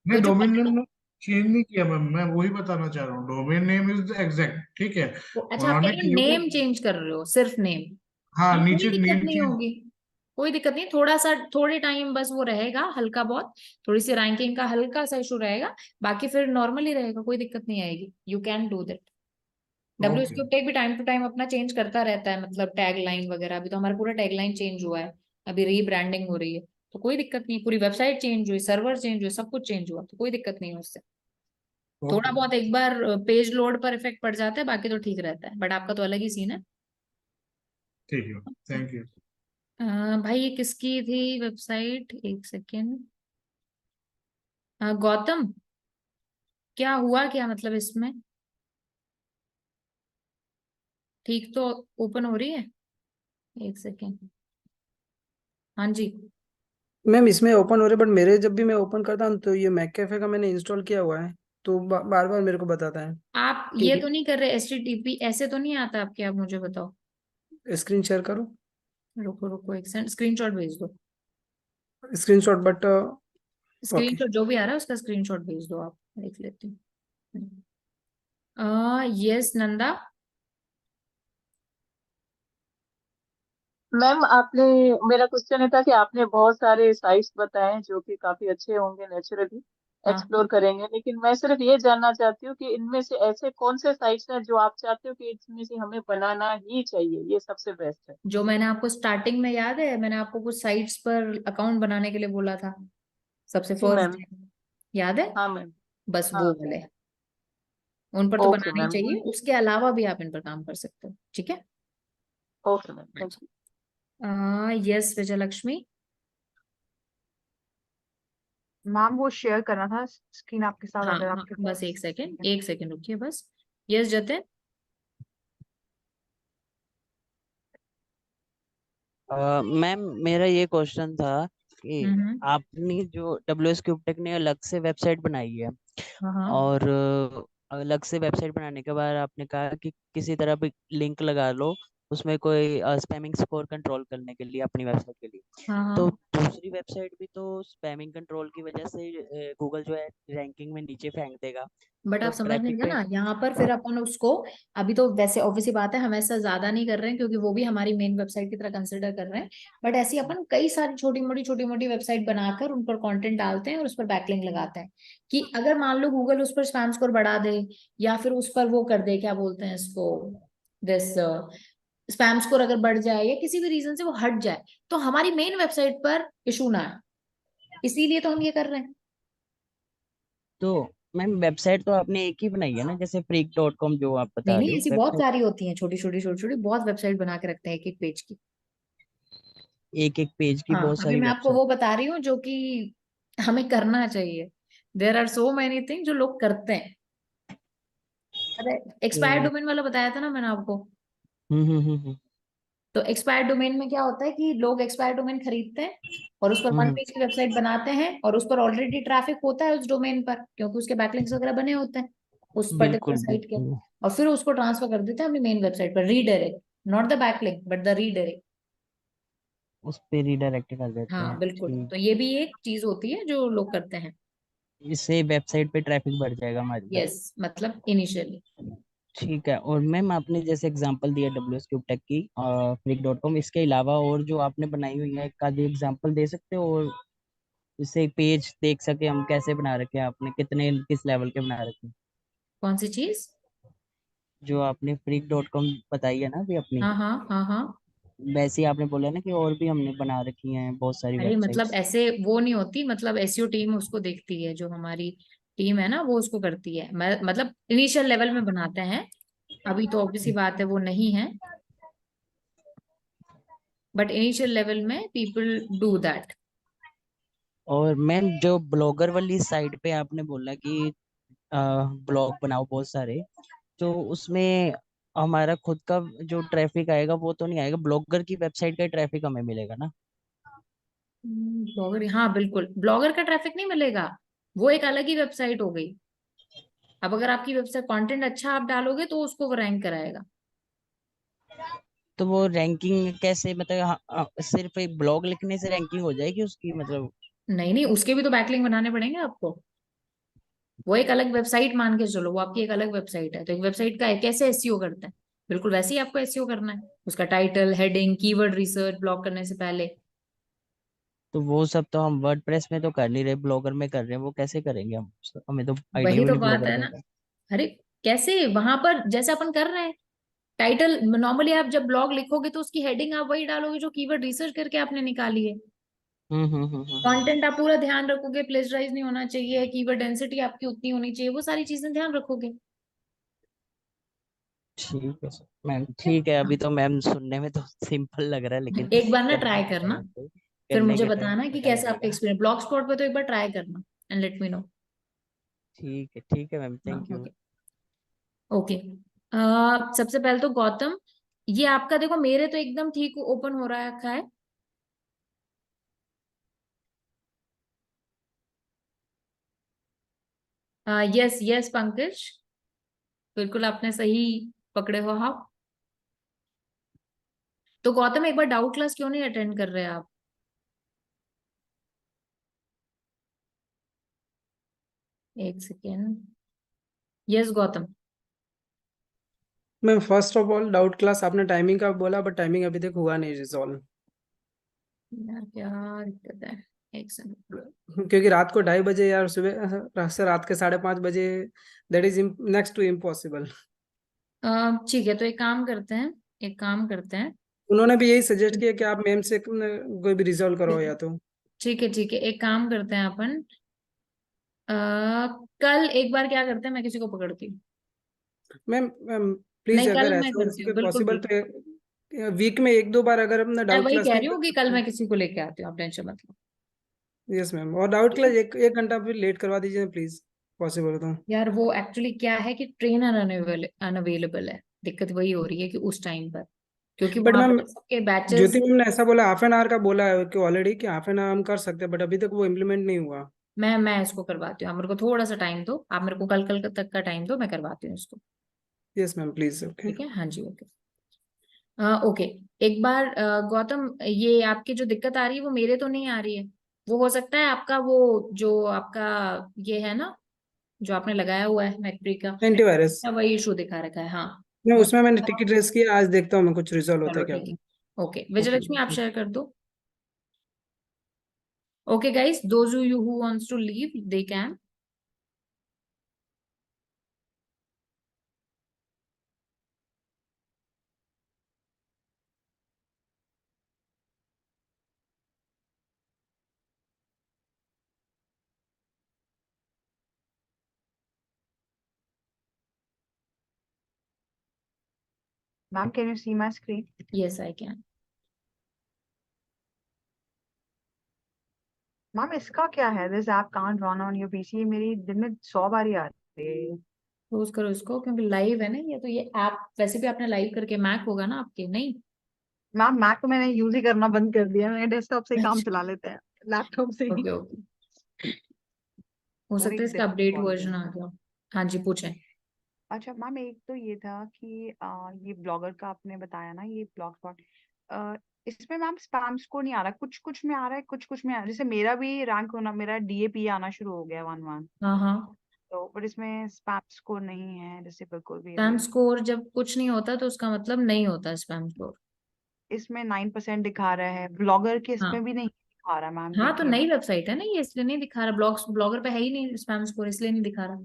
नहीं, तो जो डोमेन नेम चेंज नहीं किया मैम, मैं वही बताना चाह रहा हूँ, डोमेन नेम इज एग्जैक्ट, ठीक है। अच्छा, आप कह उन्होंने रहे हो केवल नेम चेंज कर रहे हो, सिर्फ नेम। हाँ हाँ, कोई नीचे दिक्कत नेम नहीं चेंज। होगी। कोई दिक्कत नहीं, थोड़ा सा थोड़े टाइम बस वो रहेगा, हल्का बहुत थोड़ी सी रैंकिंग का हल्का सा इशू रहेगा। बाकी फिर नॉर्मल ही रहेगा, कोई दिक्कत नहीं आएगी। You can do that. Okay. WSQTech भी टाइम टू टाइम अपना चेंज करता रहता है, मतलब टैग लाइन वगैरह। अभी तो हमारा पूरा टैग लाइन चेंज हुआ है, अभी रीब्रांडिंग हो रही है। तो कोई दिक्कत नहीं, पूरी वेबसाइट चेंज हुई, सर्वर चेंज हुए, सब कुछ चेंज हुआ, तो कोई दिक्कत नहीं है उससे। थोड़ा ओके। बहुत एक बार पेज लोड पर इफेक्ट पड़ जाता है, बाकी तो ठीक रहता है। बट आपका तो अलग ही सीन है। ठीक है, थैंक यू। भाई ये किसकी थी वेबसाइट, एक सेकेंड। गौतम, क्या हुआ क्या मतलब इसमें? ठीक तो ओपन हो रही है? एक सेकेंड। हाँ जी। मैम इसमें ओपन हो रहे, बट मेरे जब भी मैं ओपन करता हूँ तो ये मैक कैफे का मैंने इंस्टॉल किया हुआ है, तो बार बार मेरे को बताता है। आप ये तो नहीं कर रहे HTTP ऐसे तो नहीं आता आपके? आप मुझे बताओ। स्क्रीन शेयर करो। रुको रुको, एक सेकंड, स्क्रीनशॉट भेज दो। Screenshot but okay. स्क्रीनशॉट जो भी आ रहा है उसका स्क्रीनशॉट भेज दो, आप देख लेती हूँ। यस नंदा। मैम आपने, मेरा क्वेश्चन ये था कि आपने बहुत सारे साइट्स बताए हैं जो कि काफी अच्छे होंगे, नेचुरली हाँ, एक्सप्लोर करेंगे, लेकिन मैं सिर्फ ये जानना चाहती हूँ कि इनमें से ऐसे कौन से साइट्स हैं जो आप चाहते हो कि इसमें से हमें बनाना ही चाहिए, ये सबसे बेस्ट है। जो मैंने आपको स्टार्टिंग में याद है, मैंने आपको कुछ साइट्स पर अकाउंट बनाने के लिए बोला था, सबसे जी मैम। फर्स्ट। याद है? हाँ मैम। बस वो हाँ। वाले, उन पर तो ओके बनाना ही मैम। चाहिए। उसके अलावा भी आप इन पर काम कर सकते हो, ठीक है। Okay ma'am, thank you. Yes Vijayalakshmi. Ma'am वो शेयर करना था स्क्रीन आपके साथ, हाँ अगर हाँ, आपके बस पास। एक सेकेंड रुकिए बस। यस जतिन। मैम मेरा ये क्वेश्चन था कि हम्म। आपने जो WSQTech ने अलग से वेबसाइट बनाई है, हाँ हाँ और अलग से वेबसाइट बनाने के बाद आपने कहा कि किसी तरह भी लिंक लगा लो उसमें कोई स्पैमिंग स्कोर कंट्रोल करने के लिए अपनी वेबसाइट के लिए। हाँ तो हाँ। दूसरी वेबसाइट भी तो स्पैमिंग कंट्रोल की वजह से गूगल जो है रैंकिंग में नीचे फेंक देगा, बट तो आप समझ नहीं ट्रैफिक गए पे। ना, यहाँ पर फिर अपन उसको, अभी तो वैसे ऑब्वियसली बात है हम ऐसा ज्यादा नहीं कर रहे हैं क्योंकि वो भी हमारी मेन वेबसाइट की तरह कंसिडर कर रहे हैं। बट ऐसी अपन कई सारी छोटी मोटी वेबसाइट बनाकर उन पर कंटेंट डालते हैं और उस पर बैकलिंक लगाते हैं कि अगर मान लो गूगल उस पर स्पैम स्कोर बढ़ा दे या फिर उस पर वो कर दे, क्या बोलते हैं इसको, दिस स्पैम स्कोर अगर बढ़ जाए या किसी भी रीजन से वो हट जाए, तो हमारी मेन वेबसाइट पर इशू ना आए, इसीलिए तो हम ये कर रहे हैं। तो मैम वेबसाइट तो आपने एक ही बनाई है ना, जैसे freak.com जो आप नहीं बता रहे नहीं, हो ऐसी बहुत वेबसाइट, सारी होती हैं, छोटी छोटी बहुत वेबसाइट बना के रखते हैं एक एक पेज की। एक एक पेज की हाँ, बहुत अभी सारी मैं आपको वेबसाइट। वो बता रही हूँ जो कि हमें करना चाहिए। There are so many thing जो लोग करते हैं। अरे, एक्सपायर तो डोमेन वाला बताया था ना मैंने आपको। हम्म। तो एक्सपायर डोमेन में क्या होता है कि लोग एक्सपायर डोमेन खरीदते हैं और उस पर वन हम्म, पेज की वेबसाइट बनाते हैं और उस पर ऑलरेडी ट्रैफिक होता है उस डोमेन पर, क्योंकि उसके बैकलिंक्स वगैरह बने होते हैं उस पर्टिकुलर बिल्कुल साइट के। बिल्कुल। और फिर उसको ट्रांसफर कर देते हैं अपनी मेन वेबसाइट पर, redirect, not the backlink but the redirect. उस पे रिडायरेक्ट कर देते हाँ हैं, बिल्कुल, ठीक। तो ये भी एक चीज होती है जो लोग करते हैं। इससे वेबसाइट पे ट्रैफिक बढ़ जाएगा हमारी। यस, मतलब इनिशियली। ठीक है। और मैम आपने जैसे एग्जांपल दिया WS क्यूब टेक की Freak.com, इसके अलावा और जो आपने बनाई हुई है एक आधी एग्जांपल दे सकते हो, और इससे एक पेज देख सके हम कैसे बना रखे हैं आपने, कितने किस लेवल के बना रखे हैं? कौन सी चीज? जो आपने Freak.com बताई है ना अभी अपनी, हाँ हाँ हाँ हाँ। वैसे ही आपने बोला ना कि और भी हमने बना रखी हैं बहुत सारी अरे मतलब वेबसाइट्स। ऐसे वो नहीं होती, मतलब एसईओ टीम उसको देखती है, जो हमारी टीम है ना वो उसको करती है। मतलब इनिशियल लेवल में बनाते हैं, अभी तो ऑब्वियसली बात है वो नहीं है, बट इनिशियल लेवल में पीपल डू दैट। और मैम जो ब्लॉगर वाली साइट पे आपने बोला कि ब्लॉग बनाओ बहुत सारे, तो उसमें हमारा खुद का जो ट्रैफिक आएगा वो तो नहीं आएगा, ब्लॉगर की वेबसाइट का ट्रैफिक हमें मिलेगा ना? ब्लॉगर, हाँ बिल्कुल, ब्लॉगर का ट्रैफिक नहीं मिलेगा, वो एक अलग ही वेबसाइट हो गई। अब अगर आपकी वेबसाइट कंटेंट अच्छा आप डालोगे तो उसको वो रैंक कराएगा। तो वो रैंकिंग कैसे, मतलब सिर्फ एक ब्लॉग लिखने से रैंकिंग हो जाएगी उसकी, मतलब? नहीं नहीं, उसके भी तो बैकलिंक बनाने पड़ेंगे आपको। वो एक अलग वेबसाइट मान के चलो, वो आपकी एक अलग वेबसाइट है, तो एक वेबसाइट का कैसे एसईओ करते हैं, बिल्कुल वैसे ही आपको एसईओ करना है, उसका title, heading, keyword research, blog करने से पहले। तो वो सब तो हम वर्डप्रेस में तो कर नहीं रहे, ब्लॉगर में कर रहे हैं, वो कैसे करेंगे हम? हमें तो आइडिया वही भी तो नहीं बात ब्लॉगर है में ना। का। अरे कैसे, वहां पर जैसे अपन कर रहे हैं, टाइटल नॉर्मली आप जब ब्लॉग लिखोगे तो उसकी हेडिंग आप वही डालोगे जो कीवर्ड रिसर्च करके आपने निकाली है। हम्म। कंटेंट आप पूरा ध्यान रखोगे, प्लेजराइज नहीं होना चाहिए, कीवर्ड डेंसिटी आपकी उतनी होनी चाहिए, वो सारी चीजें ध्यान रखोगे। ठीक है सर मैम, ठीक है। अभी तो मैम सुनने में तो सिंपल लग रहा है, लेकिन एक बार ना करने ट्राई के करना, टाइम पे, फिर करने मुझे के टाइम बताना पे कि पता कैसा आपका लगेगा। एक्सपीरियंस, ब्लॉग स्पॉट पे तो एक बार ट्राई करना एंड लेट मी नो। ठीक है मैम, हाँ थैंक यू। ओके। ओके। सबसे पहले तो गौतम, ये आपका देखो, मेरे तो एकदम ठीक ओपन हो रखा है। यस यस पंकज, बिल्कुल आपने सही पकड़े हो आप। तो गौतम एक बार डाउट क्लास क्यों नहीं अटेंड कर रहे आप? एक second. Yes Gautam. Ma'am first of all doubt class आपने टाइमिंग का बोला, बट टाइमिंग अभी तक हुआ नहीं रिजॉल्व। यार क्या दिक्कत है, एक सेकंड। क्योंकि रात को 2:30 बजे यार, सुबह से रात के 5:30 बजे, that is next to impossible. ठीक है, तो एक काम करते हैं, एक काम करते हैं। उन्होंने भी यही सजेस्ट किया कि आप मैम से कोई भी रिजॉल्व करो या तो। ठीक है ठीक है, एक काम करते हैं अपन, अ, कल एक बार क्या करते हैं, मैं किसी को पकड़ती हूँ। मैम मैम प्लीज, नहीं, अगर कल मैं ऐसा हो करती हूँ सके बिल्कुल पॉसिबल भी। तो वीक में 1-2 बार अगर अपना मैं डाउट वही क्लास कह नहीं रही हूँ कि कल कर। मैं किसी को लेके आती हूँ, आप टेंशन मत लो। यस मैम, और डाउट ठीक क्लास है। एक घंटा फिर लेट करवा दीजिए प्लीज, पॉसिबल हो तो। यार वो एक्चुअली क्या है कि ट्रेनर अनअवेलेबल है, दिक्कत वही हो रही है कि उस टाइम पर, क्योंकि बट वहां मैम पर सबके बैचेस। ज्योति मैम ने ऐसा बोला, ½ का बोला है कि ऑलरेडी कि ½ हम कर सकते हैं, बट अभी तक वो इम्प्लीमेंट नहीं हुआ। मैं इसको करवाती हूँ, आप मेरे को थोड़ा सा टाइम दो, आप मेरे को कल कल तक का टाइम दो, मैं करवाती हूँ इसको। Yes ma'am please, okay. ठीक है, हाँ जी ओके। ओके। एक बार गौतम, ये आपकी जो दिक्कत आ रही है वो मेरे तो नहीं आ रही है, वो हो सकता है आपका वो जो आपका ये है ना, जो आपने लगाया हुआ है मैकफ्री का, एंटीवायरस। वही इशू दिखा रखा है, हाँ। मैं हो उसमें मैंने सकता है। टिकट रेस किया, आज देखता हूँ मैं कुछ रिजॉल्व होता चलो है क्या। ठीक है। Okay okay. विजयलक्ष्मी, आप शेयर कर दो। Okay guys, those you who wants to leave they can. Ma'am can you see my screen? Yes I can. Ma'am इसका क्या है, this app can't run on your PC, मेरी दिन में 100 बारी आ रही है। क्लोज करो इसको, क्योंकि लाइव है ना ये, तो ये ऐप वैसे भी आपने लाइव करके, मैक होगा ना आपके, नहीं? मैम मैक तो मैंने यूज ही करना बंद कर दिया, मैंने डेस्कटॉप से ही काम अच्छा। चला लेते हैं, लैपटॉप से ही। ओके ओके, हो और सकता है एक इसका डिफरेंट अपडेट कॉल वर्जन पे। आ गया। हाँ जी पूछें। अच्छा मैम, एक तो ये था कि ये ब्लॉगर का आपने बताया ना, ये ब्लॉग स्पॉट, इसमें मैम स्पैम स्कोर नहीं आ रहा, कुछ कुछ में आ रहा है, कुछ कुछ में आ रहा है, जैसे मेरा भी रैंक होना, मेरा DAP आना शुरू हो गया 1-1। हाँ हाँ। तो बट इसमें स्पैम स्कोर नहीं है जैसे बिल्कुल भी स्पैम अभी। स्कोर जब कुछ नहीं होता तो उसका मतलब नहीं होता स्पैम स्कोर। इसमें 9% दिखा रहा है, ब्लॉगर के हाँ इसमें भी नहीं दिखा रहा मैम, हाँ, तो देखिए। नई वेबसाइट है ना ये, इसलिए नहीं दिखा रहा। ब्लॉगर पे है ही नहीं स्पैम स्कोर, इसलिए नहीं दिखा रहा।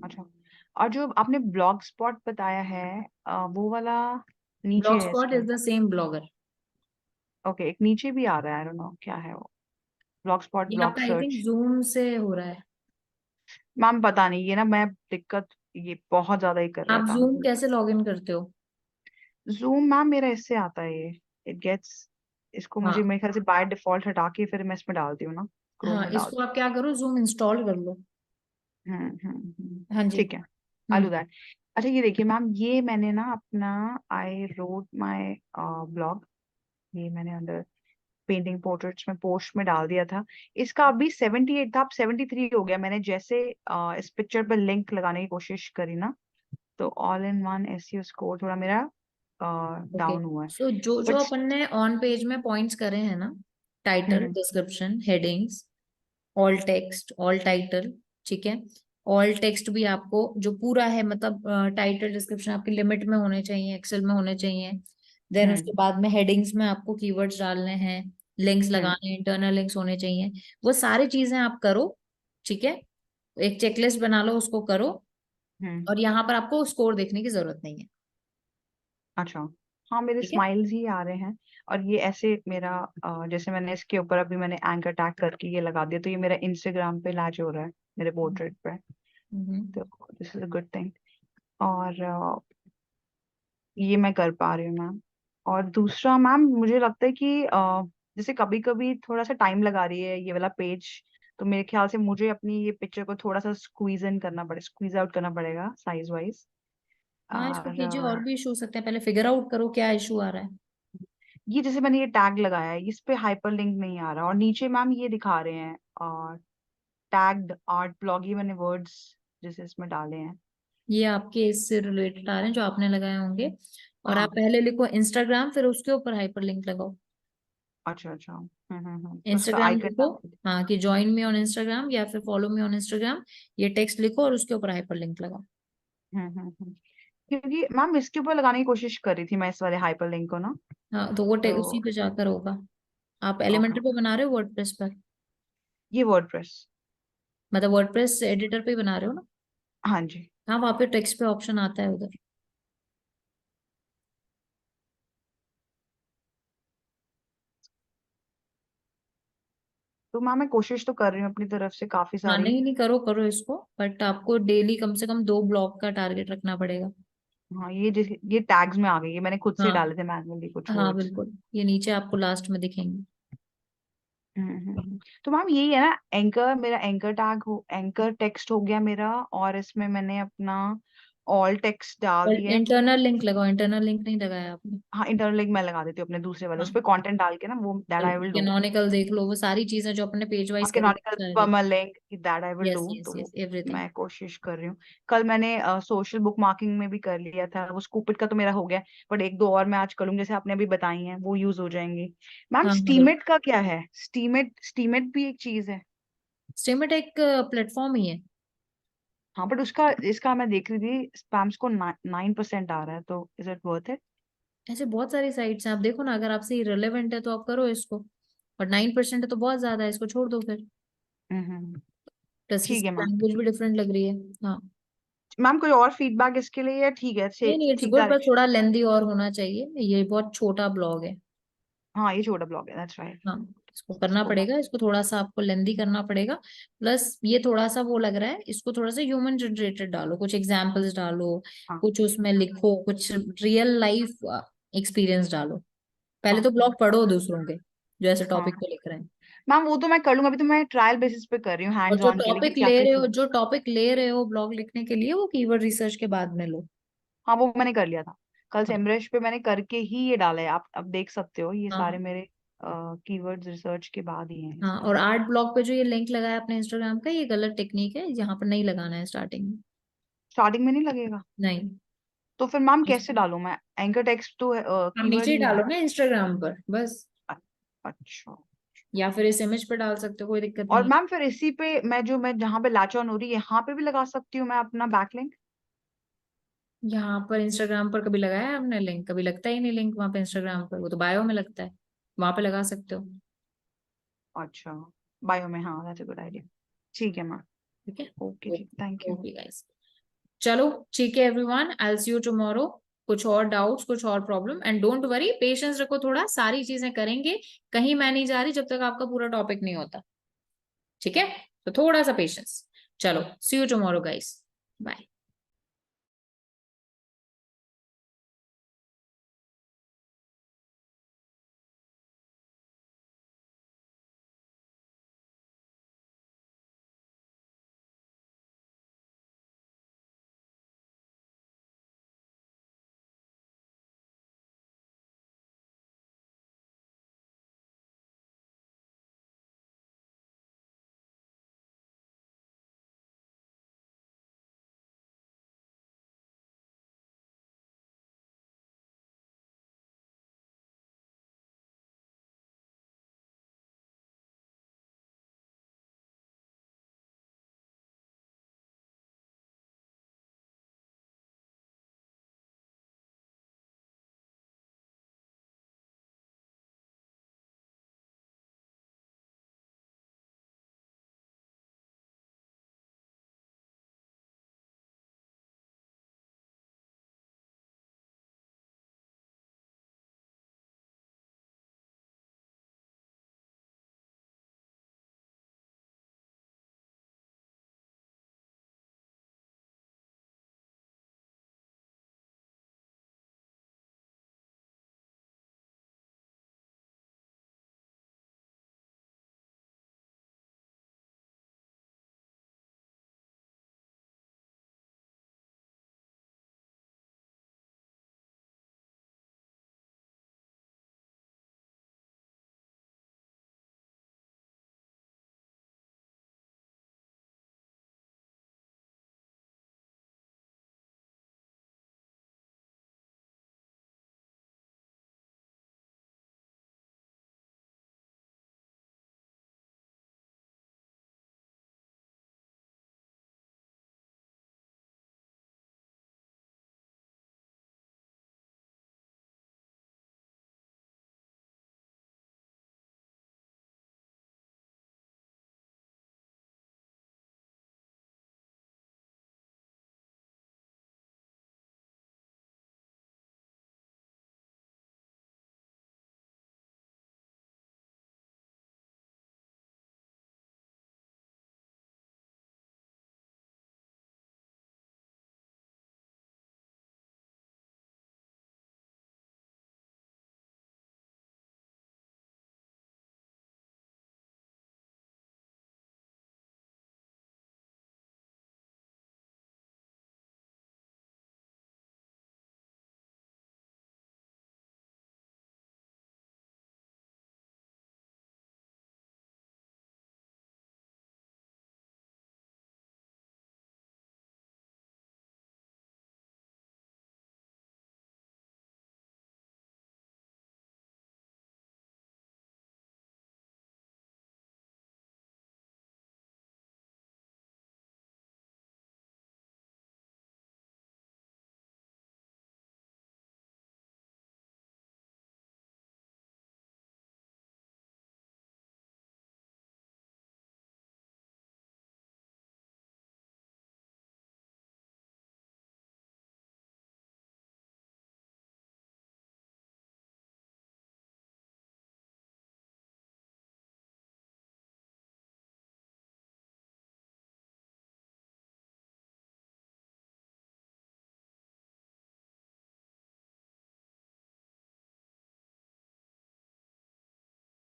अच्छा, और जो आपने ब्लॉग स्पॉट बताया है वो वाला नीचे ब्लॉग है स्पॉट इसके। Is the same blogger. Okay, एक नीचे भी आ रहा है, आई डोंट नो क्या है वो। ब्लॉग स्पॉट, ये ब्लॉग आपका आई थिंक सर्च। जूम से हो रहा है। मैम पता नहीं, ये ना मैं दिक्कत ये बहुत ज्यादा ही कर रहा आप था। जूम कैसे लॉग इन करते हो? जूम मैम मेरा इससे आता है ये, इट गेट्स, इसको मुझे हाँ मेरे ख्याल से बाय डिफॉल्ट हटा के फिर मैं इसमें डालती हूँ ना, क्रोम हाँ, में डाल। इसको आप क्या करो, जूम इंस्टॉल कर लो। हाँ जी। ठीक है, आई डू हम्म। दैट। अच्छा ये देखिए मैम, ये मैंने ना अपना, आई रोट माय ब्लॉग, ये मैंने अंदर पेंटिंग पोर्ट्रेट्स में पोस्ट में डाल दिया था। इसका अभी 78 था, अब 73 हो गया। मैंने जैसे इस पिक्चर पर लिंक लगाने की कोशिश करी ना, तो all in one SEO score थोड़ा मेरा ओके, डाउन हुआ है। सो जो जो बट अपन ने ऑन पेज में पॉइंट्स करे हैं ना, title, description, headings, all text, all title, ठीक है। ऑल टेक्स्ट भी आपको जो पूरा है, मतलब टाइटल डिस्क्रिप्शन आपकी लिमिट में होने चाहिए, एक्सेल में होने चाहिए। देन उसके बाद में हेडिंग्स में आपको कीवर्ड्स डालने हैं, लिंक्स लगाने हैं, इंटरनल लिंक्स होने चाहिए। वो सारी चीजें आप करो, ठीक है। एक चेकलिस्ट बना लो, उसको करो। और यहाँ पर आपको स्कोर देखने की जरूरत नहीं है। अच्छा, हाँ मेरे ठीक है। स्माइल्स ही आ रहे हैं। और ये ऐसे मेरा जैसे मैंने इसके ऊपर अभी मैंने एंकर टैग करके ये लगा दिया, तो ये मेरा इंस्टाग्राम पे लॉन्च हो रहा है मेरे पोर्ट्रेट पे। तो this is a good thing. और ये मैं कर पा रही हूँ मैम। और दूसरा मैम, मुझे लगता है कि जैसे कभी कभी थोड़ा सा टाइम लगा रही है ये वाला पेज, तो मेरे ख्याल से मुझे अपनी ये पिक्चर को थोड़ा सा स्क्वीज इन करना पड़े, स्क्वीज आउट करना पड़ेगा साइज वाइज। हाँ, इसको और कीजिए, और भी इशू हो सकते हैं, पहले फिगर आउट करो क्या इशू आ रहा है। ये जैसे मैंने ये टैग लगाया है, इस पे हाइपर लिंक नहीं आ रहा, और नीचे मैम ये दिखा रहे हैं और टैग्ड आर्ट ब्लॉग, ये मैंने वर्ड्स जैसे इसमें डाले हैं। ये आपके इससे रिलेटेड आ रहे हैं जो आपने लगाए होंगे। और आप हाँ, पहले लिखो इंस्टाग्राम, फिर उसके ऊपर हाइपर लिंक लगाओ। अच्छा अच्छा, उसका इंस्टाग्राम आइकन लिखो, हाँ, कि ज्वाइन मी ऑन इंस्टाग्राम या फिर फॉलो मी ऑन इंस्टाग्राम, ये टेक्स्ट लिखो और उसके ऊपर हाइपर लिंक लगाओ। क्योंकि मैम इसके ऊपर लगाने की कोशिश कर रही थी मैं इस वाले हाइपर लिंक को ना। हाँ, तो वो उसी तो पे जाकर होगा। आप ओके, एलिमेंटर पे बना रहे हो, वर्डप्रेस पर? ये वर्डप्रेस। मतलब वर्डप्रेस एडिटर पे ही बना रहे हो ना? हाँ जी। हाँ, वहाँ पे टेक्स्ट पे ऑप्शन आता है उधर। तो मैम मैं कोशिश तो कर रही हूँ अपनी तरफ से काफी हाँ, सारी। नहीं नहीं, करो करो इसको, बट आपको डेली कम से कम 2 ब्लॉक का टारगेट रखना पड़ेगा। हाँ, ये टैग्स में आ गई, ये मैंने खुद से हाँ डाले थे मैनुअली कुछ हाँ, वर्ड्स। बिल्कुल, ये नीचे आपको लास्ट में दिखेंगे। तो मैम यही है ना, एंकर मेरा एंकर टैग हो, एंकर टेक्स्ट हो गया मेरा, और इसमें मैंने अपना ऑल टेक्स्ट डाल और दिया है। इंटरनल लिंक लगाओ, इंटरनल लिंक नहीं लगाया आपने। हाँ, इंटरनल लिंक मैं लगा देती हूँ अपने दूसरे वाले, उस हाँ, पर कंटेंट डाल के ना, वो that I will do. Canonical देख लो, वो सारी चीजें जो अपने पेज वाइज करी कैनोनिकल सारे देख। Permalink, that I will yes do. Yes तो यस, एवरीथिंग। मैं कोशिश कर रही हूँ। कल मैंने सोशल बुक मार्किंग में भी कर लिया था, वो स्कूपिट का तो मेरा हो गया, बट एक दो और मैं आज करूंगी जैसे आपने अभी बताई हैं, वो यूज हो जाएंगी। मैम हाँ हाँ, बिल्कुल। स्टीमेट का क्या है? स्टीमेट, स्टीमेट भी एक चीज है। स्टेमट एक प्लेटफॉर्म ही है। हाँ, बट उसका, इसका मैं देख रही थी स्पैम्स को 9% आ रहा है, तो इज इट वर्थ इट? ऐसे बहुत सारी साइट्स हैं, आप देखो ना, अगर आपसे रिलेवेंट है तो आप करो इसको। और 9% है तो बहुत ज्यादा है, इसको छोड़ दो फिर। प्लस ठीक है इसकी मैम। लैंग्वेज भी डिफरेंट लग रही है। हाँ, मैम कोई और फीडबैक इसके लिए, या ठीक है, नहीं नहीं, इट्स ठीक गुड, बस डायरेक्शन? थोड़ा लेंदी और होना चाहिए, ये बहुत छोटा ब्लॉग है। हाँ, ये छोटा ब्लॉग है, दैट्स राइट। हाँ, इसको करना इसको मैं, पड़ेगा, इसको थोड़ा सा आपको लेंदी करना पड़ेगा। प्लस ये थोड़ा सा वो लग रहा है, इसको थोड़ा सा ह्यूमन जनरेटेड डालो, कुछ एग्जांपल्स डालो, हाँ कुछ उसमें लिखो, कुछ रियल लाइफ एक्सपीरियंस डालो। पहले तो हाँ ब्लॉग पढ़ो दूसरों के जो ऐसे हाँ टॉपिक पे लिख रहे हैं। मैम, वो तो मैं कर लूंगा, अभी तो मैं ट्रायल बेसिस पे कर रही हूँ, और हैंड्स ऑन के लिए कि क्या क्या चीज। जो टॉपिक ले रहे हो ब्लॉग लिखने के लिए, वो कीवर्ड रिसर्च के बाद में लो। हाँ, वो मैंने कर लिया था कल हाँ सेमरश पे, मैंने करके ही ये डाला है, आप अब देख सकते हो ये सारे हाँ मेरे कीवर्ड्स रिसर्च के बाद ही हैं हाँ। इसमें। और आर्ट ब्लॉग पे जो ये लिंक लगाया अपने इंस्टाग्राम का, ये गलत टेक्निक है, यहाँ पर नहीं लगाना है स्टार्टिंग में। स्टार्टिंग में नहीं लगेगा? नहीं, तो फिर मैम कैसे डालूं मैं? एंकर टेक्स्ट तो आप नीचे कीवर्ड ही ही है डालो ना? ना इंस्टाग्राम पर बस। अच्छा, या फिर इस इमेज पे डाल सकते हो, कोई दिक्कत और नहीं। मैम फिर इसी पे मैं जहाँ पे लैच ऑन हो रही है यहाँ पे भी लगा सकती हूँ मैं अपना बैकलिंक? यहाँ पर इंस्टाग्राम पर कभी लगाया है आपने लिंक? कभी लगता ही नहीं लिंक वहां पे इंस्टाग्राम पर, वो तो बायो में लगता है, वहां पे लगा सकते हो। अच्छा, बायो में, हाँ दैट्स अ गुड आइडिया। ठीक है मैम, ठीक है, okay ji, thank you. Okay guys, चलो ठीक है everyone, I will see you tomorrow. कुछ और डाउट्स, कुछ और problem, and don't worry, patience रखो थोड़ा, सारी चीजें करेंगे, कहीं मैं नहीं जा रही जब तक आपका पूरा टॉपिक नहीं होता। ठीक है, तो थोड़ा सा पेशेंस। चलो सी यू टुमारो गाइस, बाय।